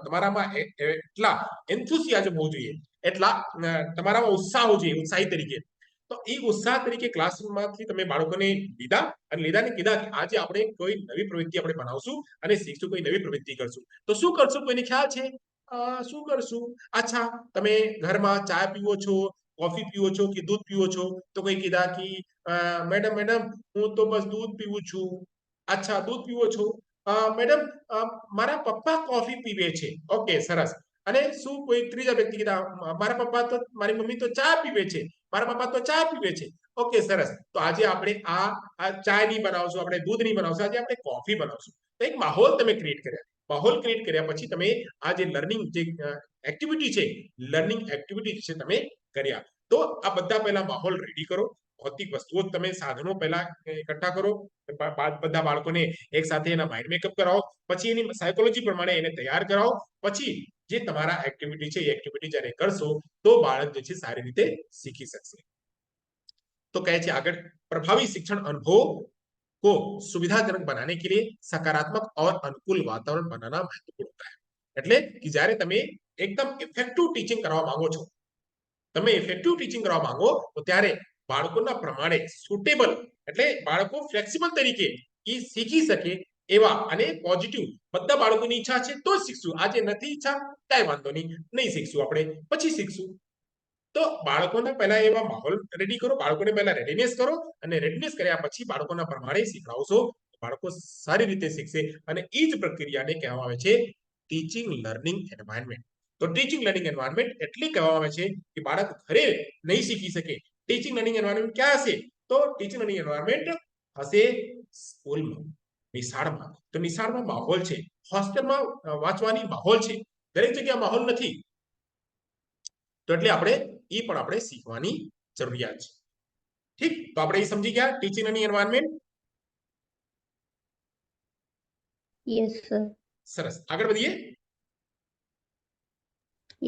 તમારામાં એટલા એન્થુસિયાઝમ હોવું જોઈએ, એટલા તમારામાં ઉત્સાહ હોવો જોઈએ, ઉત્સાહી તરીકે. તો એ ઉત્સાહ તરીકે ક્લાસરૂમમાંથી તમે બાળકોને લીધા ને કીધા કે આજે આપણે કોઈ નવી પ્રવૃત્તિ આપણે બનાવશું અને શીખશું, કોઈ નવી પ્રવૃત્તિ કરશું. તો શું કરશું, કોઈને ખ્યાલ છે શું કરશું? અચ્છા, તમે ઘરમાં ચા પીવો છો, કોફી પીવો છો કે દૂધ પીવો છો? તો કોઈ કીધા કે મેડમ હું તો બસ દૂધ પીવું છું. અચ્છા, દૂધ પીવો છો. મેડમ મારા પપ્પા કોફી પીવે છે. ઓકે, સરસ. અને શું કોઈ ત્રીજા વ્યક્તિ કીધા મારી મમ્મી તો ચા પીવે છે, મારા પપ્પા તો ચા પીવે છે. ઓકે, સરસ. તો આજે આપણે આ ચા નહીં બનાવશું, આપણે દૂધ નહીં બનાવશું, આજે આપણે કોફી બનાવશું. તો એક માહોલ તમે ક્રિએટ કર્યા. માહોલ ક્રિએટ કર્યા પછી તમે આ જે લર્નિંગ જે એક્ટિવિટી છે, લર્નિંગ એક્ટિવિટી છે તમે કર્યા. તો આ બધા પહેલા માહોલ રેડી કરો. ભૌતિક વસ્તુઓ તમે સાધનો પહેલા એકઠા કરો. બધા બાળકોને એક સાથે એના માઇન્ડ મેકઅપ કરાવો. પછી એની સાયકોલોજી પ્રમાણે એને તૈયાર કરાવો. પછી જે તમારા એક્ટિવિટી છે એ એક્ટિવિટી જ્યારે કરશો તો બાળક જે છે સારી રીતે શીખી શકશે. तो कहे आगे प्रभावी शिक्षण अनुभव को सुविधाजनक बनाने के लिए सकारात्मक और अनुकूल वातावरण बनाना महत्वपूर्ण होता है. એટલે કે જ્યારે તમે એકદમ ઇફેક્ટિવ ટીચિંગ કરવા માંગો છો, તમે ઇફેક્ટિવ ટીચિંગ કરવા માંગો તો ત્યારે બાળકોના પ્રમાણે સુટેબલ, એટલે બાળકો ફ્લેક્સિબલ તરીકે એ શીખી શકે એવા અને પોઝિટિવ. બધા બાળકોની ઈચ્છા છે તો જ શીખશું, આજે નથી ઈચ્છા કાંઈ વાંધો નહીં શીખશું, આપણે પછી શીખશું. તો બાળકોને પહેલા એવા માહોલ રેડી કરો, બાળકોને પહેલા રેડીનેસ કરો, અને રેડીનેસ કર્યા પછી બાળકોના પ્રમાણે શીખડાવશો, બાળકો સારી રીતે શીખશે. અને એ જ પ્રક્રિયાને કહેવામાં આવે છે ટીચિંગ લર્નિંગ એન્વાયરમેન્ટ. તો ટીચિંગ લર્નિંગ એન્વાયરમેન્ટ એટલે કહેવામાં આવે છે કે બાળક ઘરે નહીં શીખી શકે. ટીચિંગ લર્નિંગ એન્વાયરમેન્ટ ક્યાં હશે? તો ટીચિંગ લર્નિંગ એન્વાયરમેન્ટ હશે સ્કૂલમાં, નિશાળમાં. તો નિશાળમાં માહોલ છે, હોસ્ટેલમાં વાંચવાની માહોલ છે, દરેક જગ્યાએ માહોલ નથી. તો એટલે આપણે શીખવાની જરૂરિયાત છે. ઠીક, તો આપણે એ સમજી ગયા teaching learning environment. Yes sir. સરસ, આગળ વધીએ.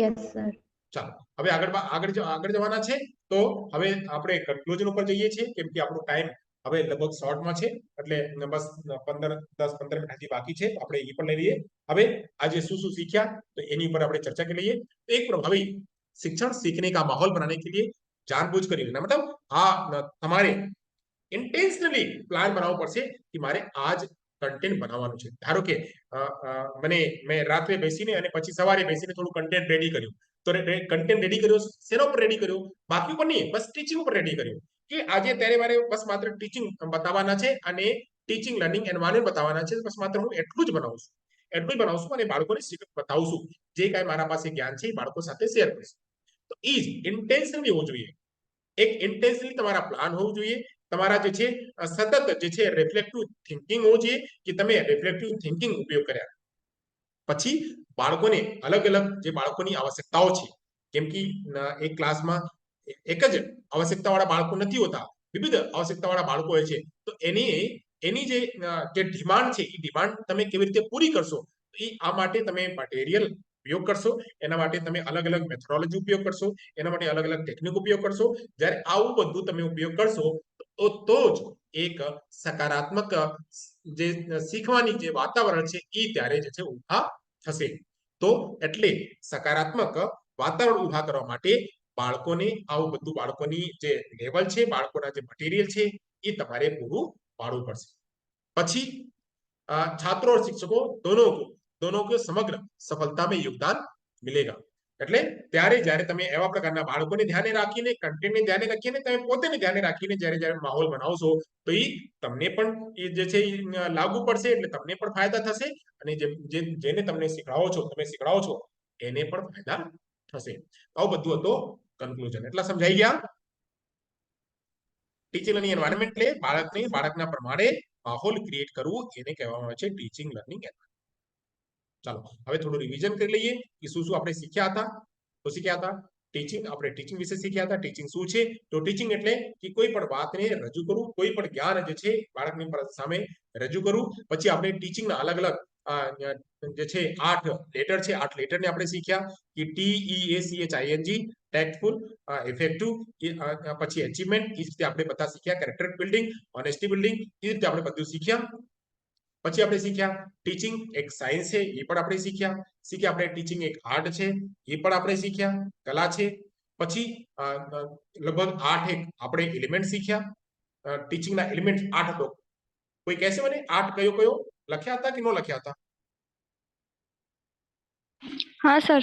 Yes sir. ચાલો હવે આગળ જવાના છે. તો હવે આપણે કન્ક્લુઝન ઉપર જઈએ છીએ, કેમ કે આપણો ટાઈમ હવે લગભગ શોર્ટમાં છે, એટલે બસ 10-15 મિનિટ હજી બાકી છે. આપણે એ પણ લઈ લઈએ. હવે આજે શું શીખ્યા તો એની ઉપર આપણે ચર્ચા કરી લઈએ. એક પ્રભાवी शिक्षण सीखने का माहौल बनाने के लिए जानबूझ कर मतलब તમારે ઇન્ટેન્શનલી પ્લાન બનાવવો પડશે કે મારે આજ કન્ટેન્ટ બનાવવાનું છે. ધારો કે મેં રાત્રે બેસીને અને પછી સવારે બેસીને થોડું કન્ટેન્ટ રેડી કર્યું. તો કન્ટેન્ટ રેડી કર્યો શેના ઉપર રેડી કર્યો? બાકી ઉપર નહીં, બસ ટીચિંગ ઉપર રેડી કર્યું કે આજે ત્યારે મારે બસ માત્ર ટીચિંગ બતાવવાના છે અને ટીચિંગ લર્નિંગ એન્વાયરમેન્ટ બતાવવાના છે. બસ માત્ર હું એટલું જ બનાવશું અને બાળકોને બતાવશું. જે કાંઈ મારા પાસે જ્ઞાન છે એ બાળકો સાથે શેર કરીશું. તો એ જ ઇન્ટેન્શનલી હોવું જોઈએ. એક ઇન્ટેન્શનલી તમારા પ્લાન હોવું જોઈએ. તમારા જે છે સતત જે છે રિફ્લેક્ટિવ થિંકિંગ હોવું જોઈએ કે તમે રિફ્લેક્ટિવ થિંકિંગ ઉપયોગ કર્યા. પછી બાળકોને અલગ અલગ જે બાળકોની આવશ્યકતાઓ છે, કેમ કે એક ક્લાસમાં એક જ આવશ્યકતાવાળા બાળકો નથી હોતા, વિવિધ આવશ્યકતાવાળા બાળકો હોય છે. તો એની જે ડિમાન્ડ છે એ ડિમાન્ડ તમે કેવી રીતે પૂરી કરશો, એ આ માટે તમે મટીરિયલ ઉપયોગ કરશો, એના માટે તમે અલગ અલગ મેથોડોલોજી ઉપયોગ કરશો, એના માટે અલગ અલગ ટેકનિક ઉપયોગ કરશો. જ્યારે આવું બધું તમે ઉપયોગ કરશો તો જ એક સકારાત્મક જે શીખવાની જે વાતાવરણ છે એ ત્યારે જે છે ઊભા થશે. તો એટલે સકારાત્મક વાતાવરણ ઊભા કરવા માટે બાળકોને આવું બધું બાળકોની જે લેવલ છે, બાળકોના જે મટીરિયલ છે એ તમારે પૂરું પાડવું પડશે. પછી छात्रों और शिक्षकों दोनों को समग्र सफलता में योगदान मिलेगा. એટલે ત્યારે જ્યારે તમે એવા પ્રકારના બાળકોને ધ્યાને રાખીને, કન્ટેન્ટને ધ્યાને રાખીને, તમે પોતેને ધ્યાને રાખીને જ્યારે માહોલ બનાવશો તો એ તમને પણ એ જે છે લાગુ પડશે, એટલે તમને પણ ફાયદા થશે અને જેને તમે શીખડાવો છો એને પણ ફાયદા થશે. આવું બધું હતું કન્ક્લુઝન. એટલા સમજાઈ ગયા? ટીચિંગ લર્નિંગ એન્વાયરમેન્ટ એટલે બાળકના પ્રમાણે માહોલ ક્રિએટ કરવું, એને કહેવામાં આવે છે ટીચિંગ લર્નિંગ એન્વાયરમેન્ટ. ચાલો હવે થોડું રિવિઝન કરી લઈએ કે શું શું આપણે શીખ્યા હતા. તો શીખ્યા હતા ટીચિંગ, આપણે ટીચિંગ વિશે શીખ્યા હતા. ટીચિંગ શું છે? તો ટીચિંગ એટલે કે કોઈ પણ વાતને રજૂ કરવું, કોઈ પણ જ્ઞાન જે છે બાળકની સામે રજૂ કરવું. પછી આપણે ટીચિંગના અલગ અલગ જે છે 8 લેટર છે, 8 લેટરને આપણે શીખ્યા કે TEACHING, ટેક્ટફુલ, ઇફેક્ટિવ, પછી અચીવમેન્ટ, એ રીતે આપણે બધા શીખ્યા. કેરેક્ટર બિલ્ડિંગ, ઓનેસ્ટી બિલ્ડિંગ, એ રીતે આપણે બધું શીખ્યા. પછી આપણે શીખ્યા ટીચિંગ એક સાયન્સ છે, એ પણ આપણે શીખ્યા આપણે ટીચિંગ એક આર્ટ છે, એ પણ આપણે શીખ્યા, કલા છે. પછી લગભગ 8 આપણે એલિમેન્ટ શીખ્યા. ટીચિંગના એલિમેન્ટ 8 હતો. કોઈ કહેશે મને 8 કયો લખ્યા હતા કે ન લખ્યા હતા? हाँ सर।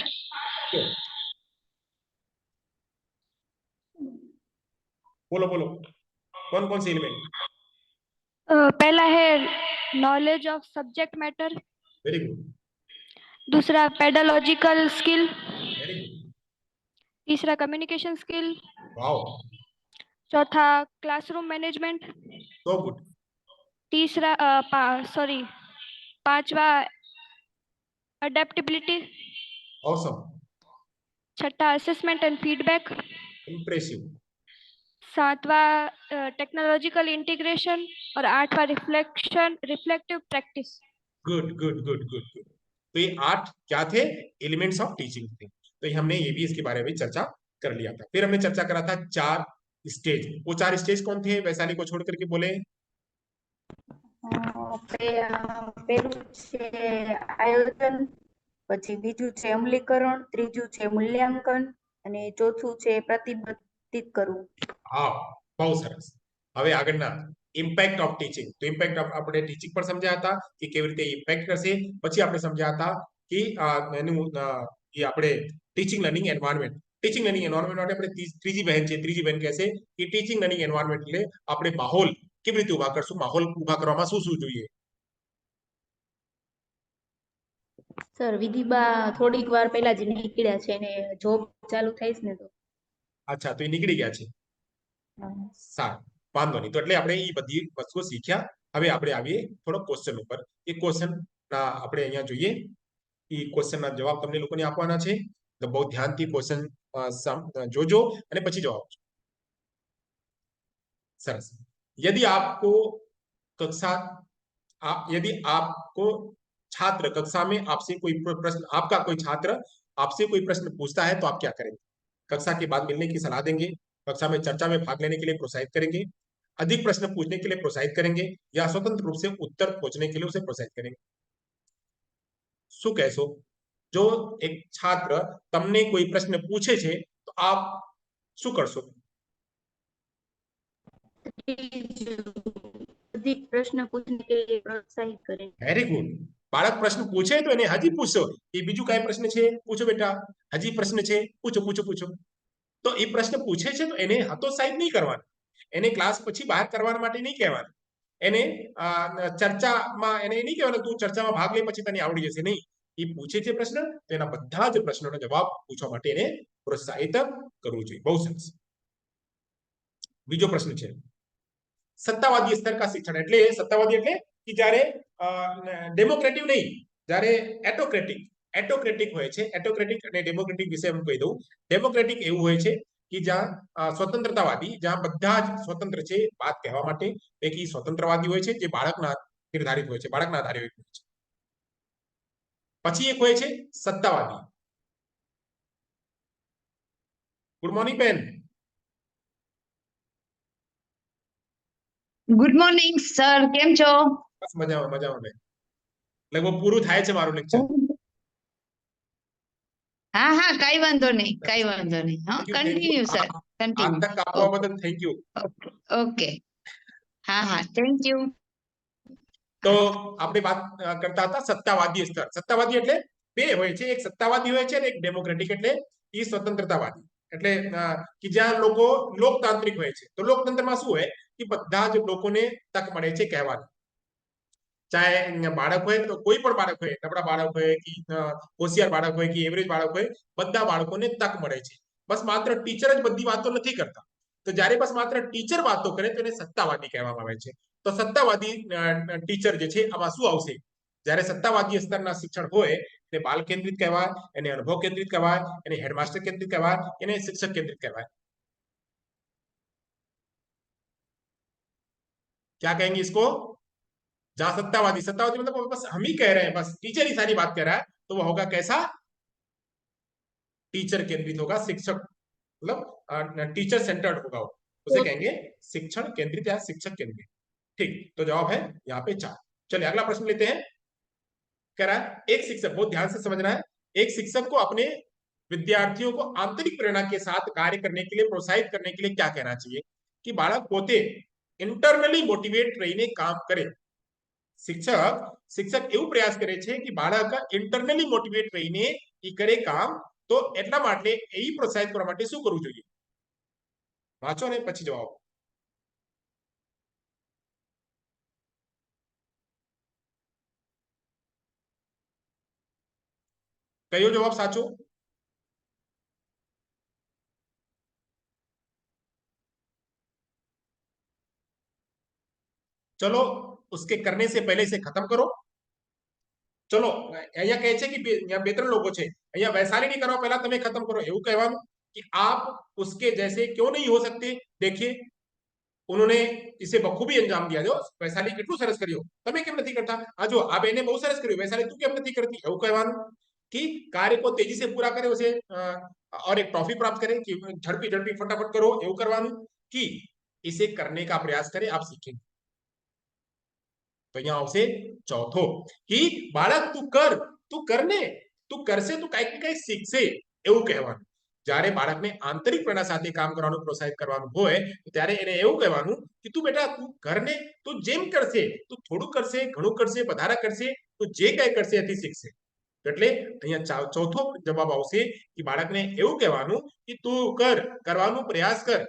बोलो कौन कौन से एलिमेंट? पहला है knowledge of subject matter, very good, दूसरा पेडालॉजिकल स्किल, वेरी गुड, तीसरा कम्युनिकेशन स्किल, वाओ, चौथा क्लासरूम मैनेजमेंट, सो गुड, तीसरा पांचवा अडेप्टेबिलिटी, ऑसम, छठा असेसमेंट एंड फीडबैक, इंप्रेसिव, सातवां टेक्नोलॉजिकल इंटीग्रेशन और आठवां reflective practice. Good good good good good. तो ये 8 क्या थे? एलिमेंट्स ऑफ टीचिंग थे. तो ये हमने ये भी इसके बारे में चर्चा कर लिया था. फिर हमने चर्चा करा था 4 स्टेज. वो 4 स्टेज कौन थे? वैशाली को छोड़ करके बोले. પેલું છે આયોજન, પછી બીજું છે અમલીકરણ, ત્રીજું છે મૂલ્યાંકન અને ચોથું છે પ્રતિબદ્ધિત કરવું. હા, બહુ સરસ. હવે આગળના ઇમ્પેક્ટ ઓફ ટીચિંગ. તો ઇમ્પેક્ટ ઓફ આપણે ટીચિંગ પર સમજ્યા હતા કે કેવી રીતે ઇમ્પેક્ટ કરશે. પછી આપણે સમજ્યા હતા કે એનું એ આપણે teaching learning environment. Teaching learning environment માટે આપણે ત્રીજી બહેન કહેશે કે ટીચિંગ લર્નિંગ એન્વાયરમેન્ટ એટલે આપણે માહોલ કેવી રીતે ઉભા કરશું, માહોલ ઉભા કરવામાં શું શું જોઈએ. સર વિધિબા થોડીક વાર પહેલા જ નીકળ્યા છે ને જોબ ચાલુ થાય છે ને તો. અચ્છા, તો એ નીકળી ગયા છે. સારું, વાંધો નહીં. તો એટલે આપણે એ બધી વસ્તુઓ શીખ્યા. હવે આપણે આવીએ થોડો ક્વેશ્ચન ઉપર. એ ક્વેશ્ચન આપણે અહીંયા જોઈએ. એ ક્વેશ્ચનના જવાબ તમને લોકોને આપવાના છે. તો બહુ ધ્યાનથી ક્વેશ્ચન જોજો અને પછી જવાબ. सरस. यदि आपको छात्र कक्षा में आपसे कोई प्रश्न, आपका कोई छात्र आपसे कोई प्रश्न पूछता है तो आप क्या करेंगे? कक्षा के बाद मिलने की सलाह देंगे, कक्षा में चर्चा में भाग लेने के लिए प्रोत्साहित करेंगे, अधिक प्रश्न पूछने के लिए प्रोत्साहित करेंगे या स्वतंत्र रूप से उत्तर खोजने के लिए उसे प्रोत्साहित करेंगे? शू कहो? जो एक छात्र तमने कोई प्रश्न पूछे छे तो आप शू करशो? अधिक प्रश्न पूछने के लिए प्रोत्साहित करें. Very good. बाळक प्रश्न पूछे तो એને હજી પૂછો એ બીજું કઈ પ્રશ્ન છે પૂછો બેટા, હજી પ્રશ્ન છે પૂછો પૂછો પૂછો. તો એ પ્રશ્ન પૂછે છે તો એને હતોત્સાહિત નહીં કરવાનો, એને ક્લાસ પછી બહાર કરવા માટે નહીં કહેવાનું, એને ચર્ચામાં એને નહીં કહેવાનું તું ચર્ચામાં ભાગ લે પછી તને આવડી જશે, નહીં. એ પૂછે છે પ્રશ્ન તો એના બધા જ પ્રશ્નોનો જવાબ પૂછવા માટે એને પ્રોત્સાહિત કરવું જોઈએ. બહુ સરસ. બીજો પ્રશ્ન છે સત્તાવાદી સ્તર કા શિક્ષણ. એટલે સત્તાવાદી એટલે કે જ્યારે ડેમોક્રેટિક નહીં, જ્યારે એટોક્રેટિક, એટોક્રેટિક હોય છે. એટોક્રેટિક અને ડેમોક્રેટિક વિશે હું કહી દઉં. ડેમોક્રેટિક એવું હોય છે કે જ્યાં સ્વતંત્રતાવાદી, જ્યાં બધા જ સ્વતંત્ર છે વાત કહેવા માટે, એક સ્વતંત્રવાદી હોય છે જે બાળકના નિર્ધારિત હોય છે, બાળકના આધારે હોય છે. પછી એક હોય છે સત્તાવાદી. ગુડ મોર્નિંગ બેન. ગુડ મોર્નિંગ સર, કેમ છો? બસ મજામાં મજામાં બેન. લગભગ પૂરું થાય છે મારું લેક્ચર. હા હા, કઈ વાંધો નહીં, કઈ વાંધો નહીં. હા, કન્ટિન્યુ સર, આજ કન્ટિન્યુ. તક આપવા બદલ થેન્ક યુ. ઓકે, હા હા, થેન્ક યુ. તો આપણે વાત કરતા હતા સત્તાવાદી સ્તર. સત્તાવાદી એટલે બે હોય છે, એક સત્તાવાદી હોય છે અને એક ડેમોક્રેટિક એટલે ઈ સ્વતંત્રતાવાદી. એટલે કે જ્યાં લોકો લોકતાંત્રિક હોય છે. તો લોકતંત્રમાં શું હોય કે બધા જ લોકોને તક મળે છે કહેવાની. ચાહે બાળક હોય તો કોઈ પણ બાળક હોય, નબળા બાળક હોય કે હોશિયાર બાળક હોય કે એવરેજ બાળક હોય, બધા બાળકોને તક મળે છે. બસ માત્ર ટીચર જ બધી વાતો નથી કરતા. તો જ્યારે બસ માત્ર ટીચર વાતો કરે તો એને સત્તાવાદી કહેવામાં આવે છે. તો સત્તાવાદી ટીચર જે છે આમાં શું આવશે? જ્યારે સત્તાવાદી સ્તરના શિક્ષણ હોય એને બાલ કેન્દ્રિત કહેવાય, એને અનુભવ કેન્દ્રિત કહેવાય, એને હેડમાસ્ટર કેન્દ્રિત કહેવાય, એને શિક્ષક કેન્દ્રિત કહેવાય. क्या कहेंगे इसको? जहां सत्तावादी, सत्तावादी मतलब बस हम ही कह रहे हैं, बस टीचर ही सारी बात कह रहा है, तो वो होगा कैसा? टीचर केंद्रित होगा, शिक्षक मतलब टीचर सेंटर्ड होगा वो, उसे कहेंगे शिक्षण केंद्रित या शिक्षक केंद्रित. ठीक, तो जवाब है यहाँ पे 4. चलिए अगला प्रश्न लेते हैं. कह रहा है एक शिक्षक, बहुत ध्यान से समझना है, एक शिक्षक को अपने विद्यार्थियों को आंतरिक प्रेरणा के साथ कार्य करने के लिए प्रोत्साहित करने के लिए क्या कहना चाहिए? कि बालक पोते इंटरनली मोटिवेट रहीने काम करे. શિક્ષક એવું પ્રયાસ કરે છે કે બાળક ઇન્ટરનલી મોટિવેટ રહીને એ કરે કામ. તો એટલા માટે એ પ્રોત્સાહિત કરવા માટે શું કરવું જોઈએ? વાંચો ને પછી જવાબ. કયો જવાબ સાચો? चलो उसके करने से पहले से खत्म करो. ચલો અહીંયા કહે છે કે બે ત્રણ લોકો છે, અહીંયા वैशाली नहीं करो, पहला તમે खत्म करो એવું કહેવાનું कि आप उसके जैसे क्यों नहीं हो सकते. देखिए उन्होंने इसे बखूबी अंजाम दिया. जो वैशाली કેટલું સરસ કર્યું, તમે કેમ નથી કરતા? આ જો આ બેને બહુ સરસ કર્યું, वैशाली તું કેમ નથી કરતી? એવું કહેવાનું कि कार्य को तेजी से पूरा करे, उसे और एक ट्रॉफी प्राप्त करे कि झड़पी झड़पी फटाफट करो એવું કરવાનું कि इसे करने का प्रयास करे, आप सीखेंगे. तो यहाँ આવશે ચોથો कि બાળક તું કરને, તું કરશે તો કંઈક ને કંઈક શીખશે એવું કહેવાનું. જ્યારે બાળકને આંતરિક પ્રેરણા સાથે કામ કરવાનું પ્રોત્સાહિત કરવાનું હોય ત્યારે એને એવું કહેવાનું કે તું બેટા તું કરને, તું જેમ કરશે, તું થોડું કરશે, ઘણું કરશે, વધારે કરશે, તું જે કંઈ કરશે એથી શીખશે. એટલે અહીંયા ચોથો જવાબ આવશે કે બાળકને એવું કહેવાનું કે તું કરવાનો પ્રયાસ કર.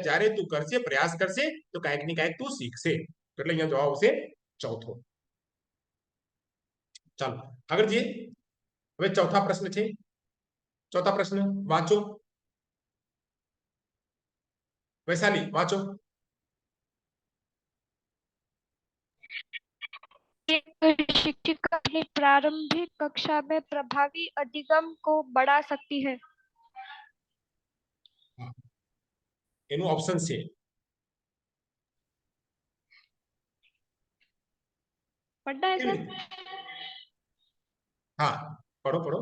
જ્યારે તું કરશે, પ્રયાસ કરશે તો કંઈક ને કંઈક તું શીખશે. એટલે અહીંયા જવાબ આવશે ચોથો. ચાલો આગળ જઈએ. હવે ચોથા પ્રશ્ન છે. ચોથા પ્રશ્ન વાંચો. वैशाली वाचो. एक शिक्षिका अपनी प्रारंभिक कक्षा में प्रभावी अधिगम को बढ़ा सकती है. એનું ઓપ્શન છે. पढ़ना है सर? हाँ पढ़ो पढ़ो.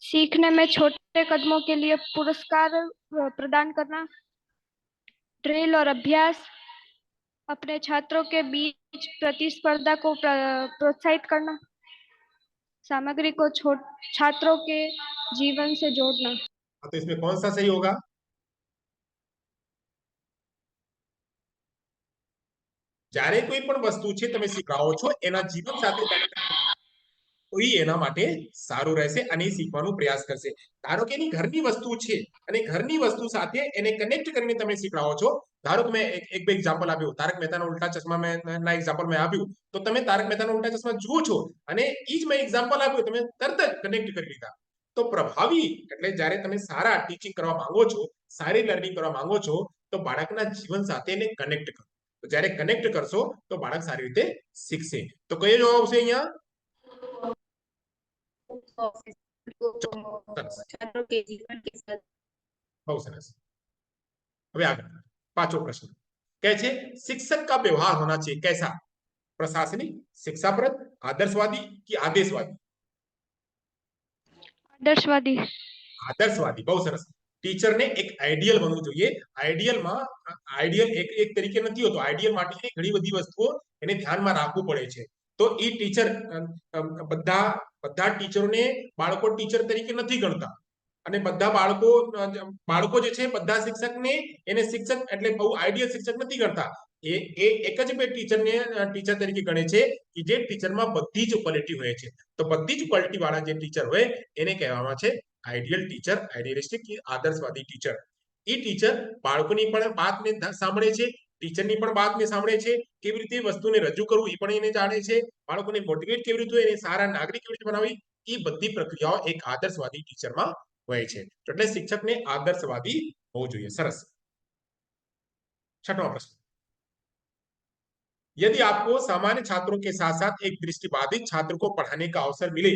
सीखने में छोटे कदमों के लिए पुरस्कार प्रदान करना, ड्रिल और अभ्यास, अपने छात्रों के बीच प्रतिस्पर्धा को प्रोत्साहित करना, सामग्री को छात्रों के जीवन से जोड़ना. तो इसमें कौन सा सही होगा? જ્યારે કોઈ પણ વસ્તુ છે તમે શીખવાઓ છો એના જીવન સાથે તો એના માટે સારું રહેશે અને શીખવાનો પ્રયાસ કરશે. ધારો કે એની ઘરની વસ્તુ છે અને ઘરની વસ્તુ સાથે એને કનેક્ટ કરીને તમે શીખવાઓ છો. ધારો કે મેં એક બે એક્ઝામ્પલ આપ્યું, તારક મહેતાના ઉલ્ટા ચશ્મા ના એક્ઝામ્પલ મેં આપ્યું, તો તમે તારક મહેતાના ઉલ્ટા ચશ્મા જુઓ છો અને એ જ મેં એક્ઝામ્પલ આપ્યું, તમે તરત જ કનેક્ટ કરી લીધા. તો પ્રભાવી એટલે જ્યારે તમે સારા ટીચિંગ કરવા માંગો છો, સારી લર્નિંગ કરવા માંગો છો તો બાળકના જીવન સાથે એને કનેક્ટ કરો. તો જ્યારે કનેક્ટ કરશો તો બાળક સારી રીતે શીખશે. તો કયો જવાબ આવશે અહીંયા? સરસ, छात्रों के जीवन के साथ બહુ સરસ. હવે આગળ પાંચમો પ્રશ્ન કહે છે શિક્ષક का व्यवहार होना चाहिए कैसा प्रशासनिक शिक्षाप्रद आदर्शवादी कि आदेशवादी आदर्शवादी. આદર્શવાદી બહુ સરસ ટીચરને એક આઈડિયલ બનવું જોઈએ આઈડિયલમાં આઈડિયલ એક તરીકે નથી હોતો આઈડિયલ માટે ઘણી બધી વસ્તુઓ એને ધ્યાનમાં રાખવું પડે છે તો એ ટીચર બધા ટીચરોને બાળકો ટીચર તરીકે નથી ગણતા અને બધા બાળકો જે છે બધા શિક્ષકને એને શિક્ષક એટલે બહુ આઈડિયલ શિક્ષક નથી ગણતા એ એક જ બે ટીચરને ટીચર તરીકે ગણે છે કે જે ટીચરમાં બધી જ ક્વોલિટી હોય છે તો બધી જ ક્વોલિટી વાળા જે ટીચર હોય એને કહેવામાં છે આઈડિયલ ટીચર આઈડિયલિસ્ટિક આદર્શવાદી ટીચર એ ટીચર બાળકોની પણ વાતને સાંભળે છે ટીચરની પણ વાતને સાંભળે છે કેવી રીતે વસ્તુને રજૂ કરવું એ પણ એને જાણે છે બાળકોને મોટિવેટ કેવી રીતે એને સારા નાગરિક કેવી રીતે બનાવવી એ બધી પ્રક્રિયાઓ એક આદર્શવાદી ટીચરમાં હોય છે એટલે શિક્ષકને આદર્શવાદી હોવું જોઈએ સરસ छठवां प्रश्न यदि आपको सामान्य छात्रों के साथ साथ एक दृष्टिबाधित छात्र को पढ़ाने का अवसर मिले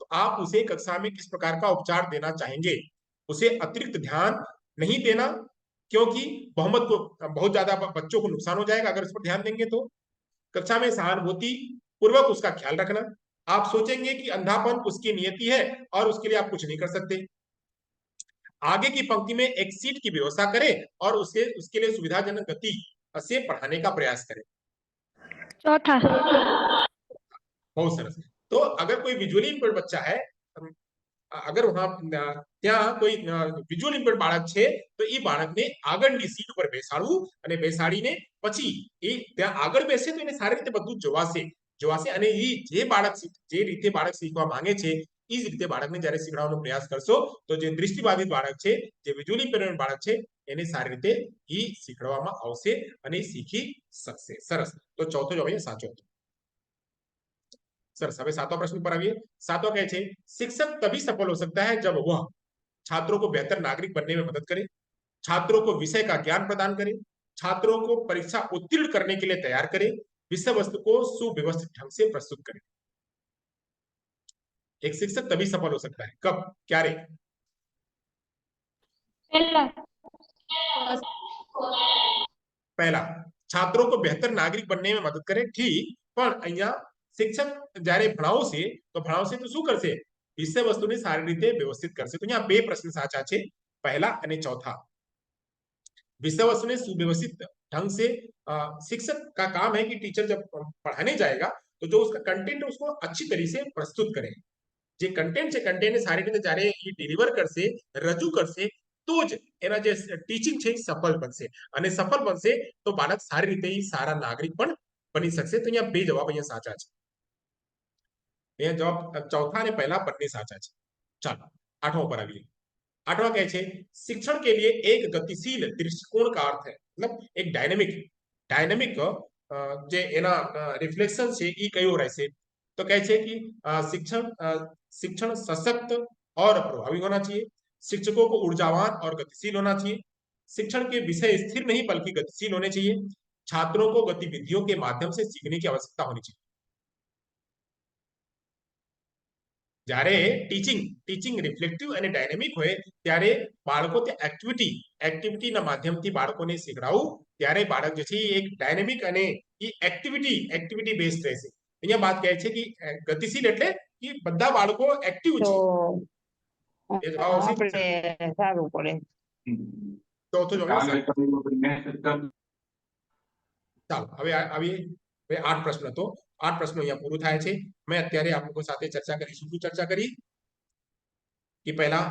तो आप उसे कक्षा में किस प्रकार का उपचार देना चाहेंगे उसे अतिरिक्त ध्यान नहीं देना क्योंकि बहुत ज्यादा बच्चों को नुकसान हो जाएगा अगर उस पर ध्यान देंगे तो कक्षा में सहानुभूति पूर्वक उसका ख्याल रखना आप सोचेंगे कि अंधापन उसकी नियति है और उसके लिए आप कुछ नहीं कर सकते आगे की पंक्ति में एक सीट की व्यवस्था करें और उसके लिए सुविधाजनक गति से पढ़ाने का प्रयास करें चौथा. बहुत सरस तो अगर कोई विजुअली इम्पेयर्ड बच्चा है अगर वहां ત્યાં કોઈ વિઝ્યુઅલ ઇમ્પેર્ડ બાળક છે તો એ બાળકને આગળની સીટ ઉપર બેસાડવું અને બેસાડીને પછી એ ત્યાં આગળ બેસે તો એને સારી રીતે બધું જોવાશે અને એ જે રીતે બાળક શીખવા માંગે છે એ જ રીતે બાળકને જ્યારે શીખવાડવાનો પ્રયાસ કરશો તો જે દૃષ્ટિબાધિત બાળક છે જે વિઝ્યુઅલી ઇમ્પેર્ડ બાળક છે એને સારી રીતે એ શીખવાડવામાં આવશે અને શીખી શકશે સરસ તો ચોથો જવાબ અહીંયા સાચો હતો सरस सातवां प्रश्न पर आइए सातवां कहे छे शिक्षक तभी सफल हो सकता है जब वह छात्रों को बेहतर नागरिक बनने में मदद करे छात्रों को विषय का ज्ञान प्रदान करे छात्रों को परीक्षा उत्तीर्ण करने के लिए तैयार करे विषय वस्तु को सुव्यवस्थित ढंग से प्रस्तुत करे एक शिक्षक तभी सफल हो सकता है कब क्या रे पहला छात्रों को बेहतर नागरिक बनने में मदद करे ठीक पर अहिया शिक्षक જ્યારે ભણાવશે તો શું કરશે વિષય વસ્તુને સારી રીતે વ્યવસ્થિત કરશે તો અહીંયા બે પ્રશ્ન સાચા છે પહેલા અને ચોથા विषय वस्तु ने सुव्यवस्थित ढंग से शिक्षक का काम है कि टीचर जब पढ़ाने जाएगा तो जो उसका कंटेंट है उसको अच्छी तरीके से प्रस्तुत करे જે कंटेंट છે कंटेंट સારી રીતે જ્યારે એ ડિલિવર કરશે રજૂ કરશે તો જ એના જે ટીચિંગ છે સફળ બનશે અને સફળ બનશે તો બાળક સારી રીતે સારા નાગરિક પણ બની શકશે તો અહીંયા બે જવાબ અહીંયા સાચા છે जवाब चौथा ने पहला बनने साचा है चलो आठवां पर आइए आठवां कहे छे शिक्षण के लिए एक गतिशील दृष्टिकोण का अर्थ है मतलब एक डायनेमिक जे एना रिफ्लेक्शन छे ई कयो रहशे तो कहे छे कि शिक्षण सशक्त और प्रभावी होना चाहिए शिक्षकों को ऊर्जावान और गतिशील होना चाहिए शिक्षण के विषय स्थिर नहीं बल्कि गतिशील होने चाहिए छात्रों को गतिविधियों के माध्यम से सीखने की आवश्यकता होनी चाहिए જ્યારે ટીચિંગ રિફ્લેક્ટિવ અને ડાયનેમિક હોય ત્યારે બાળકો તે એક્ટિવિટીના માધ્યમથી બાળકોને શીખડાવું ત્યારે બાળક જે છે એક ડાયનેમિક અને એ એક્ટિવિટી બેઝડ રહેશે અહીંયા વાત કહે છે કે ગતિશીલ એટલે કે બધા બાળકો એક્ટિવ છે એ જવાબ આવશે સારું પડે ચોથો જવાબ ચાલો હવે આવીએ હવે 8 પ્રશ્ન હતો 8 પ્રશ્નો અહીંયા પૂરું થાય છે મેં અત્યારે આપ લોકો સાથે ચર્ચા કરી શું ચર્ચા કરી કે પહેલા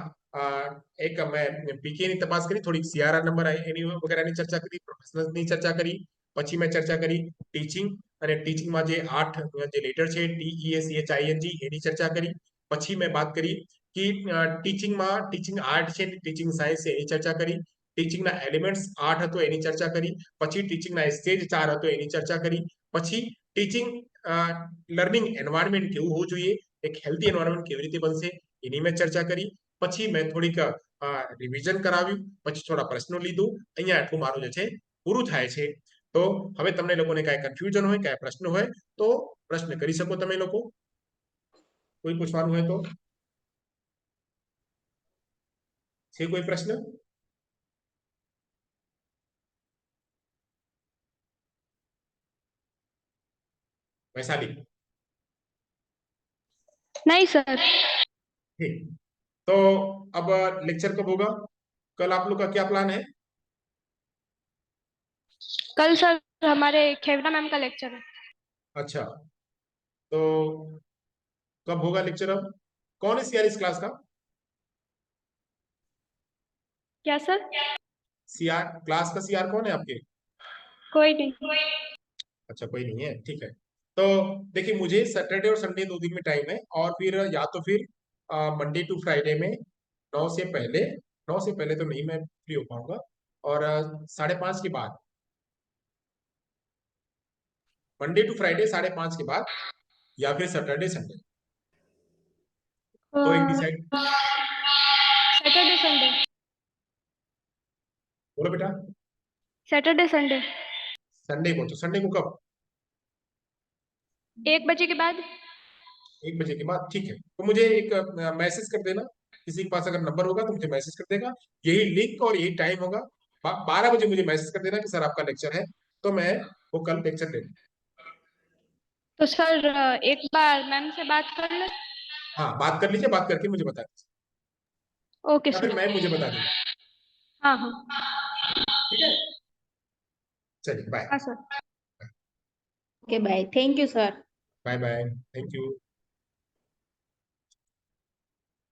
એક મેં પીકે ની તપાસ કરી થોડી સીઆરઆર નંબર એની વગેરેની ચર્ચા કરી પ્રોફેશનલ્સની ચર્ચા કરી પછી મેં ચર્ચા કરી ટીચિંગ અને ટીચિંગમાં જે 8 જે લેટર છે TEACHING એની ચર્ચા કરી પછી મેં વાત કરી કે ટીચિંગ આર્ટ છે ટીચિંગ સાયન્સ છે એની ચર્ચા કરી ટીચિંગના એલિમેન્ટ્સ 8 હતો એની ચર્ચા કરી પછી ટીચિંગના સ્ટેજ 4 હતો એની ચર્ચા કરી પછી ટીચિંગ લર્નિંગ એન્વાયરમેન્ટ કેવું હોવું જોઈએ એક હેલ્ધી એન્વાયરમેન્ટ કેવી રીતે બનશે એની મેં ચર્ચા કરી પછી મેં થોડીક રિવિઝન કરાવ્યું પછી થોડા પ્રશ્નો લીધું અહીંયા આટલું મારું જે છે પૂરું થાય છે તો હવે તમને લોકોને કાંઈ કન્ફ્યુઝન હોય કાંઈ પ્રશ્ન હોય તો પ્રશ્ન કરી શકો તમે લોકો કોઈ પૂછવાનું હોય તો છે કોઈ પ્રશ્ન? वैशाली? नहीं सर। ठीक। तो अब लेक्चर कब होगा? कल आप लोग का क्या प्लान है? कल सर हमारे खेवना मैम का लेक्चर है। अच्छा, तो कब होगा लेक्चर? अब कौन है सीआर इस क्लास का? क्या सर? सीआर क्लास का सीआर कौन है आपके? कोई नहीं। अच्छा, कोई नहीं है, ठीक है। तो देखिए, मुझे सैटरडे और संडे 2 दिन में टाइम है, और फिर या तो फिर मंडे टू फ्राइडे में 9 से पहले, 9 से पहले तो नहीं, मैं फ्री हो पाऊंगा, और 5:30 के बाद, मंडे टू फ्राइडे 5:30 के बाद, या फिर सैटरडे संडे। तो एक डिसाइड, सैटरडे संडे। बोलो बेटा। Saturday Sunday. संडे को, तो संडे को कब? 1 बजे के बाद। 1 बजे के बाद, ठीक है। तो मुझे एक मैसेज कर देना, किसी के पास अगर नंबर होगा तो मुझे मैसेज कर देगा, यही लिंक और यही टाइम होगा। 12 बजे मुझे मैसेज कर देना कि सर आपका लेक्चर है, तो मैं वो कल लेक्चर दे दूँ। तो सर एक बार मैम से बात कर ले। हाँ, बात कर लीजिए, बात करके मुझे बता दीजिए, ओके या फिर सर। मैम मुझे बता देंगे। हाँ हाँ। ठीक है, चलिए बाय। हाँ sir. Okay bye, thank you sir. Bye bye, thank you.